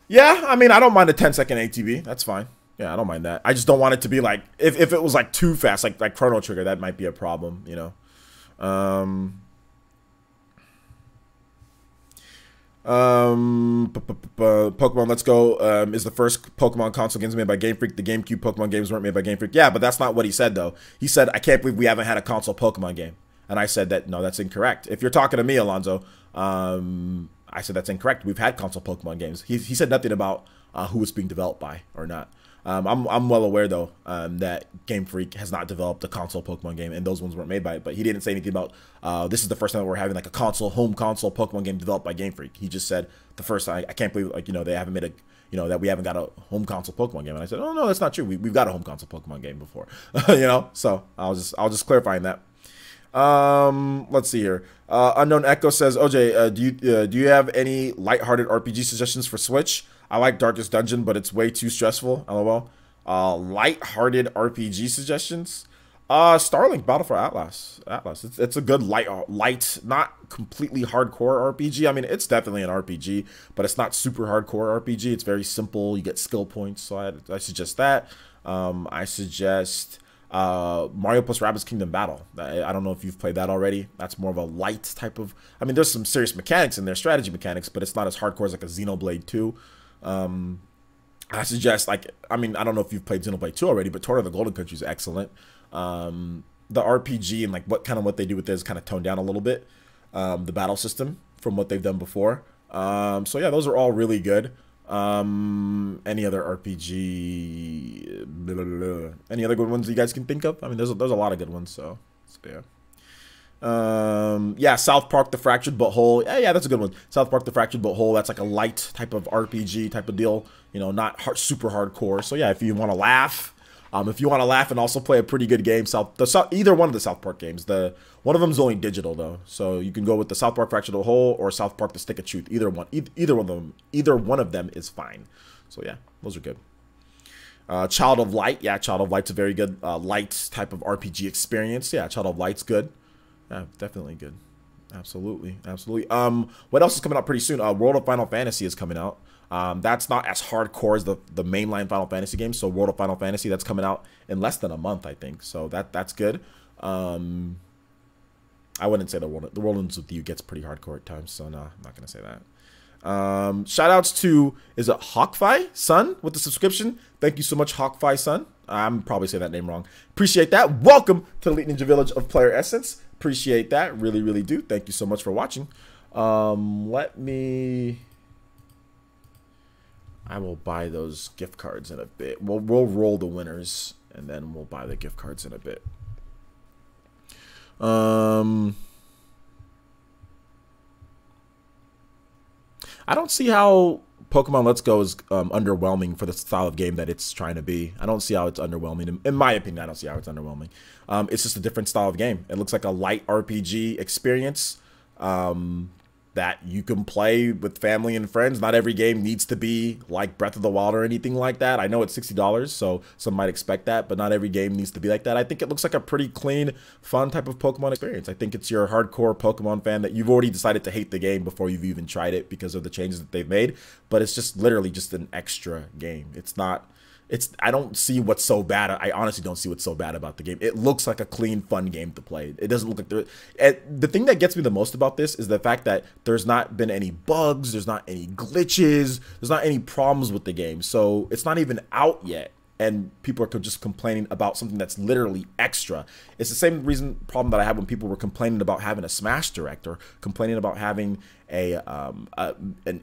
Yeah, I mean, I don't mind a 10-second ATB. That's fine. Yeah, I don't mind that. I just don't want it to be like, if it was like too fast, like Chrono Trigger, that might be a problem, you know. Pokemon Let's Go is the first Pokemon console games made by Game Freak. The GameCube Pokemon games weren't made by Game Freak. Yeah, but that's not what he said, though. He said, I can't believe we haven't had a console Pokemon game. And I said that, no, that's incorrect. If you're talking to me, Alonzo, I said that's incorrect. We've had console Pokemon games. He said nothing about who it's being developed by or not. I'm well aware, though, that Game Freak has not developed a console Pokemon game, and those ones weren't made by it. But he didn't say anything about this is the first time that we're having like a home console Pokemon game developed by Game Freak. He just said the first time. I can't believe, like, you know, they haven't made a, you know, that we haven't got a home console Pokemon game. And I said, oh no, that's not true. We've got a home console Pokemon game before, you know. So I was just clarifying that. Let's see here. Unknown Echo says, OJ, do you have any lighthearted RPG suggestions for Switch? I like Darkest Dungeon, but it's way too stressful. LOL. Lighthearted RPG suggestions. Starlink Battle for Atlas. It's a good light, not completely hardcore RPG. I mean, it's definitely an RPG, but it's not super hardcore RPG. It's very simple. You get skill points, so I suggest that. I suggest Mario plus Rabbids Kingdom Battle. I don't know if you've played that already. That's more of a light type of, I mean, there's some serious mechanics in there, strategy mechanics, but it's not as hardcore as like a Xenoblade 2. I suggest, like, I mean, I don't know if you've played Xenoblade 2 already, but Tour of the Golden Country is excellent. The RPG and like what they do with this kind of toned down a little bit. The battle system from what they've done before. So yeah, those are all really good. Any other RPG? Any other good ones you guys can think of? I mean, there's a lot of good ones. So yeah. Yeah, South Park: The Fractured But Whole. Yeah, that's a good one. South Park: The Fractured But Whole. That's like a light type of RPG type of deal. You know, not super hardcore. So yeah, if you want to laugh, and also play a pretty good game, either one of the South Park games. One of them is only digital though, so you can go with the South Park: Fractured But Whole or South Park: The Stick of Truth. Either one of them is fine. So yeah, those are good. Child of Light. Yeah, Child of Light's a very good light type of RPG experience. Yeah, Child of Light's good. Yeah, definitely good. Absolutely. What else is coming out pretty soon? World of Final Fantasy is coming out. That's not as hardcore as the mainline Final Fantasy game. So World of Final Fantasy, that's coming out in less than a month, I think. So that's good. I wouldn't say the World Ends With You gets pretty hardcore at times. So no, I'm not gonna say that. Shout outs to, is it Hawkfi Sun with the subscription? Thank you so much, Hawkfi Sun. I'm probably saying that name wrong. Appreciate that. Welcome to the Elite Ninja Village of Player Essence. Appreciate that. Really, really do. Thank you so much for watching. I will buy those gift cards in a bit. We'll roll the winners, and then we'll buy the gift cards in a bit. I don't see how Pokemon Let's Go is underwhelming for the style of game that it's trying to be. I don't see how it's underwhelming. In my opinion, I don't see how it's underwhelming. It's just a different style of game. It looks like a light RPG experience that you can play with family and friends. Not every game needs to be like Breath of the Wild or anything like that. I know it's $60, so some might expect that, but not every game needs to be like that. I think it looks like a pretty clean, fun type of Pokemon experience. I think it's your hardcore Pokemon fan that you've already decided to hate the game before you've even tried it because of the changes that they've made, but it's just literally just an extra game. It's not... I don't see what's so bad. I honestly don't see what's so bad about the game. It looks like a clean, fun game to play. It doesn't look like the thing that gets me the most about this is the fact that there's not been any bugs, there's not any glitches, there's not any problems with the game. So it's not even out yet, and people are just complaining about something that's literally extra. It's the same problem that I had when people were complaining about having a Smash Direct or complaining about having an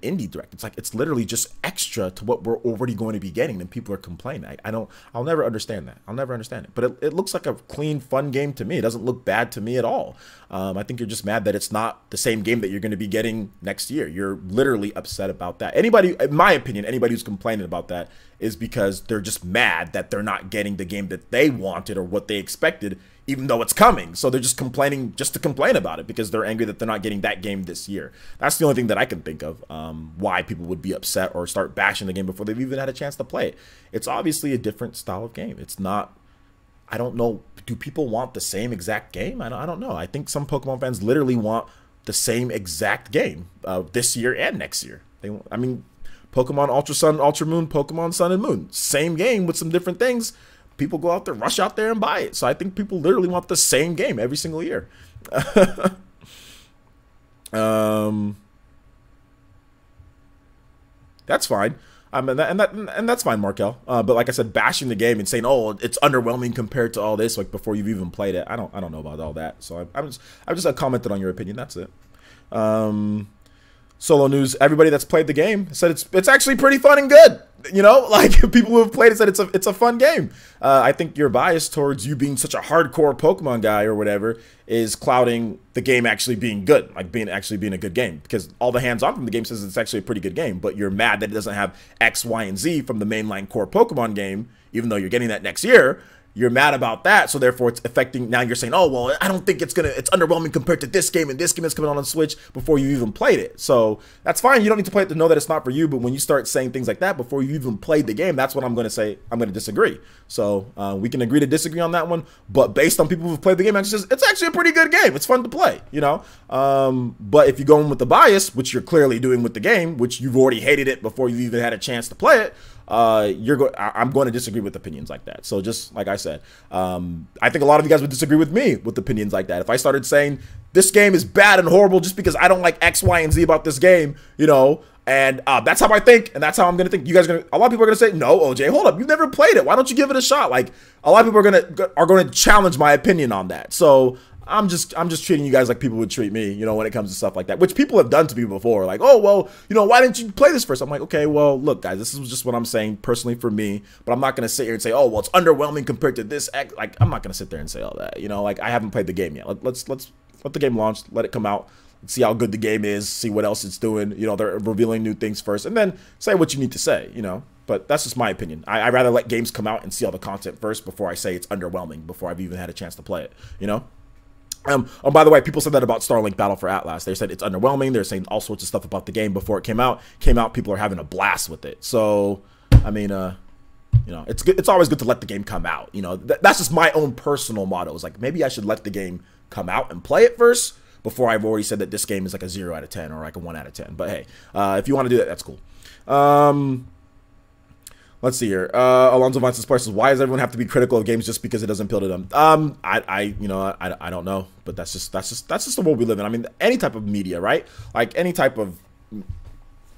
indie direct. It's like it's literally just extra to what we're already going to be getting, and people are complaining. I'll never understand that. I'll never understand it. But it looks like a clean, fun game to me. It doesn't look bad to me at all. I think you're just mad that it's not the same game that you're going to be getting next year. You're literally upset about that. Anybody, in my opinion, anybody who's complaining about that is because they're just mad that they're not getting the game that they wanted or what they expected, even though it's coming. So they're just complaining just to complain about it because they're angry that they're not getting that game this year. That's the only thing that I can think of why people would be upset or start bashing the game before they've even had a chance to play it. It's obviously a different style of game. It's not, I don't know, do people want the same exact game? I don't know. I think some Pokemon fans literally want the same exact game this year and next year. I mean, Pokemon Ultra Sun, Ultra Moon, Pokemon Sun and Moon, same game with some different things. People go out there, rush out there and buy it. So I think people literally want the same game every single year. That's fine. And that's fine, Markel. But like I said, bashing the game and saying, "Oh, it's underwhelming compared to all this," like before you've even played it. I don't know about all that. So I've just commented on your opinion. That's it. Solo news: everybody that's played the game said it's actually pretty fun and good. You know, like people who have played it said it's a fun game. I think your bias towards you being such a hardcore Pokemon guy or whatever is clouding the game actually being good, like actually being a good game, because all the hands-on from the game says it's actually a pretty good game. But you're mad that it doesn't have X, Y, and Z from the mainline core Pokemon game, even though you're getting that next year. You're mad about that, so therefore it's affecting. Now you're saying, oh well, I don't think it's underwhelming compared to this game, and this game is coming on Switch before you even played it. So that's fine. You don't need to play it to know that it's not for you. But when you start saying things like that before you even played the game, that's what I'm going to say. I'm going to disagree. So we can agree to disagree on that one. But based on people who've played the game, it's actually a pretty good game. It's fun to play, you know. But if you go in with the bias, which you're clearly doing with the game, which you've already hated it before you even had a chance to play it, I'm going to disagree with opinions like that. So just like I said, I think a lot of you guys would disagree with me with opinions like that. If I started saying this game is bad and horrible just because I don't like X, Y, and Z about this game, you know, and that's how I think, and that's how I'm going to think. You guys a lot of people are going to say, no, OJ, hold up, you've never played it. Why don't you give it a shot? Like, a lot of people are going to challenge my opinion on that. So I'm just treating you guys like people would treat me, you know, when it comes to stuff like that, which people have done to me before. Like, oh, well, you know, why didn't you play this first? I'm like, okay, well, look, guys, this is just what I'm saying personally for me, but I'm not going to sit here and say, oh, well, it's underwhelming compared to this. Like, I'm not going to sit there and say all that, you know, like, I haven't played the game yet. Let's let the game launch, let it come out, see how good the game is, see what else it's doing. You know, they're revealing new things first, and then say what you need to say, you know. But that's just my opinion. I'd rather let games come out and see all the content first before I say it's underwhelming, before I've even had a chance to play it, you know. Oh, by the way, people said that about Starlink Battle for Atlas. They said it's underwhelming. They're saying all sorts of stuff about the game before it came out. People are having a blast with it. So, I mean, you know, it's good. It's always good to let the game come out. You know, that's just my own personal motto. It's like, maybe I should let the game come out and play it first before I've already said that this game is like a 0 out of 10 or like a 1 out of 10. But hey, if you want to do that, that's cool. Let's see here. Alonzo Vance says, why does everyone have to be critical of games just because it doesn't appeal to them? I don't know, but that's just the world we live in. I mean, any type of media, right? Like any type of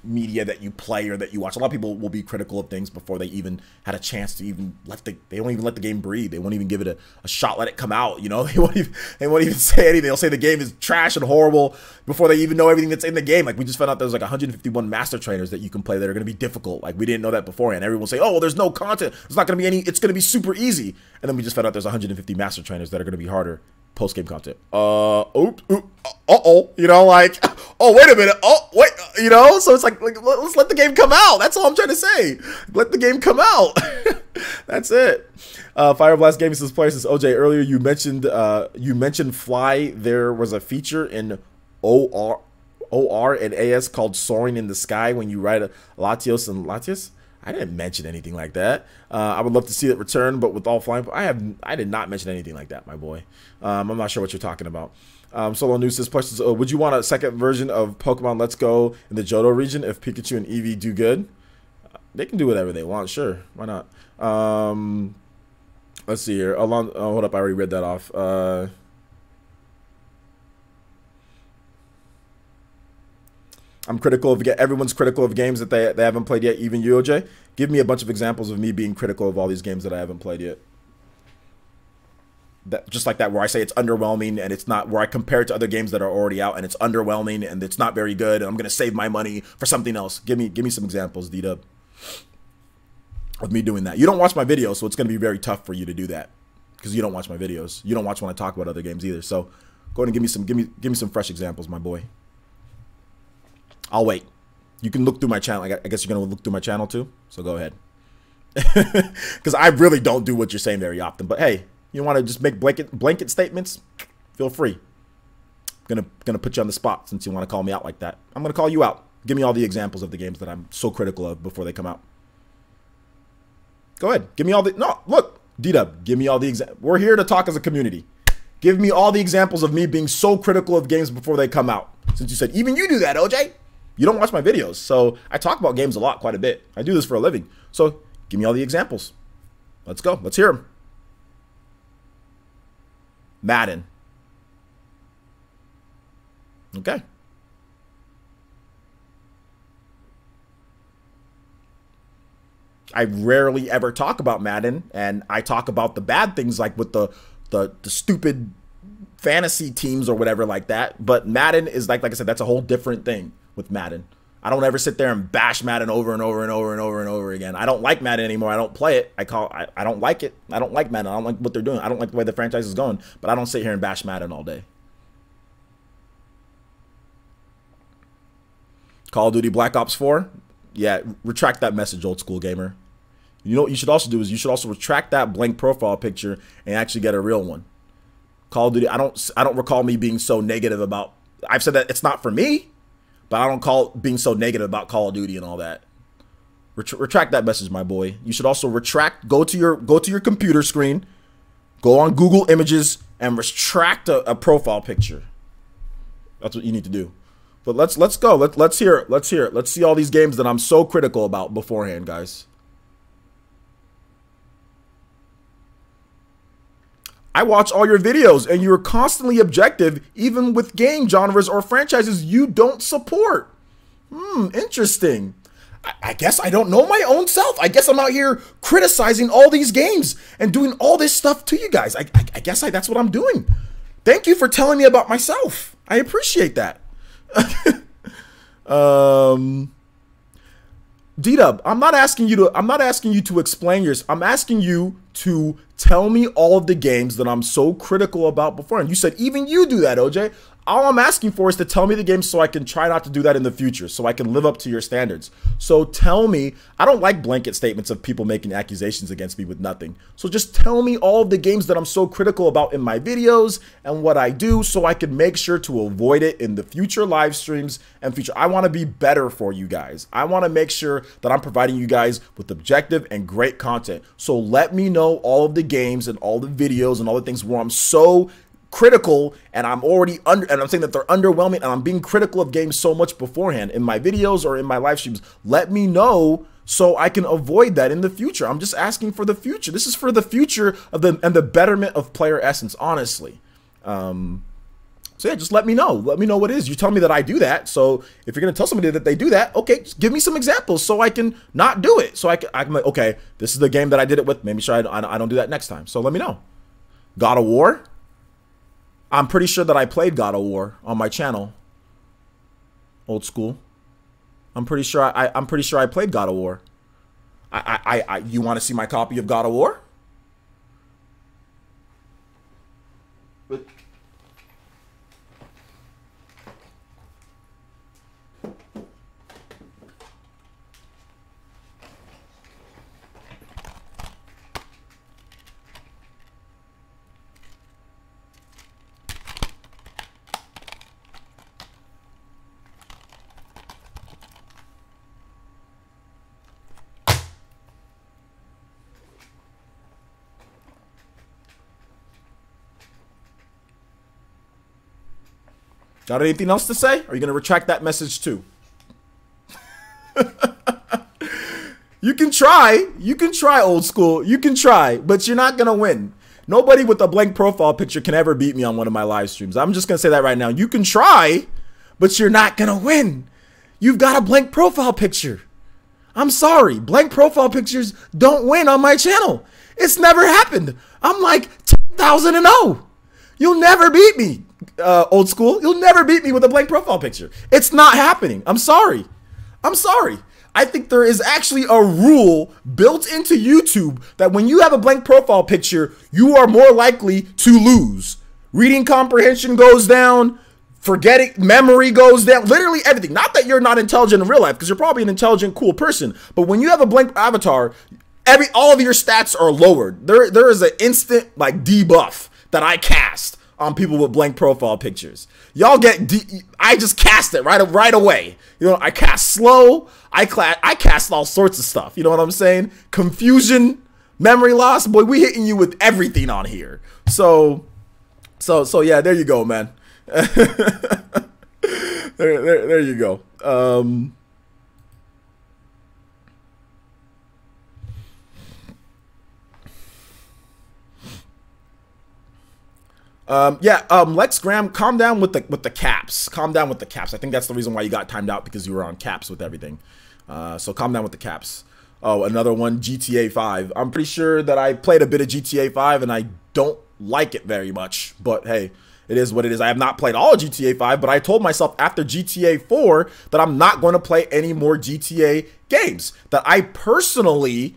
media that you play or that you watch. A lot of people will be critical of things before they even had a chance to even they don't even let the game breathe. They won't even give it a shot, let it come out, you know? They won't even say anything. They'll say the game is trash and horrible before they even know everything that's in the game. Like, we just found out there's like 151 master trainers that you can play that are going to be difficult. Like, we didn't know that beforehand. Everyone will say, oh, well, there's no content. There's not going to be any, it's going to be super easy. And then we just found out there's 150 master trainers that are going to be harder post-game content. You know, like, oh, wait a minute. Oh, wait, you know? So it's like, let's let the game come out. That's all I'm trying to say. Let the game come out. That's it. Fireblast Gaming says, player says, OJ, earlier you mentioned Fly. There was a feature in OR and AS called Soaring in the Sky when you ride a Latios and Latios. I didn't mention anything like that. I would love to see it return, but with all flying, I did not mention anything like that, my boy. I'm not sure what you're talking about. Solo News says, questions, would you want a second version of Pokemon Let's Go in the Johto region if Pikachu and Eevee do good? They can do whatever they want, sure. Why not? Let's see here. Hold up, I already read that off. I'm critical of, everyone's critical of games that they haven't played yet, even you, OJ. Give me a bunch of examples of me being critical of all these games that I haven't played yet. That, just like that, where I say it's underwhelming and it's not, where I compare it to other games that are already out and it's underwhelming and it's not very good and I'm going to save my money for something else. Give me some examples, D-Dub, of me doing that. You don't watch my videos, so it's going to be very tough for you to do that because you don't watch my videos. You don't watch when I talk about other games either. So go ahead and give me some fresh examples, my boy. I'll wait. You can look through my channel. I guess you're going to look through my channel too. So go ahead. Because I really don't do what you're saying very often. But hey, you want to just make blanket statements? Feel free. I'm gonna put you on the spot since you want to call me out like that. I'm going to call you out. Give me all the examples of the games that I'm so critical of before they come out. Go ahead. Give me all the... No, look. D-Dub, give me all the examples. We're here to talk as a community. Give me all the examples of me being so critical of games before they come out. Since you said, even you do that, OJ. You don't watch my videos, so I talk about games a lot, quite a bit. I do this for a living. So give me all the examples. Let's go. Let's hear them. Madden. Okay. I rarely ever talk about Madden, and I talk about the bad things like with the stupid fantasy teams or whatever like that. But Madden is like I said, that's a whole different thing. With Madden, I don't ever sit there and bash Madden over and over and over and over and over again. I don't like Madden anymore. I don't play it. I don't like it. I don't like Madden. I don't like what they're doing. I don't like the way the franchise is going. But I don't sit here and bash Madden all day. Call of Duty Black Ops 4. Yeah, retract that message, old school gamer. You know what you should also do is you should also retract that blank profile picture and actually get a real one. Call of Duty. I don't recall me being so negative about. I've said that it's not for me. But I don't call being so negative about Call of Duty and all that. Retract that message, my boy. You should also retract. Go to your computer screen, go on Google Images, and retract a profile picture. That's what you need to do. But let's go. Let's hear it. Let's hear it. Let's see all these games that I'm so critical about beforehand, guys. I watch all your videos and you're constantly objective even with game genres or franchises you don't support. Interesting. I guess I don't know my own self. I guess I'm out here criticizing all these games and doing all this stuff to you guys. I guess that's what I'm doing. Thank you for telling me about myself. I appreciate that. D-Dub, I'm not asking you to explain yours. I'm asking you to tell me all of the games that I'm so critical about before. And you said even you do that, OJ. All I'm asking for is to tell me the games so I can try not to do that in the future, so I can live up to your standards. So tell me, I don't like blanket statements of people making accusations against me with nothing. So just tell me all of the games that I'm so critical about in my videos and what I do so I can make sure to avoid it in the future live streams and future. I want to be better for you guys. I want to make sure that I'm providing you guys with objective and great content. So let me know all of the games and all the videos and all the things where I'm so critical and I'm saying that they're underwhelming and I'm being critical of games so much beforehand in my videos or in my live streams. Let me know so I can avoid that in the future. I'm just asking for the future. This is for the future of the betterment of player essence, honestly. So So yeah, just let me know. Let me know what it is. You tell me that I do that. So if you're going to tell somebody that they do that, okay, just give me some examples so I can not do it. So I can like, okay, this is the game that I did it with. Maybe sure I don't do that next time. So let me know. God of War. I'm pretty sure that I played God of War on my channel. Old school. I'm pretty sure I played God of War. You want to see my copy of God of War? But got anything else to say? Or are you going to retract that message too? You can try, old school. You can try, but you're not going to win. Nobody with a blank profile picture can ever beat me on one of my live streams. I'm just going to say that right now. You can try, but you're not going to win. You've got a blank profile picture. I'm sorry. Blank profile pictures don't win on my channel. It's never happened. I'm like 10,000-0. You'll never beat me, old school. You'll never beat me with a blank profile picture. It's not happening. I'm sorry. I'm sorry. I think there is actually a rule built into YouTube that when you have a blank profile picture, you are more likely to lose. Reading comprehension goes down. Forgetting memory goes down. Literally everything. Not that you're not intelligent in real life, because you're probably an intelligent, cool person. But when you have a blank avatar, all of your stats are lowered. There is an instant like debuff that I cast on people with blank profile pictures. Y'all I just cast it right away. You know, I cast slow. I cast all sorts of stuff. You know what I'm saying? Confusion, memory loss. Boy, we hitting you with everything on here. So yeah, there you go, man. there you go. Lex Graham, calm down with the caps. Calm down with the caps. I think that's the reason why you got timed out, because you were on caps with everything. So calm down with the caps. Oh, another one, GTA 5. I'm pretty sure that I played a bit of GTA 5 and I don't like it very much, but hey, it is what it is. I have not played all of GTA 5, but I told myself after GTA 4 that I'm not going to play any more GTA games. That I personally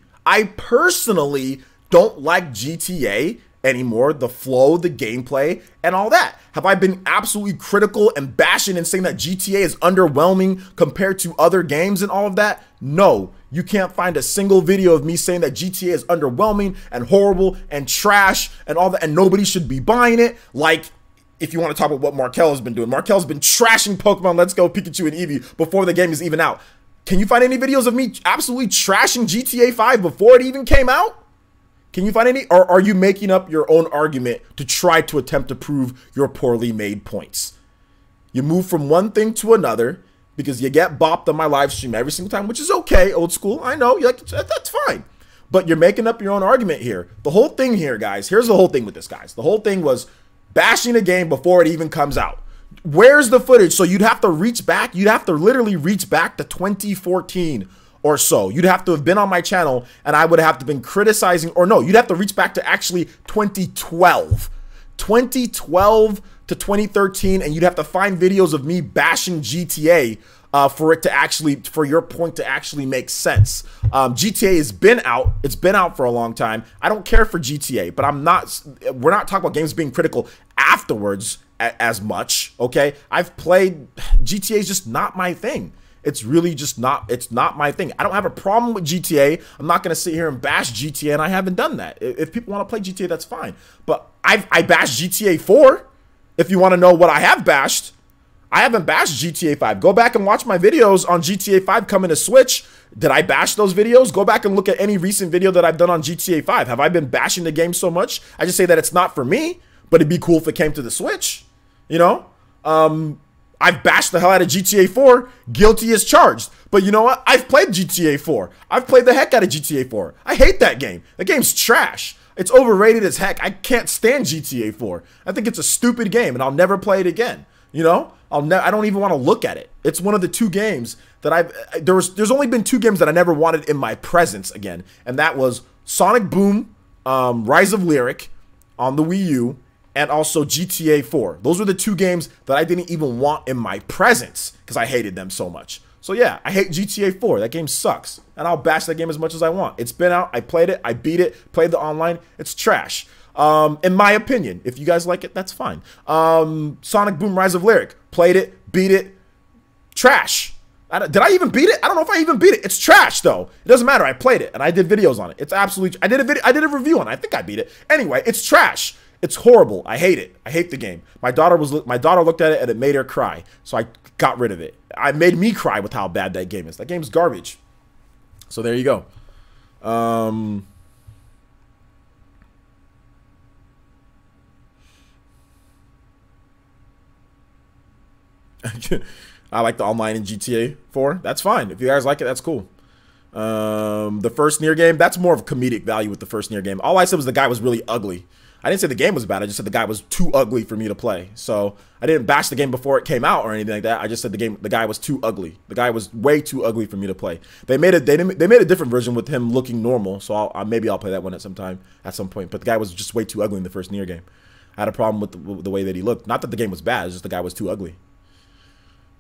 don't like GTA anymore, the flow, the gameplay, and all that. Have I been absolutely critical and bashing and saying that GTA is underwhelming compared to other games and all of that? No, you can't find a single video of me saying that GTA is underwhelming and horrible and trash and all that, and nobody should be buying it. Like, if you want to talk about what Markel has been doing, Markel's been trashing Pokemon Let's Go Pikachu and Eevee before the game is even out. Can you find any videos of me absolutely trashing GTA 5 before it even came out? Can you find any? Or are you making up your own argument to try to attempt to prove your poorly made points? You move from one thing to another because you get bopped on my live stream every single time, which is okay, old school. I know, you're like, that's fine. But you're making up your own argument here. The whole thing here, guys, here's the whole thing with this, guys. The whole thing was bashing a game before it even comes out. Where's the footage? So you'd have to reach back. You'd have to literally reach back to 2014 or so. You'd have to have been on my channel and I would have to been criticizing, or no, you'd have to reach back to actually 2012 to 2013, and you'd have to find videos of me bashing GTA for your point to actually make sense. GTA has been out. It's been out for a long time. I don't care for GTA, but we're not talking about games being critical afterwards as much. Okay. I've played GTA is just not my thing. It's really just not, it's not my thing. I don't have a problem with GTA. I'm not going to sit here and bash GTA, and I haven't done that. If people want to play GTA, that's fine. But I bashed GTA 4. If you want to know what I have bashed, I haven't bashed GTA 5. Go back and watch my videos on GTA 5 coming to Switch. Did I bash those videos? Go back and look at any recent video that I've done on GTA 5. Have I been bashing the game so much? I just say that it's not for me, but it'd be cool if it came to the Switch, you know? I've bashed the hell out of GTA 4, guilty as charged. But you know what? I've played GTA 4. I've played the heck out of GTA 4. I hate that game. The game's trash. It's overrated as heck. I can't stand GTA 4. I think it's a stupid game, and I'll never play it again. You know, I don't even want to look at it. It's one of the 2 games that there's only been 2 games that I never wanted in my presence again, and that was Sonic Boom, Rise of Lyric on the Wii U, and also GTA 4. Those were the 2 games that I didn't even want in my presence because I hated them so much. So yeah, I hate GTA 4. That game sucks. And I'll bash that game as much as I want. It's been out. I played it. I beat it. Played the online. It's trash. In my opinion. If you guys like it, that's fine. Sonic Boom Rise of Lyric. Played it. Beat it. Trash. Did I even beat it? I don't know if I even beat it. It's trash though. It doesn't matter. I played it and I did videos on it. It's absolutely. I did a review on it. I think I beat it. Anyway, it's trash. It's horrible. I hate it. I hate the game. My daughter looked at it and it made her cry. So I got rid of it. It made me cry with how bad that game is. That game's garbage. So there you go. I like the online in GTA 4. That's fine. If you guys like it, that's cool. The first Nier game, that's more of comedic value with the first Nier game. All I said was the guy was really ugly. I didn't say the game was bad. I just said the guy was too ugly for me to play. So I didn't bash the game before it came out or anything like that. I just said the guy was too ugly. The guy was way too ugly for me to play. They made a different version with him looking normal. So maybe I'll play that one at some point. But the guy was just way too ugly in the first Nier game. I had a problem with the way that he looked. Not that the game was bad. It's just the guy was too ugly.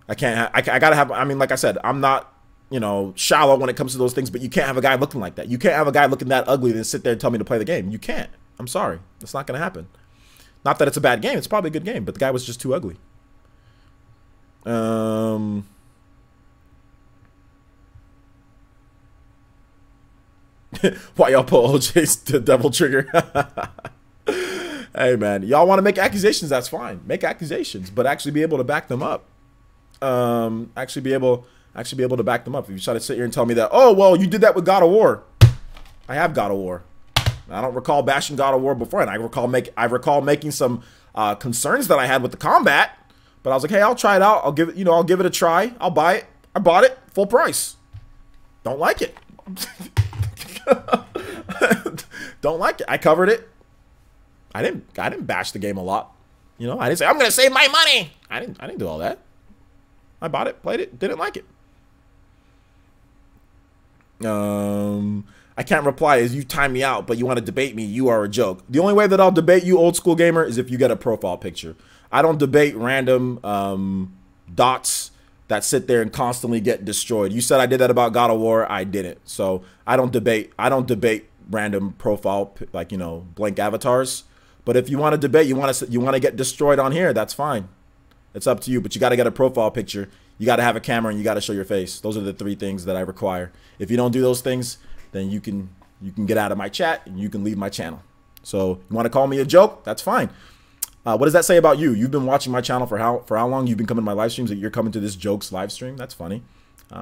I gotta have. I mean, like I said, I'm not, you know, shallow when it comes to those things. But you can't have a guy looking like that. You can't have a guy looking that ugly and sit there and tell me to play the game. You can't. I'm sorry. That's not going to happen. Not that it's a bad game. It's probably a good game, but the guy was just too ugly. Why y'all put OJ's the devil trigger? Hey, man. Y'all want to make accusations? That's fine. Make accusations, but actually be able to back them up. Actually be able to back them up. If you try to sit here and tell me that, oh, well, you did that with God of War. I have God of War. I don't recall bashing God of War before, and I recall making some concerns that I had with the combat. But I was like, hey, I'll try it out. I'll give it a try. I'll buy it. I bought it full price. Don't like it. Don't like it. I covered it. I didn't bash the game a lot. You know, I didn't say I'm gonna save my money. I didn't do all that. I bought it, played it, didn't like it. I can't reply as you time me out, but you want to debate me, you are a joke. The only way that I'll debate you, old school gamer, is if you get a profile picture. I don't debate random dots that sit there and constantly get destroyed. You said I did that about God of War. I didn't. So I don't debate random profile, like, you know, blank avatars. But if you want to debate, you want to get destroyed on here, that's fine. It's up to you, but you got to get a profile picture. You got to have a camera and you got to show your face. Those are the 3 things that I require. If you don't do those things, then you can get out of my chat and you can leave my channel. So you want to call me a joke? That's fine. What does that say about you? You've been watching my channel for how long? You've been coming to my live streams, that you're coming to this jokes live stream? That's funny.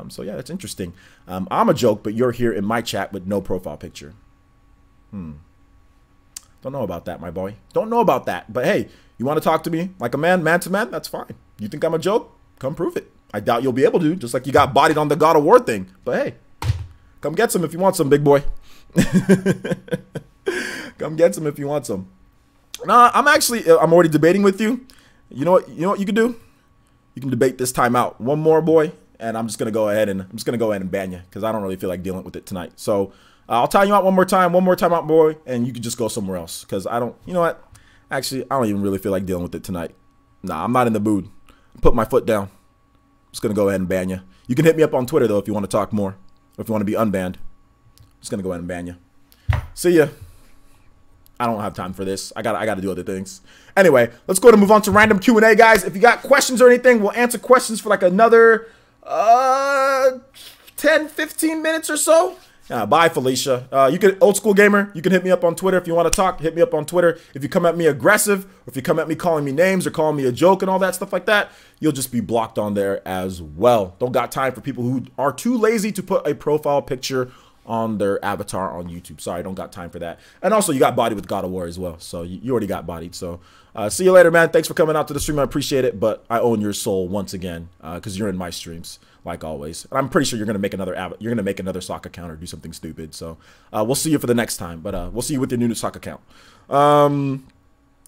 So yeah, that's interesting. I'm a joke, but you're here in my chat with no profile picture. Don't know about that, my boy. Don't know about that. But hey, you want to talk to me like a man to man? That's fine. You think I'm a joke? Come prove it. I doubt you'll be able to, just like you got bodied on the God of War thing. But hey, come get some if you want some, big boy. Come get some if you want some. Nah, I'm already debating with you. You know what you can do? You can debate this time out. One more, boy, and I'm just gonna go ahead and ban you because I don't really feel like dealing with it tonight. So I'll time you out one more time out, boy, and you can just go somewhere else because I don't. You know what? Actually, I don't even really feel like dealing with it tonight. Nah, I'm not in the mood. Put my foot down. I'm just gonna go ahead and ban you. You can hit me up on Twitter though if you want to talk more, or if you want to be unbanned. I'm just gonna go ahead and ban you. See ya. I don't have time for this. I gotta do other things. Anyway, let's go to move on to random Q&A, guys. If you got questions or anything, we'll answer questions for like another 10, 15 minutes or so. Bye, Felicia. You can, old school gamer, you can hit me up on Twitter if you want to talk. Hit me up on Twitter. If you come at me aggressive, or if you come at me calling me names or calling me a joke and all that stuff like that, you'll just be blocked on there as well. Don't got time for people who are too lazy to put a profile picture on their avatar on YouTube. Sorry, I don't got time for that. And also, you got bodied with God of War as well. So you already got bodied. So see you later, man. Thanks for coming out to the stream. I appreciate it. But I own your soul once again because you're in my streams, like always. And I'm pretty sure you're gonna make another sock account or do something stupid. So we'll see you for the next time. But we'll see you with your new sock account.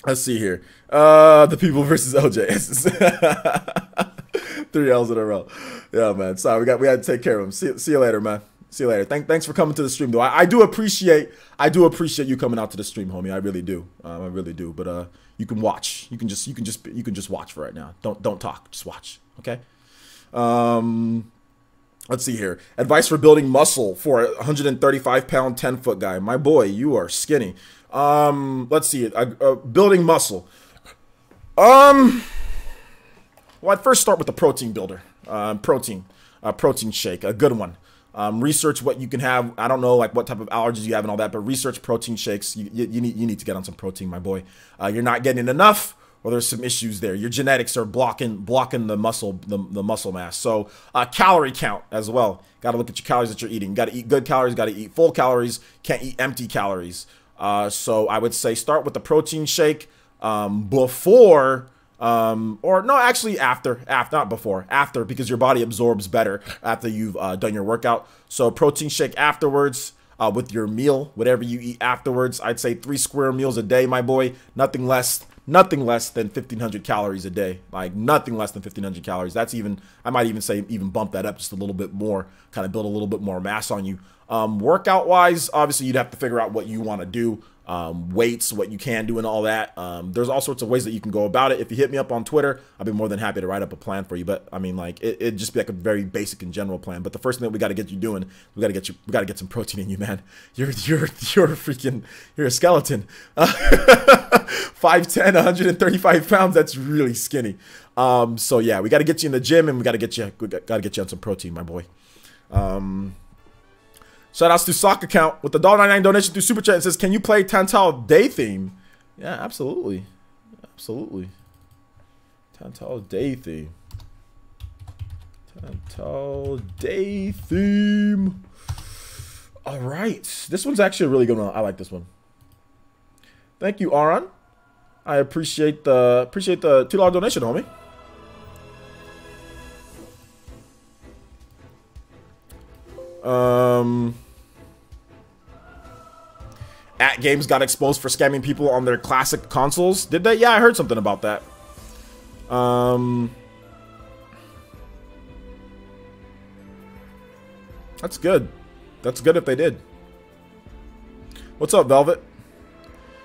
Let's see here. The people versus LJ. 3 L's in a row. Yeah, man. Sorry, we had to take care of him. See you later, man. See you later. Thanks for coming to the stream, though. I do appreciate you coming out to the stream, homie. I really do. I really do. But you can watch. You can just watch for right now. Don't talk. Just watch. Okay. Let's see here. Advice for building muscle for a 135-pound, 10-foot guy. My boy, you are skinny. Let's see it. Building muscle. Well, I'd first start with the protein builder. Protein shake, a good one. Research what you can have. I don't know like what type of allergies you have and all that, but research protein shakes. You need to get on some protein, my boy. You're not getting enough, or there's some issues there. Your genetics are blocking the muscle mass. So calorie count as well. Got to look at your calories that you're eating. Got to eat good calories. Got to eat full calories. Can't eat empty calories. So I would say start with the protein shake before. Or no, actually after, not before, after, because your body absorbs better after you've done your workout. So protein shake afterwards with your meal, whatever you eat afterwards. I'd say 3 square meals a day, my boy. Nothing less than 1,500 calories a day. Like nothing less than 1,500 calories. That's even, I might even say even bump that up just a little bit more, kind of build a little bit more mass on you. Workout wise, obviously you'd have to figure out what you want to do. Weights, what you can do and all that. There's all sorts of ways that you can go about it. If you hit me up on Twitter, I'll be more than happy to write up a plan for you. But I mean, like it'd just be like a very basic and general plan. But the first thing that we got to get you doing, we got to get some protein in you, man. You're a skeleton. 5'10", 135 pounds. That's really skinny. So yeah, we got to get you in the gym and we got to get you on some protein, my boy. Shoutouts to Sock Account with the $1.99 donation through Super Chat and says, can you play Tantal Day Theme? Yeah, absolutely. Absolutely. Tantal Day Theme. Tantal Day Theme. All right. This one's actually a really good one. I like this one. Thank you, Aaron. I appreciate the $2 donation, homie. At Games got exposed for scamming people on their classic consoles. Did they? Yeah, I heard something about that. That's good. That's good if they did. What's up, Velvet?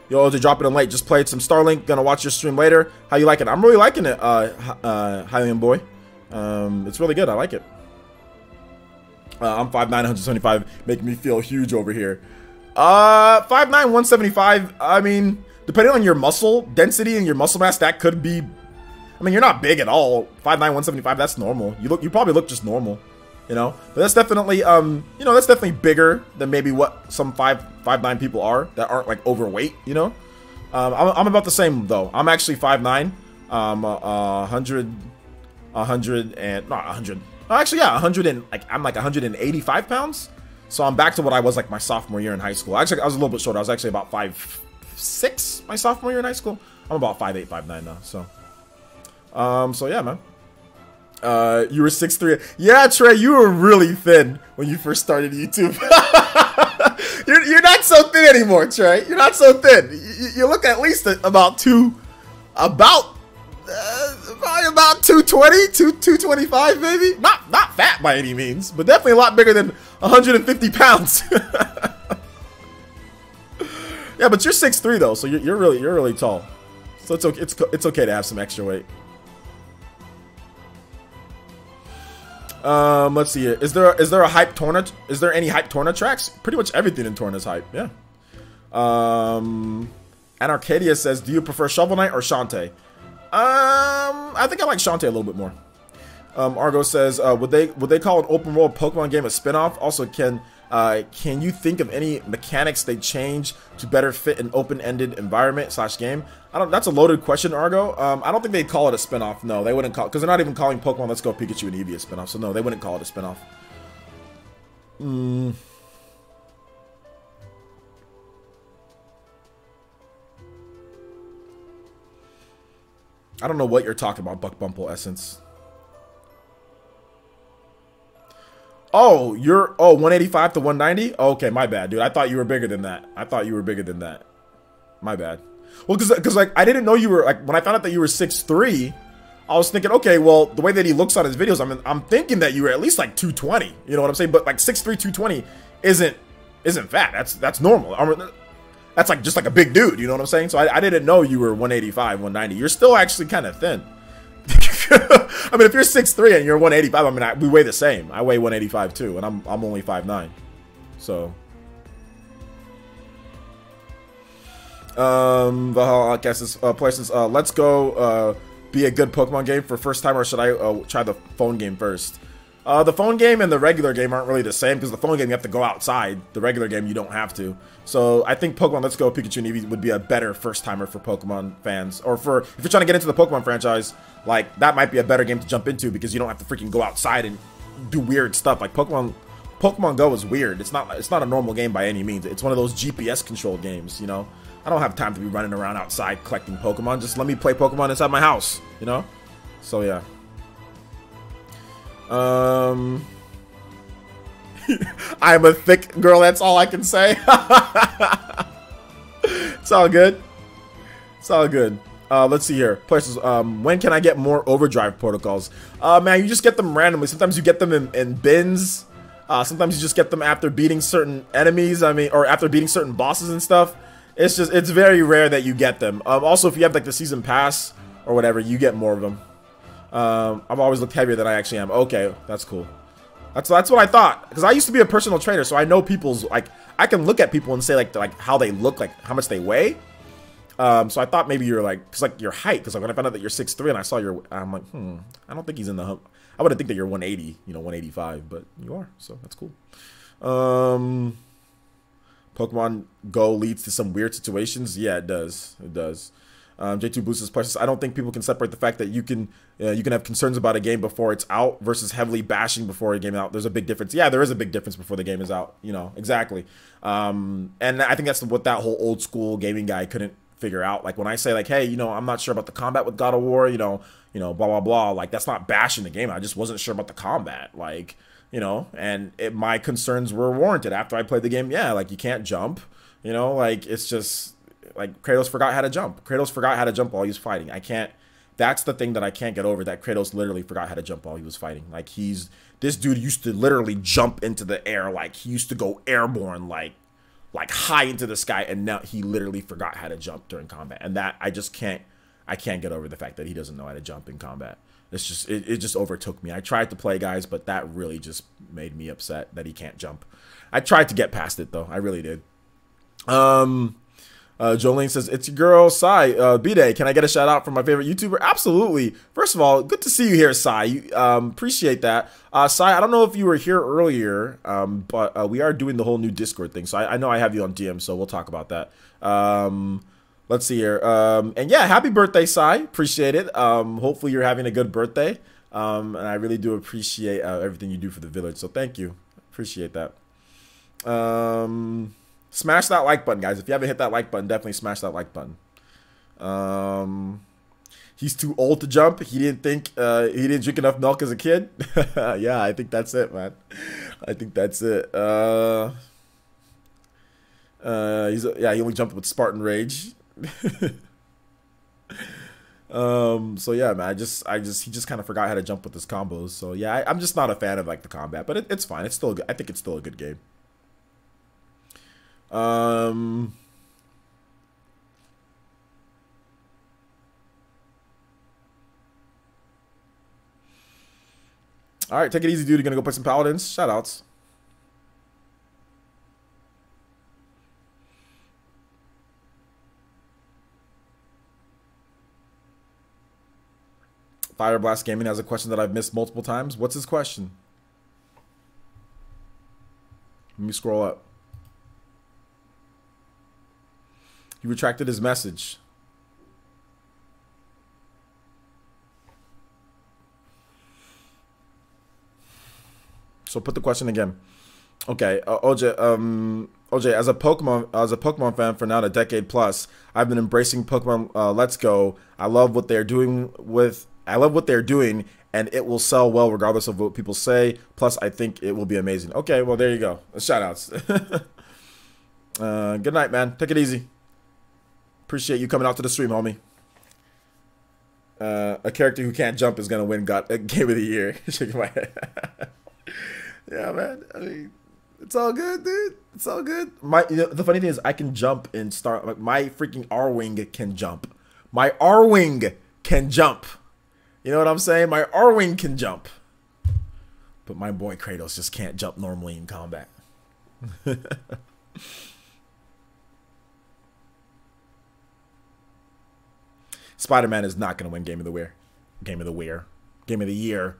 Yo, they're dropping in late. Just played some Starlink. Gonna watch your stream later. How you liking it? I'm really liking it, Hylian boy. It's really good. I like it. I'm 5'9", 175, making me feel huge over here. 5'9", 175. I mean, depending on your muscle density and your muscle mass, that could be. I mean, you're not big at all. 5'9", 175. That's normal. You probably look just normal, you know. But that's definitely, you know, that's definitely bigger than maybe what some 5'9" people are that aren't like overweight, you know. I'm about the same though. I'm actually 5'9". 100 and not 100. Actually, yeah, 100 and like I'm like 185 pounds. So I'm back to what I was like my sophomore year in high school. Actually, I was a little bit shorter. I was actually about 5'6" my sophomore year in high school. I'm about 5'8", 5'9" now. So, so yeah, man. You were 6'3". Yeah, Trey, you were really thin when you first started YouTube. you're not so thin anymore, Trey. You're not so thin. You look at least about 220, 225 maybe. Not fat by any means, but definitely a lot bigger than 150 pounds. Yeah, but you're 6'3" though, so you're really tall. So it's okay. It's okay to have some extra weight. Let's see here. Is there a hype Torna? Is there any hype Torna tracks? Pretty much everything in Torna's hype. Yeah. And Arcadia says, do you prefer Shovel Knight or Shantae? I think I like Shantae a little bit more. Argo says, would they call an open world Pokemon game a spin-off? Also, can you think of any mechanics they change to better fit an open-ended environment / game? That's a loaded question, Argo. I don't think they'd call it a spin-off. No, they wouldn't call, because they're not even calling Pokemon Let's Go Pikachu and Eevee a spin-off. So no, they wouldn't call it a spin-off. I don't know what you're talking about, Buck Bumple Essence. Oh, you're 185 to 190? Okay, my bad, dude. I thought you were bigger than that. I thought you were bigger than that. My bad. Well, because like I didn't know you were like when I found out that you were 6'3", I was thinking, okay, well, the way that he looks on his videos, I'm thinking that you were at least like 220. You know what I'm saying? But like 6'3", 220 isn't fat. That's normal. That's like just like a big dude. You know what I'm saying? So I didn't know you were 185, 190. You're still actually kind of thin. I mean, if you're 6'3" and you're 185, I mean, we weigh the same. I weigh 185 too, and I'm only 5'9". So, Valhalla guess is places. Let's go. Be a good Pokemon game for first time, or should I try the phone game first? The phone game and the regular game aren't really the same because the phone game you have to go outside. The regular game you don't have to. So I think Pokemon Let's Go Pikachu and Eevee would be a better first timer for Pokemon fans, or for if you're trying to get into the Pokemon franchise. Like that might be a better game to jump into because you don't have to freaking go outside and do weird stuff. Like Pokemon Go is weird. It's not a normal game by any means. It's one of those GPS controlled games. You know, I don't have time to be running around outside collecting Pokemon. Just let me play Pokemon inside my house. You know, so yeah. I'm a thick girl, that's all I can say. It's all good. It's all good. Let's see here. Places, when can I get more overdrive protocols? Man, you just get them randomly. Sometimes you get them in bins. Sometimes you just get them after beating certain enemies. I mean, or after beating certain bosses and stuff. It's very rare that you get them. Also, if you have like the season pass or whatever, you get more of them. I've always looked heavier than I actually am. Okay, that's cool. That's what I thought, because I used to be a personal trainer, so I know people's, like, I can look at people and say like how they look, like how much they weigh. So I thought maybe you're like, because like your height, because like when I found out that you're 6'3" and I saw your, I'm like, I don't think he's in the hump. I wouldn't think that you're 180, you know, 185, but you are, so that's cool. Pokemon Go leads to some weird situations. Yeah, it does. It does. J2 Boosts is precious. I don't think people can separate the fact that you can have concerns about a game before it's out versus heavily bashing before a game out. There's a big difference. Yeah, there is a big difference before the game is out. You know, exactly. And I think that's what that whole old school gaming guy couldn't figure out. Like when I say like, hey, you know, I'm not sure about the combat with God of War. You know, blah blah blah. Like that's not bashing the game. I just wasn't sure about the combat. Like, you know, and my concerns were warranted after I played the game. Yeah, like you can't jump. You know, like it's just. Like Kratos forgot how to jump. Kratos forgot how to jump while he was fighting. I can't. That's the thing that I can't get over. That Kratos literally forgot how to jump while he was fighting. Like this dude used to literally jump into the air. Like he used to go airborne, like high into the sky. And now he literally forgot how to jump during combat. And that I just can't. I can't get over the fact that he doesn't know how to jump in combat. It's just it just overtook me. I tried to play, guys, but that really just made me upset that he can't jump. I tried to get past it though. I really did. Jolene says, it's your girl, Sai. B-Day, can I get a shout out from my favorite YouTuber? Absolutely. First of all, good to see you here, Sai. Appreciate that. Sai, I don't know if you were here earlier, but we are doing the whole new Discord thing. So I know I have you on DM, so we'll talk about that. Let's see here. And yeah, happy birthday, Sai. Appreciate it. Hopefully you're having a good birthday. And I really do appreciate everything you do for the village. So thank you. Appreciate that. Smash that like button, guys. If you haven't hit that like button, definitely smash that like button. He's too old to jump. He didn't think he didn't drink enough milk as a kid. Yeah, I think that's it, man. I think that's it. He only jumped with Spartan Rage. So yeah, man. He just kind of forgot how to jump with his combos. So yeah, I'm just not a fan of like the combat, but it's fine. It's still good. I think it's still a good game. All right, take it easy, dude. You're gonna go play some Paladins. Shoutouts. Fire Blast Gaming has a question that I've missed multiple times. What's his question? Let me scroll up. He retracted his message. So put the question again. Okay, OJ, as a Pokemon fan for now a decade plus, I've been embracing Pokemon Let's Go. I love what they're doing, and it will sell well regardless of what people say. Plus, I think it will be amazing. Okay, well there you go. Shout outs. Good night, man. Take it easy. Appreciate you coming out to the stream, homie. A character who can't jump is gonna win Game of the Year. Shaking my head. Yeah, man. I mean, it's all good, dude. It's all good. The funny thing is, I can jump in Star. Like, my freaking R-wing can jump. My R-wing can jump. You know what I'm saying? My R-wing can jump. But my boy Kratos just can't jump normally in combat. Spider-Man is not going to win Game of the Year. Game of the Year.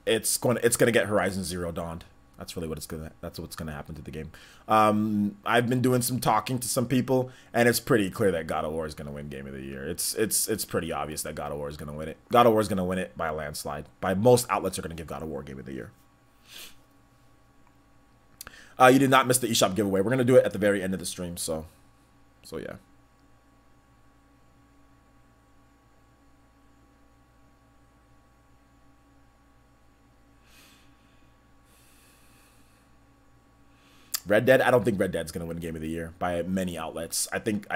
It's going to get Horizon Zero Dawn. That's really what's gonna happen to the game. I've been doing some talking to some people, and it's pretty clear that God of War is gonna win Game of the Year. It's pretty obvious that God of War is gonna win it. God of War is gonna win it by a landslide. By most outlets are gonna give God of War Game of the Year. You did not miss the eShop giveaway. We're gonna do it at the very end of the stream. So yeah. Red Dead, I don't think Red Dead's gonna win Game of the Year by many outlets. I think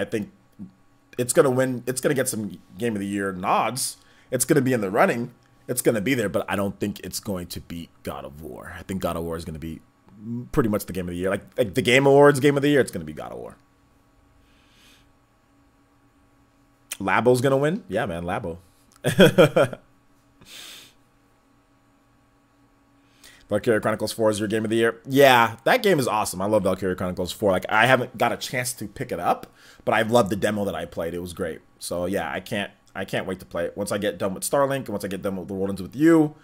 it's gonna win. It's gonna get some Game of the Year nods. It's gonna be in the running. It's gonna be there, but I don't think it's going to beat God of War. I think God of War is gonna be pretty much the Game of the Year. Like the Game Awards Game of the Year, it's gonna be God of War. Labo's gonna win? Yeah, man, Labo. Valkyria Chronicles 4 is your Game of the Year? Yeah, that game is awesome. I love Valkyria Chronicles 4. Like, I haven't got a chance to pick it up, but I've loved the demo that I played. It was great. So yeah, I can't wait to play it. Once I get done with Starlink and once I get done with The World Ends With You,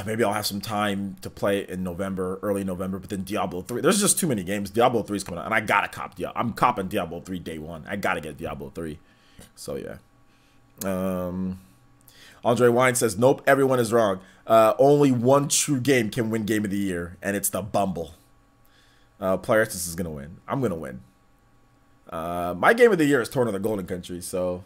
maybe I'll have some time to play it in November, early November. But then Diablo 3, there's just too many games. Diablo 3 is coming out, and I gotta cop Diablo. I'm copping Diablo 3 day one. I gotta get Diablo 3. So yeah. Andre Wine says, nope, everyone is wrong. Only one true game can win Game of the Year, and it's the Bumble. Playerstis is going to win. I'm going to win. My Game of the Year is Torn of the Golden Country, so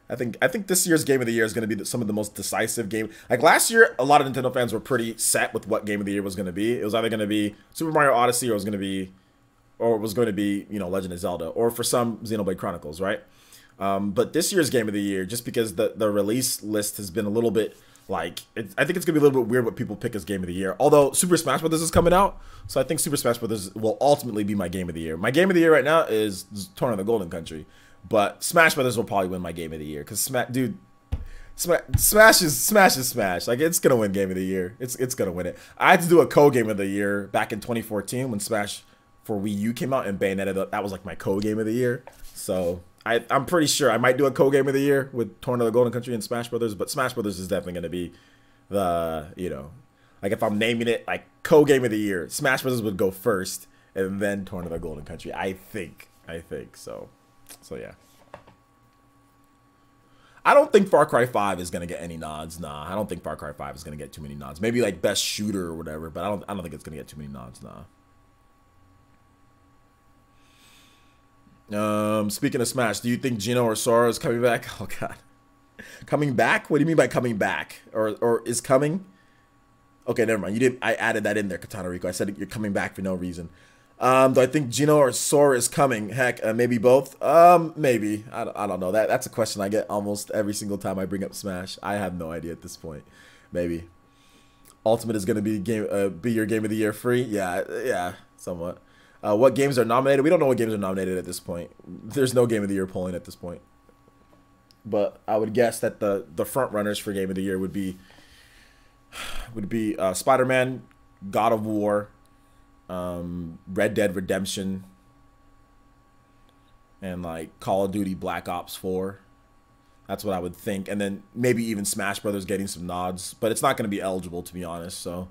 I think this year's Game of the Year is going to be some of the most decisive game. Like last year, a lot of Nintendo fans were pretty set with what Game of the Year was going to be. It was either going to be Super Mario Odyssey or it was going to be, you know, Legend of Zelda, or for some, Xenoblade Chronicles, right? But this year's Game of the Year, just because the release list has been a little bit like, I think it's going to be a little bit weird what people pick as Game of the Year. Although Super Smash Bros. Is coming out, so I think Super Smash Bros. Will ultimately be my Game of the Year. My Game of the Year right now is Torn of the Golden Country, but Smash Bros. Will probably win my Game of the Year because Smash is Smash. Like, it's going to win Game of the Year. It's going to win it. I had to do a co-Game of the Year back in 2014 when Smash for Wii U came out and Bayonetta. That was like my co-Game of the Year. So I'm pretty sure I might do a co-Game of the Year with Torn of the Golden Country and Smash Brothers, but Smash Brothers is definitely going to be the, you know, like if I'm naming it like co-Game of the Year, Smash Brothers would go first and then Torn of the Golden Country. I think so. So yeah. I don't think Far Cry 5 is going to get any nods. Nah, I don't think Far Cry 5 is going to get too many nods. Maybe like best shooter or whatever, but I don't think it's going to get too many nods. Nah. Speaking of Smash, do you think Gino or Sora is coming back? Oh god. Coming back? What do you mean by coming back? Or is coming? Okay, never mind. You didn't I added that in there, Katana Rico. I said you're coming back for no reason. Do I think Gino or Sora is coming? Heck, maybe both. Maybe. I don't know. That's a question I get almost every single time I bring up Smash. I have no idea at this point. Maybe. Ultimate is gonna be your Game of the Year free? Yeah, somewhat. What games are nominated? We don't know what games are nominated at this point. There's no Game of the Year polling at this point. But I would guess that the front runners for Game of the Year would be Spider-Man, God of War, Red Dead Redemption, and like Call of Duty Black Ops 4. That's what I would think. And then maybe even Smash Brothers getting some nods. But it's not going to be eligible, to be honest, so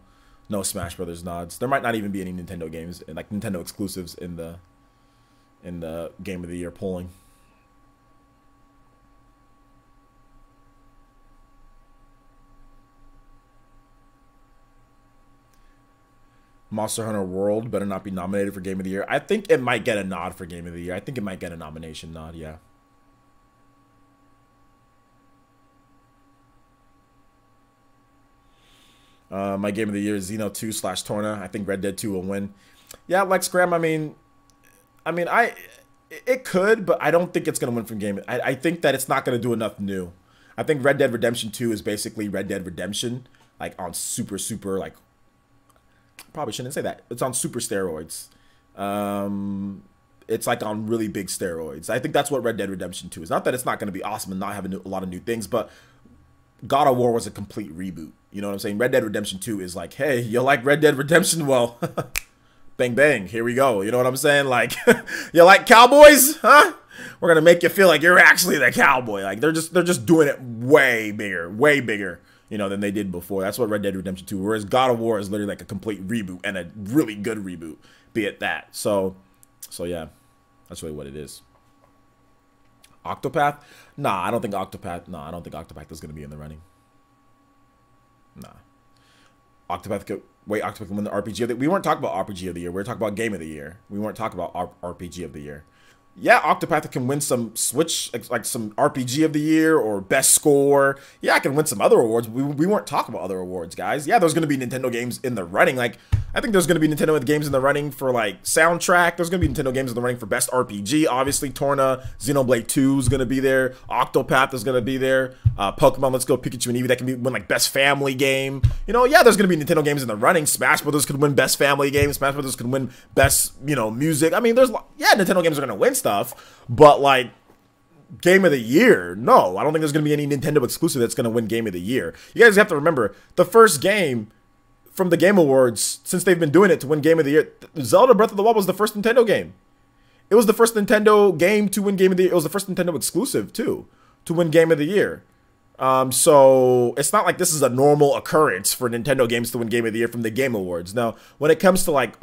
no Smash Brothers nods. There might not even be any Nintendo games, like Nintendo exclusives in the Game of the Year polling. Monster Hunter World better not be nominated for Game of the Year. I think it might get a nod for Game of the Year. I think it might get a nomination nod, yeah. My Game of the Year is Xeno 2/Torna. I think Red Dead 2 will win. Yeah, Lex Graham, it could, but I don't think it's going to win from Game. I think that it's not going to do enough new. I think Red Dead Redemption 2 is basically Red Dead Redemption, like on super, like, probably shouldn't say that. It's on super steroids. It's like on really big steroids. I think that's what Red Dead Redemption 2 is. Not that it's not going to be awesome and not have a lot of new things, but God of War was a complete reboot. You know what I'm saying? Red Dead Redemption 2 is like, hey, you like Red Dead Redemption? Well, bang, bang, here we go. You know what I'm saying? Like, you like cowboys? Huh? We're going to make you feel like you're actually the cowboy. Like, they're just doing it way bigger, you know, than they did before. That's what Red Dead Redemption 2, whereas God of War is literally like a complete reboot and a really good reboot, be it that. So yeah, that's really what it is. Octopath? Nah, I don't think Octopath is going to be in the running. Nah. Octopath can win the RPG of the year. We weren't talking about RPG of the year. We were talking about Game of the Year. We weren't talking about RPG of the year. Yeah, Octopath can win some Switch, like some RPG of the year or best score. Yeah, I can win some other awards. We weren't talking about other awards, guys. Yeah, there's going to be Nintendo games in the running. Like, I think there's going to be Nintendo games in the running for, like, soundtrack. There's going to be Nintendo games in the running for best RPG. Obviously, Torna, Xenoblade 2 is going to be there. Octopath is going to be there. Pokemon Let's Go Pikachu and Eevee, that can win, like, best family game. You know, yeah, there's going to be Nintendo games in the running. Smash Brothers could win best family game. Smash Brothers could win best, you know, music. I mean, Nintendo games are going to win stuff, but like Game of the Year, no, I don't think there's going to be any Nintendo exclusive that's going to win Game of the Year. You guys have to remember, the first game from the Game Awards, since they've been doing it to win Game of the Year, Zelda Breath of the Wild was the first Nintendo game. It was the first Nintendo game to win Game of the Year. It was the first Nintendo exclusive, too, to win Game of the Year. So it's not like this is a normal occurrence for Nintendo games to win Game of the Year from the Game Awards. Now, when it comes to like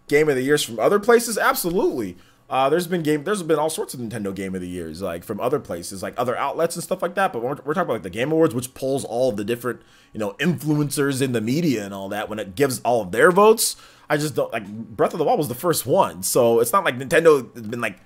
Game of the Years from other places, absolutely. There's been all sorts of Nintendo Game of the Years, like from other places, like other outlets and stuff like that. But we're talking about like the Game Awards, which polls all of the different, you know, influencers in the media and all that. When it gives all of their votes, I just don't like. Breath of the Wild was the first one, so it's not like Nintendo has been like,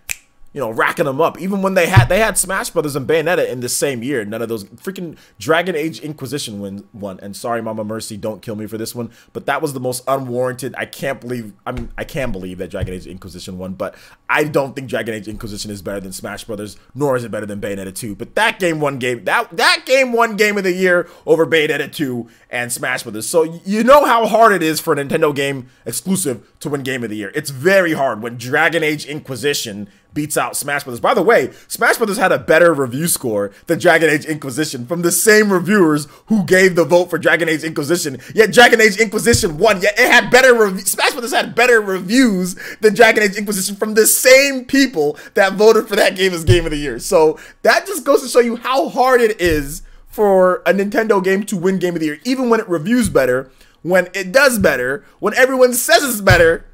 you know, racking them up. Even when they had Smash Brothers and Bayonetta in the same year, none of those freaking Dragon Age Inquisition won. And sorry, Mama Mercy, don't kill me for this one, but that was the most unwarranted. I can believe that Dragon Age Inquisition won, but I don't think Dragon Age Inquisition is better than Smash Brothers, nor is it better than Bayonetta 2. But that game won Game of the Year over Bayonetta 2 and Smash Brothers. So you know how hard it is for a Nintendo game exclusive to win Game of the Year. It's very hard when Dragon Age Inquisition beats out Smash Brothers. By the way, Smash Brothers had a better review score than Dragon Age Inquisition from the same reviewers who gave the vote for Dragon Age Inquisition. Yet Dragon Age Inquisition won. Yet it had better Smash Brothers had better reviews than Dragon Age Inquisition from the same people that voted for that game as Game of the Year. So that just goes to show you how hard it is for a Nintendo game to win Game of the Year, even when it reviews better, when it does better, when everyone says it's better.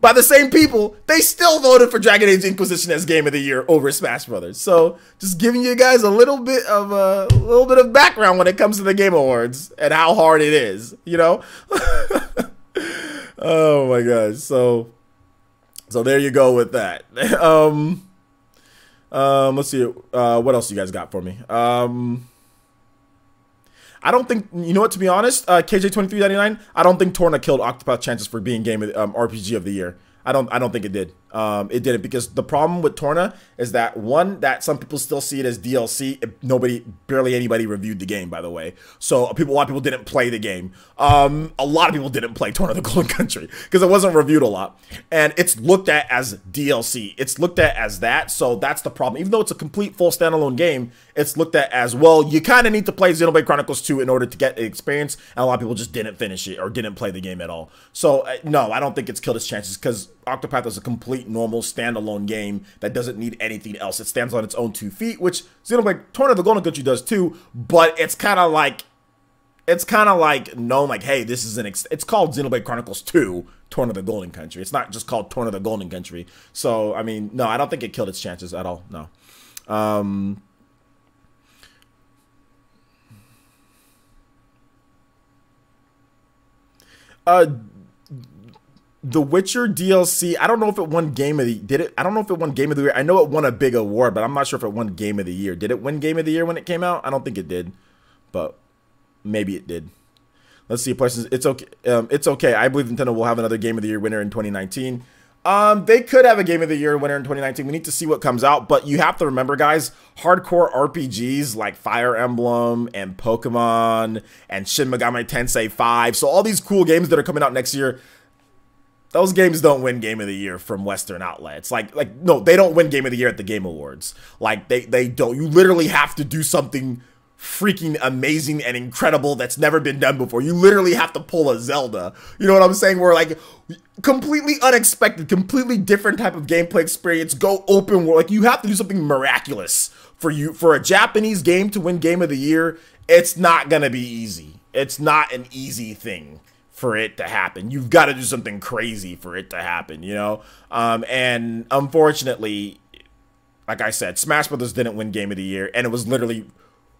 By the same people, they still voted for Dragon Age Inquisition as Game of the Year over Smash Brothers. So, just giving you guys a little bit of background when it comes to the Game Awards and how hard it is, you know. Oh my gosh. So there you go with that. Let's see. What else you guys got for me? I don't think, you know what, to be honest, KJ2399, I don't think Torna killed Octopath chances for being game of RPG of the year. I don't think it did. It didn't, because the problem with Torna is that, one, that some people still see it as DLC. Barely anybody reviewed the game, by the way. So a lot of people didn't play the game. A lot of people didn't play Torna the Golden Country because it wasn't reviewed a lot. And it's looked at as DLC. It's looked at as that. So that's the problem. Even though it's a complete full standalone game, it's looked at as, well, you kind of need to play Xenoblade Chronicles 2 in order to get the experience. And a lot of people just didn't finish it or didn't play the game at all. So no, I don't think it's killed its chances, because Octopath is a complete normal standalone game that doesn't need anything else. It stands on its own 2 feet, which Xenoblade Torna the Golden Country does too, but it's kind of like known like, hey, this is it's called Xenoblade Chronicles 2 Torna the Golden Country. It's not just called Torna the Golden Country. So I mean, no, I don't think it killed its chances at all. No. The Witcher DLC, I don't know if it won Game of the Did it? I don't know if it won Game of the Year. I know it won a big award, but I'm not sure if it won Game of the Year. Did it win Game of the Year when it came out? I don't think it did, but maybe it did. Let's see. It's okay. It's okay. I believe Nintendo will have another Game of the Year winner in 2019. They could have a Game of the Year winner in 2019. We need to see what comes out, but you have to remember, guys, hardcore RPGs like Fire Emblem and Pokemon and Shin Megami Tensei 5. So all these cool games that are coming out next year, those games don't win Game of the Year from Western outlets. No, they don't win Game of the Year at the Game Awards. Like, they don't. You literally have to do something freaking amazing and incredible that's never been done before. You literally have to pull a Zelda. You know what I'm saying? Where, like, completely unexpected, completely different type of gameplay experience, go open world. Like, you have to do something miraculous for a Japanese game to win Game of the Year. It's not gonna be easy. It's not an easy thing for it to happen. You've got to do something crazy for it to happen, you know? And unfortunately, like I said, Smash Brothers didn't win Game of the Year, and it was literally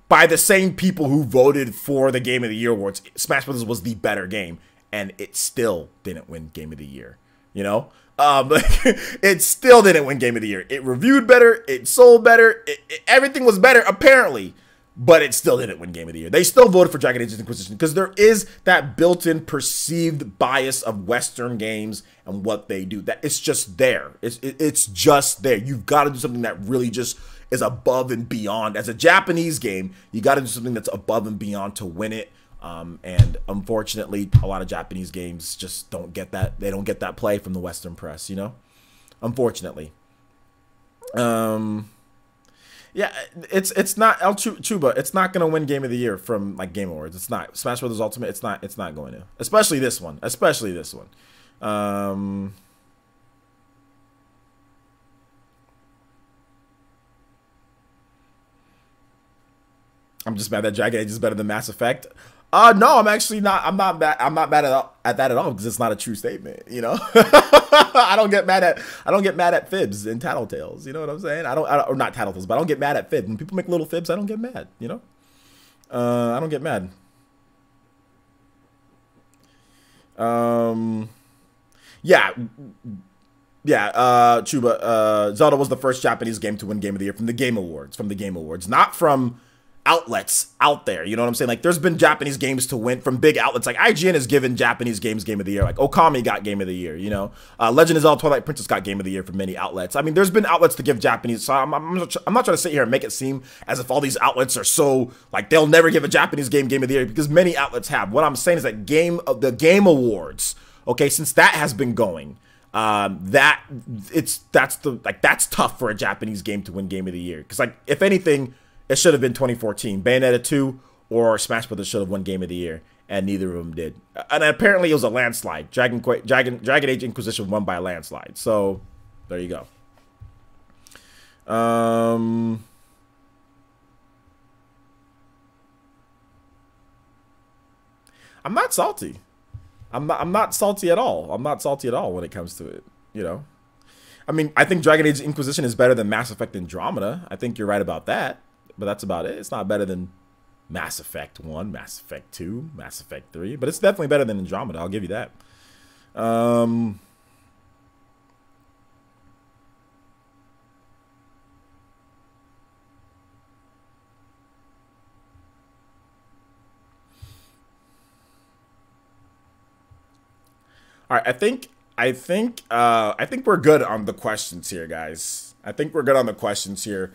by the same people who voted for the Game of the Year awards. Smash Brothers was the better game, and it still didn't win Game of the Year, you know? It still didn't win Game of the Year. It reviewed better, it sold better, everything was better, apparently. But it still didn't win Game of the Year. They still voted for Dragon Age Inquisition because there is that built-in perceived bias of Western games and what they do. That it's just there. It's just there. You've got to do something that really just is above and beyond. As a Japanese game, you got to do something that's above and beyond to win it. And unfortunately, a lot of Japanese games just don't get that. They don't get that play from the Western press, you know? Unfortunately. Yeah, it's not El Chuba. It's not gonna win Game of the Year from like Game Awards. It's not. Smash Brothers Ultimate. It's not going to. Especially this one. I'm just mad that Dragon Age is better than Mass Effect. No, I'm actually not. I'm not mad at that at all because it's not a true statement. You know, I don't get mad at fibs and tattletales. You know what I'm saying? Or not tattletales, but I don't get mad at fibs. When people make little fibs, I don't get mad. You know, I don't get mad. Yeah. Chuba. Zelda was the first Japanese game to win Game of the Year from the Game Awards. Not from outlets out there, you know what I'm saying? Like, there's been Japanese games to win from big outlets. Like, IGN has given Japanese games Game of the Year. Like, Okami got Game of the Year, you know? Legend of Zelda Twilight Princess got Game of the Year from many outlets. I mean, there's been outlets to give Japanese. So I'm not trying to sit here and make it seem as if all these outlets are so, like, they'll never give a Japanese game Game of the Year, because many outlets have. What I'm saying is that the Game Awards, okay, since that has been going, that's tough for a Japanese game to win Game of the Year. Because, like, if anything, it should have been 2014. Bayonetta 2 or Smash Brothers should have won Game of the Year, and neither of them did. And apparently it was a landslide. Dragon Age Inquisition won by a landslide. So there you go. I'm not salty. I'm not salty at all. I'm not salty at all when it comes to it, you know. I mean, I think Dragon Age Inquisition is better than Mass Effect Andromeda. I think you're right about that. But that's about it. It's not better than Mass Effect 1, Mass Effect 2, Mass Effect 3. But it's definitely better than Andromeda. I'll give you that. All right, I think we're good on the questions here, guys. I think we're good on the questions here.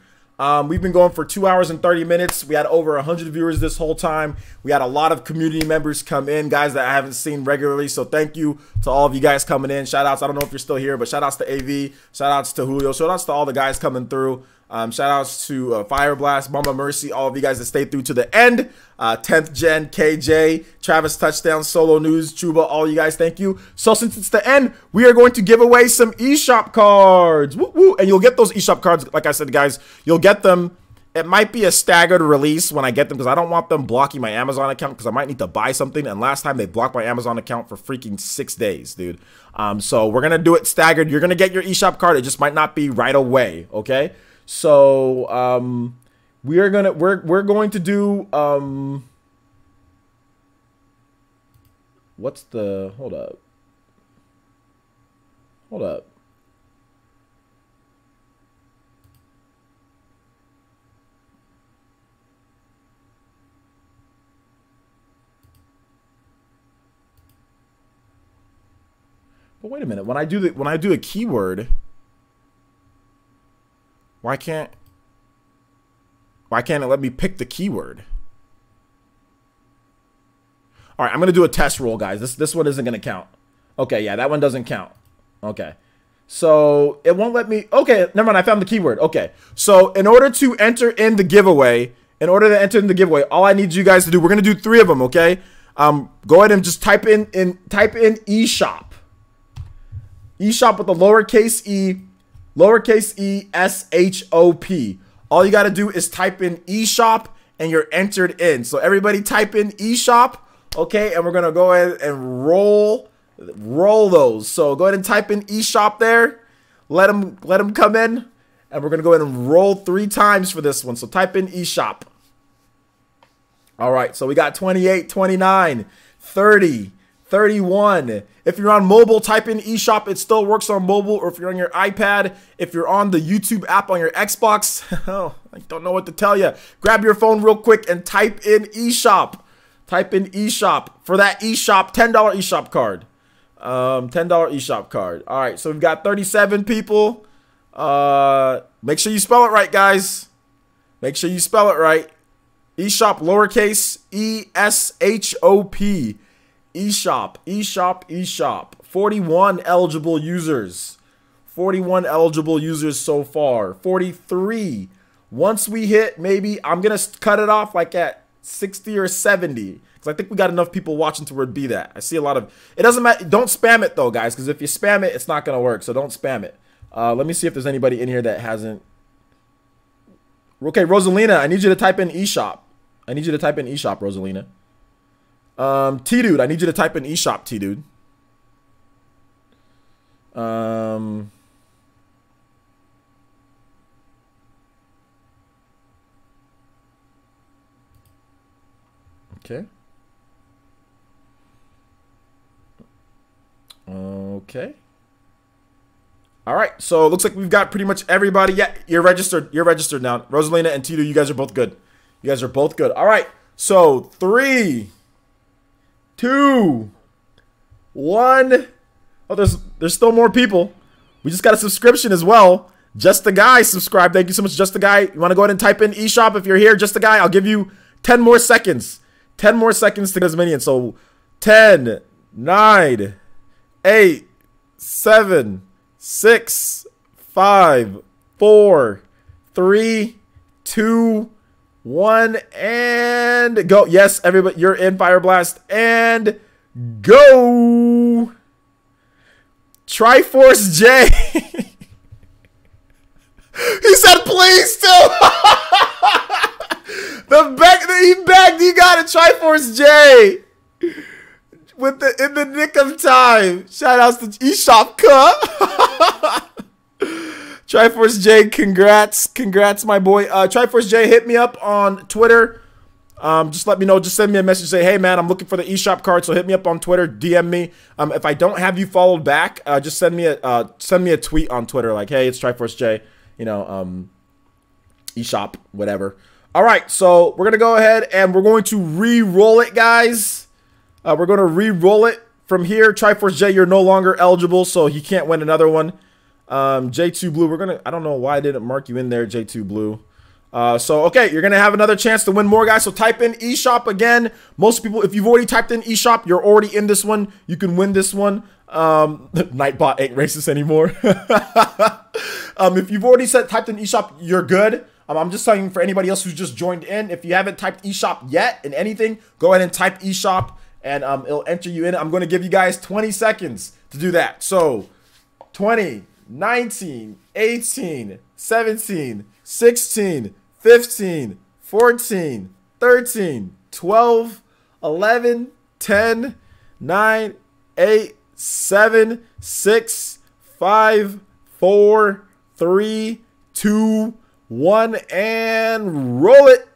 We've been going for 2 hours and 30 minutes. We had over 100 viewers this whole time. We had a lot of community members come in, guys that I haven't seen regularly. So thank you to all of you guys coming in. Shout outs. I don't know if you're still here, but shout outs to AV. Shout outs to Julio. Shout outs to all the guys coming through. Shout outs to Fire Blast, Mama Mercy, all of you guys that stayed through to the end. 10th Gen, KJ, Travis Touchdown, Solo News, Chuba, all you guys, thank you. So since it's the end, we are going to give away some eShop cards. Woo, woo. And you'll get those eShop cards, like I said, guys, you'll get them. It might be a staggered release when I get them, because I don't want them blocking my Amazon account, because I might need to buy something. And last time they blocked my Amazon account for freaking 6 days, dude. So we're going to do it staggered. You're going to get your eShop card. It just might not be right away, okay? So we're going to do what's the, hold up, Hold up. But wait a minute. When I do a keyword, why can't it let me pick the keyword? All right, I'm gonna do a test roll, guys. This one isn't gonna count. Okay, yeah, that one doesn't count. Okay, so it won't let me. Okay, never mind. I found the keyword. Okay, so in order to enter in the giveaway, all I need you guys to do, we're gonna do 3 of them. Okay, go ahead and just type in eShop. eShop with the lowercase e S-H-O-P. All you got to do is type in eShop and you're entered in. So everybody type in eShop, okay? And we're going to go ahead and roll those. So go ahead and type in eShop there. Let them come in. And we're going to go ahead and roll 3 times for this one. So type in eShop. All right, so we got 28, 29, 30, 31. If you're on mobile, type in eShop. It still works on mobile, or if you're on your iPad, if you're on the YouTube app on your Xbox, oh, I don't know what to tell you. Grab your phone real quick and type in eShop. Type in eShop for that eShop $10 eShop card. $10 eShop card. All right, so we've got 37 people. Make sure you spell it right, guys. Make sure you spell it right. eShop, lowercase E-S-H-O-P. eShop, eShop, eShop. 41 eligible users. 41 eligible users so far. 43. Once we hit, maybe I'm going to cut it off like at 60 or 70. Because I think we got enough people watching to where it'd be that. I see a lot of... It doesn't matter. Don't spam it though, guys. Because if you spam it, it's not going to work. So don't spam it. Let me see if there's anybody in here that hasn't... Okay, Rosalina, I need you to type in eShop. I need you to type in eShop, Rosalina. T-Dude, I need you to type in eShop, T-Dude. Okay. Okay. All right, so it looks like we've got pretty much everybody. Yeah, you're registered. You're registered now. Rosalina and T-Dude, you guys are both good. You guys are both good. All right, so 3, 2, 1. Oh, there's still more people. We just got a subscription as well. Just the Guy subscribe. Thank you so much, Just the Guy. You want to go ahead and type in eShop if you're here, Just the Guy. I'll give you 10 more seconds. 10 more seconds to get as many. So 10, 9, 8, 7, 6, 5, 4, 3, 2, 1, and go. Yes, everybody, you're in Fire Blast, and go. Triforce J. He said, please too. He begged. He got a Triforce J in the nick of time. Shout outs to eShop Cut. Triforce J, congrats, my boy. Triforce J, hit me up on Twitter. Just let me know. Just send me a message. Say, hey man, I'm looking for the eShop card. So hit me up on Twitter. DM me. If I don't have you followed back, just send me a tweet on Twitter. Like, hey, it's Triforce J. You know, eShop, whatever. All right, so we're gonna go ahead and we're going to re-roll it, guys. We're gonna re-roll it from here. Triforce J, you're no longer eligible, so he can't win another one. J2 Blue, I don't know why I didn't mark you in there, J2 Blue. So, okay, you're going to have another chance to win more, guys. So type in eShop again. Most people, if you've already typed in eShop, you're already in this one. You can win this one. Nightbot ain't racist anymore. If you've already typed in eShop, you're good. I'm just telling you for anybody else who's just joined in, if you haven't typed eShop yet in anything, go ahead and type eShop and it'll enter you in. I'm going to give you guys 20 seconds to do that. So 20, 19, 18, 17, 16, 15, 14, 13, 12, 11, 10, 9, 8, 7, 6, 5, 4, 3, 2, 1, and roll it.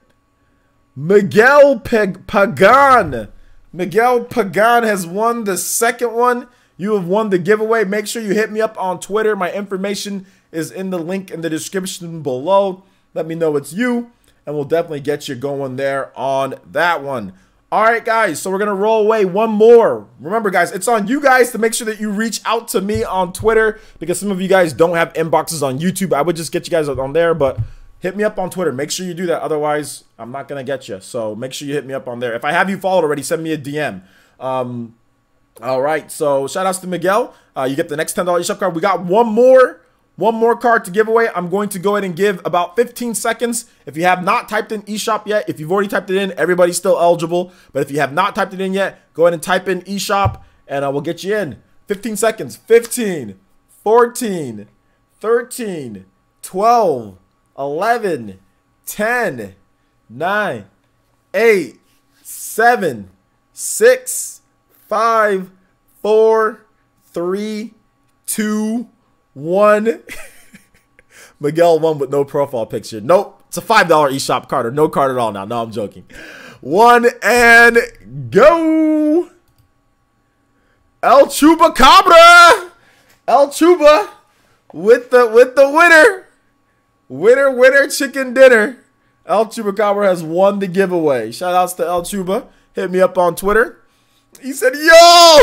Miguel Pagan. Miguel Pagan has won the second one. You have won the giveaway. Make sure you hit me up on Twitter. My information is in the link in the description below. Let me know it's you, and we'll definitely get you going there on that one. All right, guys, so we're going to roll away one more. Remember, guys, it's on you guys to make sure that you reach out to me on Twitter, because some of you guys don't have inboxes on YouTube. I would just get you guys on there, but hit me up on Twitter. Make sure you do that. Otherwise, I'm not going to get you. So make sure you hit me up on there. If I have you followed already, send me a DM. All right, so shout outs to Miguel. You get the next $10 eShop card. We got one more card to give away. I'm going to go ahead and give about 15 seconds. If you have not typed in eShop yet, if you've already typed it in, everybody's still eligible. But if you have not typed it in yet, go ahead and type in eShop, and we'll get you in. 15 seconds. 15, 14, 13, 12, 11, 10, 9, 8, 7, 6, 5, 4, 3, 2, 1. Miguel won with no profile picture. Nope. It's a $5 eShop card, or no card at all now. No, I'm joking. 1 and go. El Chupacabra. El Chupa with the winner. Winner chicken dinner. El Chupacabra has won the giveaway. Shout outs to El Chupa. Hit me up on Twitter. He said, yo!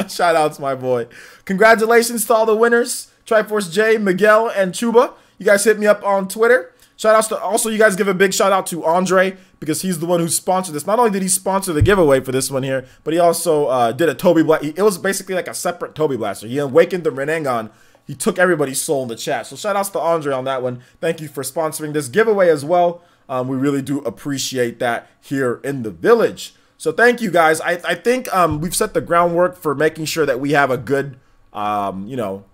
Shout outs, my boy. Congratulations to all the winners. Triforce J, Miguel, and Chuba. You guys hit me up on Twitter. Shout outs to, also, you guys give a big shout out to Andre, because he's the one who sponsored this. Not only did he sponsor the giveaway for this one here, but he also did a Toby Blast. It was basically like a separate Toby Blaster. He awakened the Renengon. He took everybody's soul in the chat. So shout outs to Andre on that one. Thank you for sponsoring this giveaway as well. We really do appreciate that here in the village. So thank you guys. I think we've set the groundwork for making sure that we have a good, you know,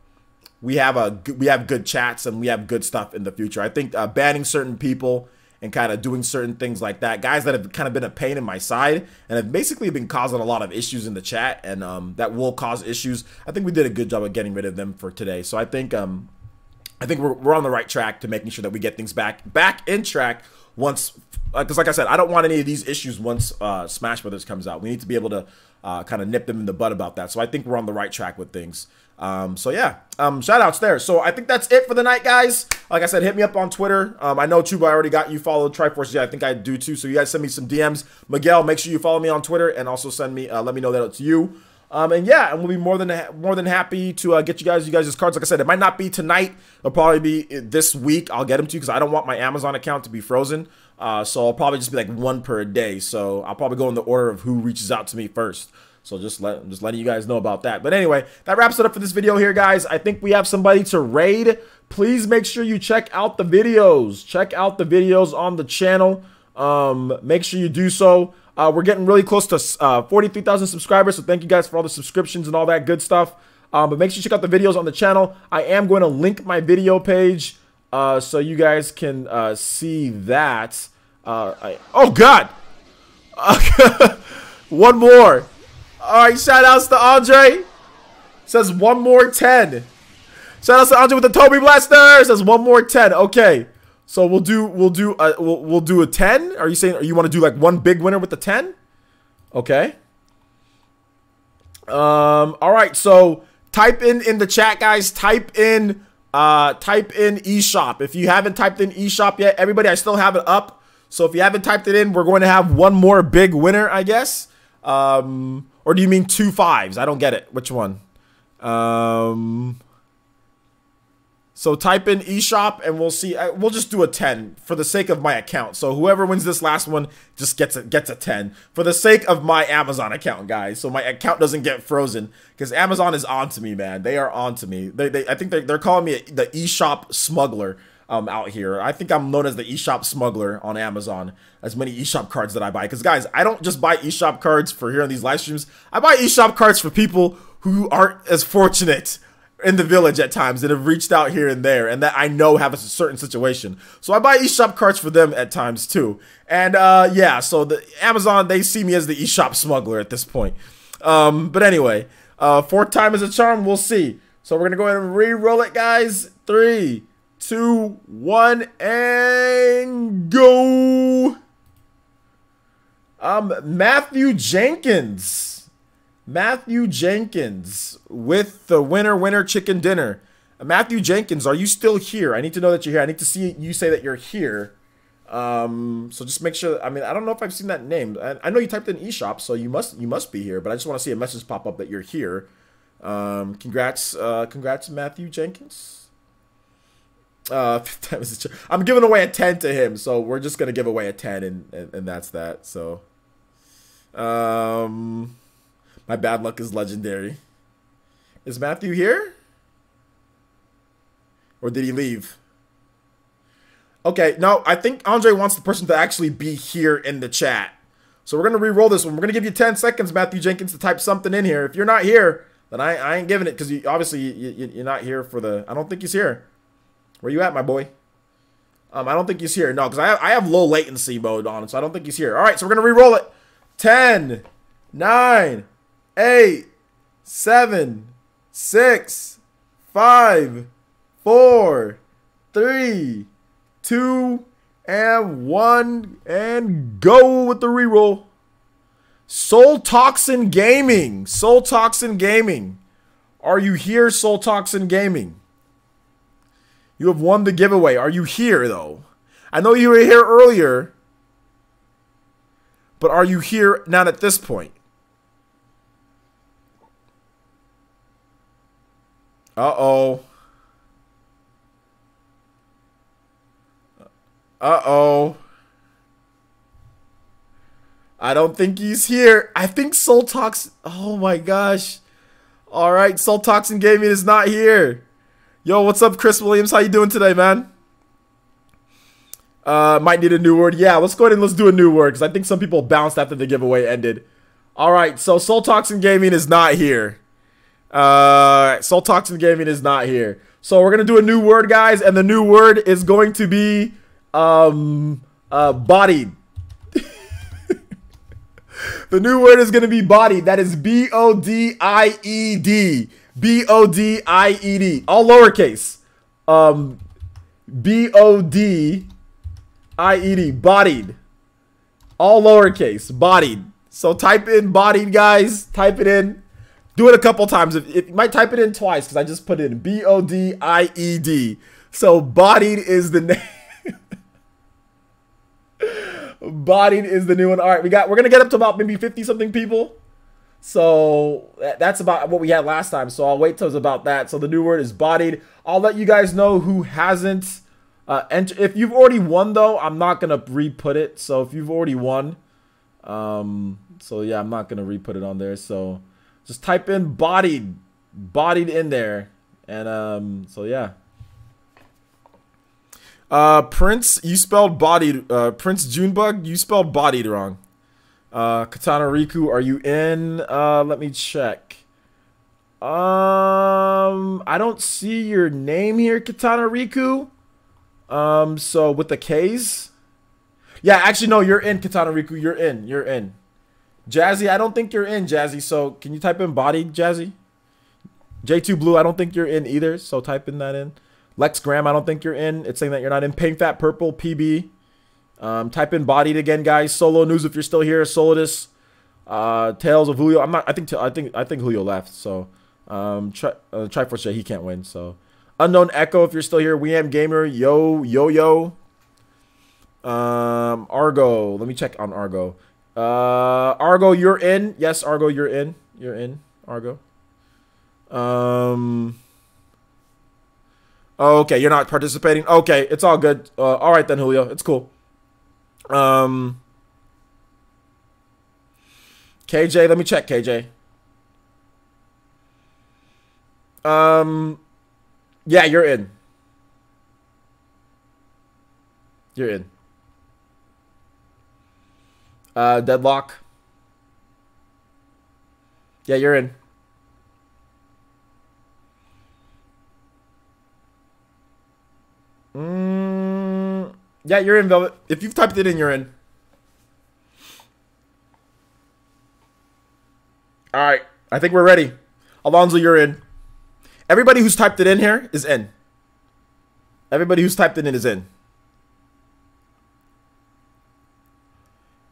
we have good chats and we have good stuff in the future. I think banning certain people and kind of doing certain things like that, guys that have kind of been a pain in my side and have basically been causing a lot of issues in the chat, and that will cause issues. I think we did a good job of getting rid of them for today. So I think we're on the right track to making sure that we get things back in track once, because like I said, I don't want any of these issues once Smash Brothers comes out. We need to be able to kind of nip them in the bud about that. So I think we're on the right track with things. So yeah, shout outs there. So I think that's it for the night, guys. Like I said, hit me up on Twitter. I know Chuba, I already got you followed. Triforce, yeah, I think I do too. So you guys send me some DMs. Miguel, make sure you follow me on Twitter, and also send me, let me know that it's you. And yeah, and we'll be more than happy to get you guys' cards. Like I said, it might not be tonight. It'll probably be this week. I'll get them to you because I don't want my Amazon account to be frozen. So I'll probably just be like one per day. So I'll probably go in the order of who reaches out to me first. So just letting you guys know about that. But anyway, that wraps it up for this video here, guys. I think we have somebody to raid. Please make sure you check out the videos. Check out the videos on the channel. Make sure you do so. We're getting really close to 43,000 subscribers, so thank you guys for all the subscriptions and all that good stuff. But make sure you check out the videos on the channel. I am going to link my video page so you guys can see that. Oh, God! One more. All right, shout outs to Andre. Says one more 10. Shout outs to Andre with the Toby Blaster. Says one more 10. Okay. So we'll do a 10. Are you saying, or you want to do like one big winner with the 10? Okay. All right. So type in the chat, guys. Type in eShop. If you haven't typed in eShop yet, everybody, I still have it up. So if you haven't typed it in, we're going to have one more big winner, I guess. Or do you mean 2 5s? I don't get it. Which one? So type in eShop and we'll see. We'll just do a 10 for the sake of my account. So whoever wins this last one just gets a 10 for the sake of my Amazon account, guys. So my account doesn't get frozen, because Amazon is on to me, man. They are on to me. I think they're calling me the eShop smuggler out here. I think I'm known as the eShop smuggler on Amazon. As many eShop cards that I buy, because guys, I don't just buy eShop cards for here on these live streams. I buy eShop cards for people who aren't as fortunate in the village at times that have reached out here and there, and that I know have a certain situation. So I buy eShop cards for them at times too. And yeah, so the Amazon, they see me as the eShop smuggler at this point. But anyway, 4th time is a charm. We'll see. So we're gonna go ahead and re-roll it, guys. 3, 2, 1, and go. Matthew Jenkins. Matthew Jenkins with the winner chicken dinner. Matthew Jenkins, are you still here? I need to know that you're here. I need to see you say that you're here. So just make sure. I mean, I don't know if I've seen that name. I know you typed in eShop, so you must be here. But I just want to see a message pop up that you're here. Congrats, Matthew Jenkins. I'm giving away a 10 to him, so we're just gonna give away a 10, and that's that. So, my bad luck is legendary. Is Matthew here, or did he leave? Okay, no, I think Andre wants the person to actually be here in the chat. So we're gonna re-roll this one. We're gonna give you 10 seconds, Matthew Jenkins, to type something in here. If you're not here, then I ain't giving it, because obviously you're not here for the. I don't think he's here. Where you at, my boy? I don't think he's here. No, because I have low latency mode on, so I don't think he's here. All right, so we're going to re-roll it. 10, 9, 8, 7, 6, 5, 4, 3, 2, and 1. And go with the re-roll. Soul Toxin Gaming. Soul Toxin Gaming. Are you here, Soul Toxin Gaming? You have won the giveaway. Are you here, though? I know you were here earlier, but are you here not at this point? Uh-oh. Uh-oh. I don't think he's here. I think Soul Toxin... Oh, my gosh. All right, Soul Toxin Gaming is not here. Yo, what's up, Chris Williams? How you doing today, man? Might need a new word. Yeah, let's go ahead and let's do a new word, because I think some people bounced after the giveaway ended. All right, so Soul Toxin Gaming is not here. Soul Toxin Gaming is not here. So we're going to do a new word, guys, and the new word is going to be bodied. The new word is going to be bodied. That is B-O-D-I-E-D. B-O-D-I-E-D. All lowercase. B-O-D-I-E-D. Bodied. All lowercase. Bodied. So type in bodied, guys. Type it in. Do it a couple times. If you might type it in twice, because I just put it in B-O-D-I-E-D. So bodied is the name. Bodied is the new one. All right, we're gonna get up to about maybe 50 something people. So that's about what we had last time. So I'll wait till it's about that. So the new word is bodied. I'll let you guys know who hasn't entered. If you've already won, though, I'm not gonna re-put it. So if you've already won, so yeah, I'm not gonna re-put it on there. So just type in bodied in there, and so yeah. Prince, you spelled bodied. Prince Junebug, you spelled bodied wrong. Katana Riku, are you in? Let me check. I don't see your name here, Katana Riku. So with the K's. Yeah, actually, no, you're in, Katana Riku. You're in. Jazzy, I don't think you're in, Jazzy. So can you type in bodied, Jazzy? J2 Blue, I don't think you're in either. So type in that in. Lex Graham, I don't think you're in. It's saying that you're not in. Pink Fat Purple, PB. Type in bodied again, guys. Solo News, if you're still here. Solidus. Tales of Julio. I think Julio left. So Triforce, he can't win. So Unknown Echo, if you're still here. We Am Gamer. Yo. Argo. Let me check on Argo. Argo, you're in. Yes, Argo, you're in. You're in, Argo. Okay, you're not participating. Okay, it's all good. All right then, Julio. It's cool. KJ, let me check, KJ. Yeah, you're in. You're in. Deadlock. Yeah, you're in. Yeah, you're in, Velvet. If you've typed it in, you're in. All right. I think we're ready. Alonzo, you're in. Everybody who's typed it in here is in. Everybody who's typed it in is in.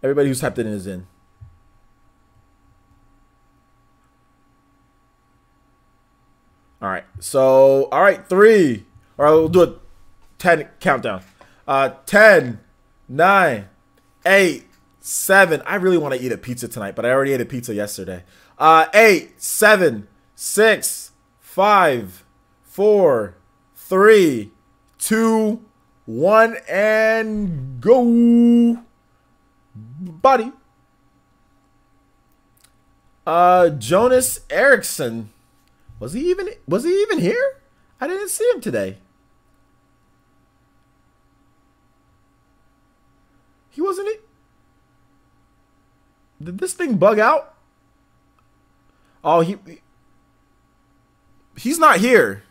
Everybody who's typed it in is in. All right. So, all right, 3. All right, we'll do a 10 countdown. 10, 9, 8, 7. I really want to eat a pizza tonight, but I already ate a pizza yesterday. 8, 7, 6, 5, 4, 3, 2, 1, and go. Buddy. Jonas Erickson. Was he even here? I didn't see him today. He wasn't it? Did this thing bug out? Oh, he's not here.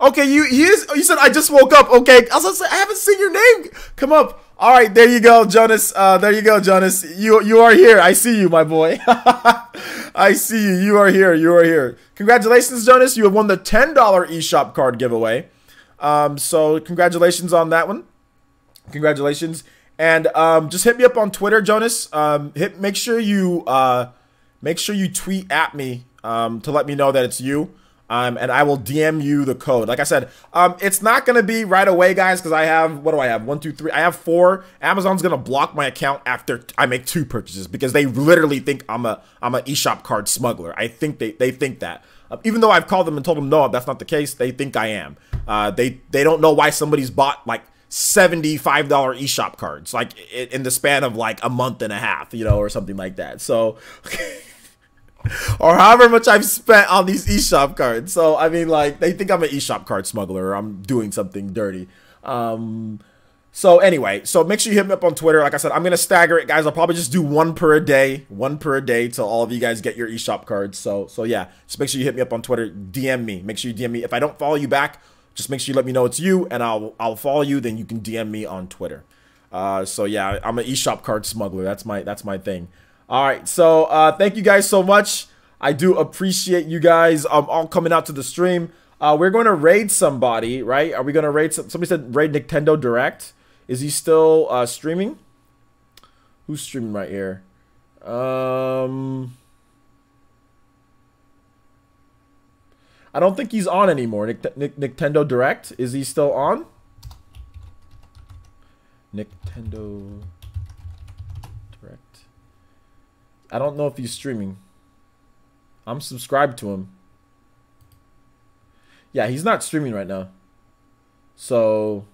Okay, he is. You said I just woke up. Okay, I was gonna say I haven't seen your name come up. All right, there you go, Jonas. There you go, Jonas. You are here. I see you, my boy. I see you. You are here. You are here. Congratulations, Jonas. You have won the $10 eShop card giveaway. So congratulations on that one. Congratulations. And just hit me up on Twitter, Jonas. Make sure you tweet at me to let me know that it's you. And I will DM you the code. Like I said, it's not going to be right away, guys, because I have, what do I have? 1, 2, 3. I have 4. Amazon's going to block my account after I make 2 purchases because they literally think I'm a eShop card smuggler. I think they think that. Even though I've called them and told them, no, that's not the case, they think I am. They don't know why somebody's bought like $75 eShop cards, like in the span of like a month and a half, you know, or something like that. So... or however much I've spent on these eShop cards. So, I mean, like, they think I'm an eShop card smuggler or I'm doing something dirty. So, anyway, so make sure you hit me up on Twitter. Like I said, I'm going to stagger it, guys. I'll probably just do one per a day till all of you guys get your eShop cards. So yeah, just make sure you hit me up on Twitter. DM me. Make sure you DM me. If I don't follow you back, just make sure you let me know it's you, and I'll follow you. Then you can DM me on Twitter. So, yeah, I'm an eShop card smuggler. That's my thing. All right, so thank you guys so much. I do appreciate you guys all coming out to the stream. We're going to raid somebody, right? Are we going to raid somebody said raid Nintendo Direct. Is he still streaming? Who's streaming right here? I don't think he's on anymore. Nintendo Direct. Is he still on? Nintendo Direct. I don't know if he's streaming. I'm subscribed to him. Yeah, he's not streaming right now. So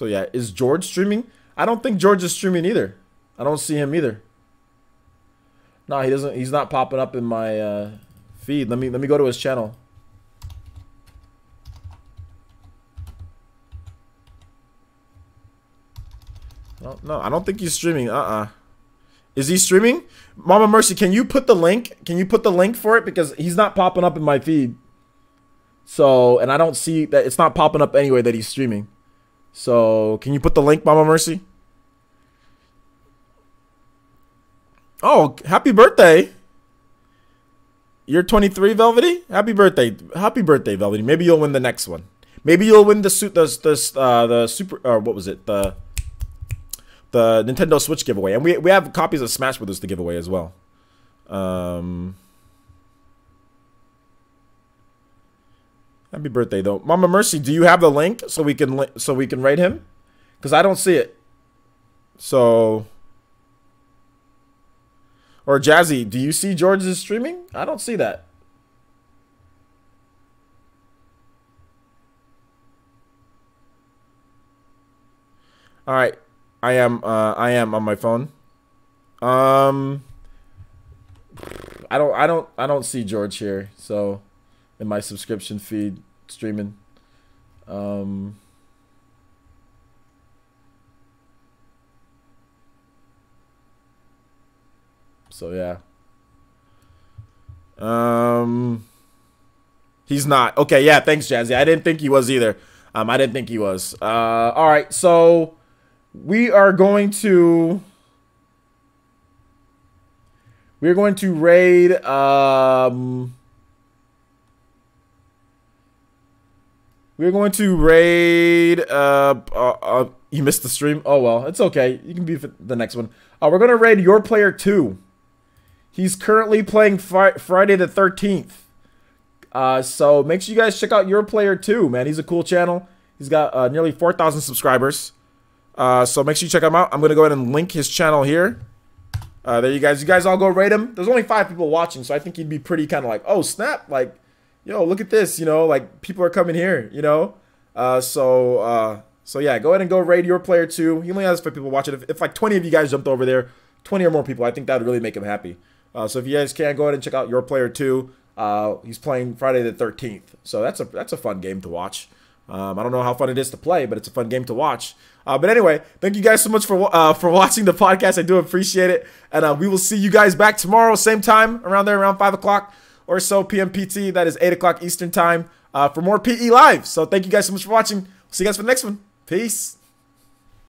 yeah, is George streaming? I don't think George is streaming either. I don't see him either. No, he doesn't. He's not popping up in my feed. Let me go to his channel. No, I don't think he's streaming. Is he streaming? Mama Mercy, can you put the link? Can you put the link for it? Because he's not popping up in my feed. So, and I don't see that it's not popping up anyway that he's streaming. So, can you put the link, Mama Mercy? Oh, happy birthday. You're 23, Velvety? Happy birthday. Happy birthday, Velvety. Maybe you'll win the next one. Maybe you'll win the super what was it? The Nintendo Switch giveaway. And we have copies of Smash Brothers to give away as well. Happy birthday though. Mama Mercy, do you have the link so we can rate him? Cuz I don't see it. So, or Jazzy, do you see George's streaming? I don't see that. All right. I am on my phone. I don't see George here. So, in my subscription feed streaming. So yeah. He's not. Okay, yeah, thanks, Jazzy. I didn't think he was either. I didn't think he was. All right, so we're going to raid We're going to raid. You missed the stream. Oh well, it's okay. You can be for the next one. We're gonna raid your player 2. He's currently playing Friday the 13th. So make sure you guys check out your player 2, man. He's a cool channel. He's got nearly 4,000 subscribers. So make sure you check him out. I'm gonna go ahead and link his channel here. There you guys. You guys all go rate him. There's only 5 people watching, so I think he'd be pretty kind of like, oh snap, like, yo, look at this, you know, like people are coming here, you know. So yeah, go ahead and go raid your player 2. He only has 5 people watching. If like 20 of you guys jumped over there, 20 or more people, I think that would really make him happy. So if you guys can, go ahead and check out your player 2. He's playing Friday the 13th, so that's a fun game to watch. I don't know how fun it is to play, but it's a fun game to watch. But anyway, thank you guys so much for watching the podcast. I do appreciate it, and we will see you guys back tomorrow, same time, around 5 o'clock or so p.m. PT. That is 8 o'clock Eastern time for more PE Live. So thank you guys so much for watching. See you guys for the next one. Peace.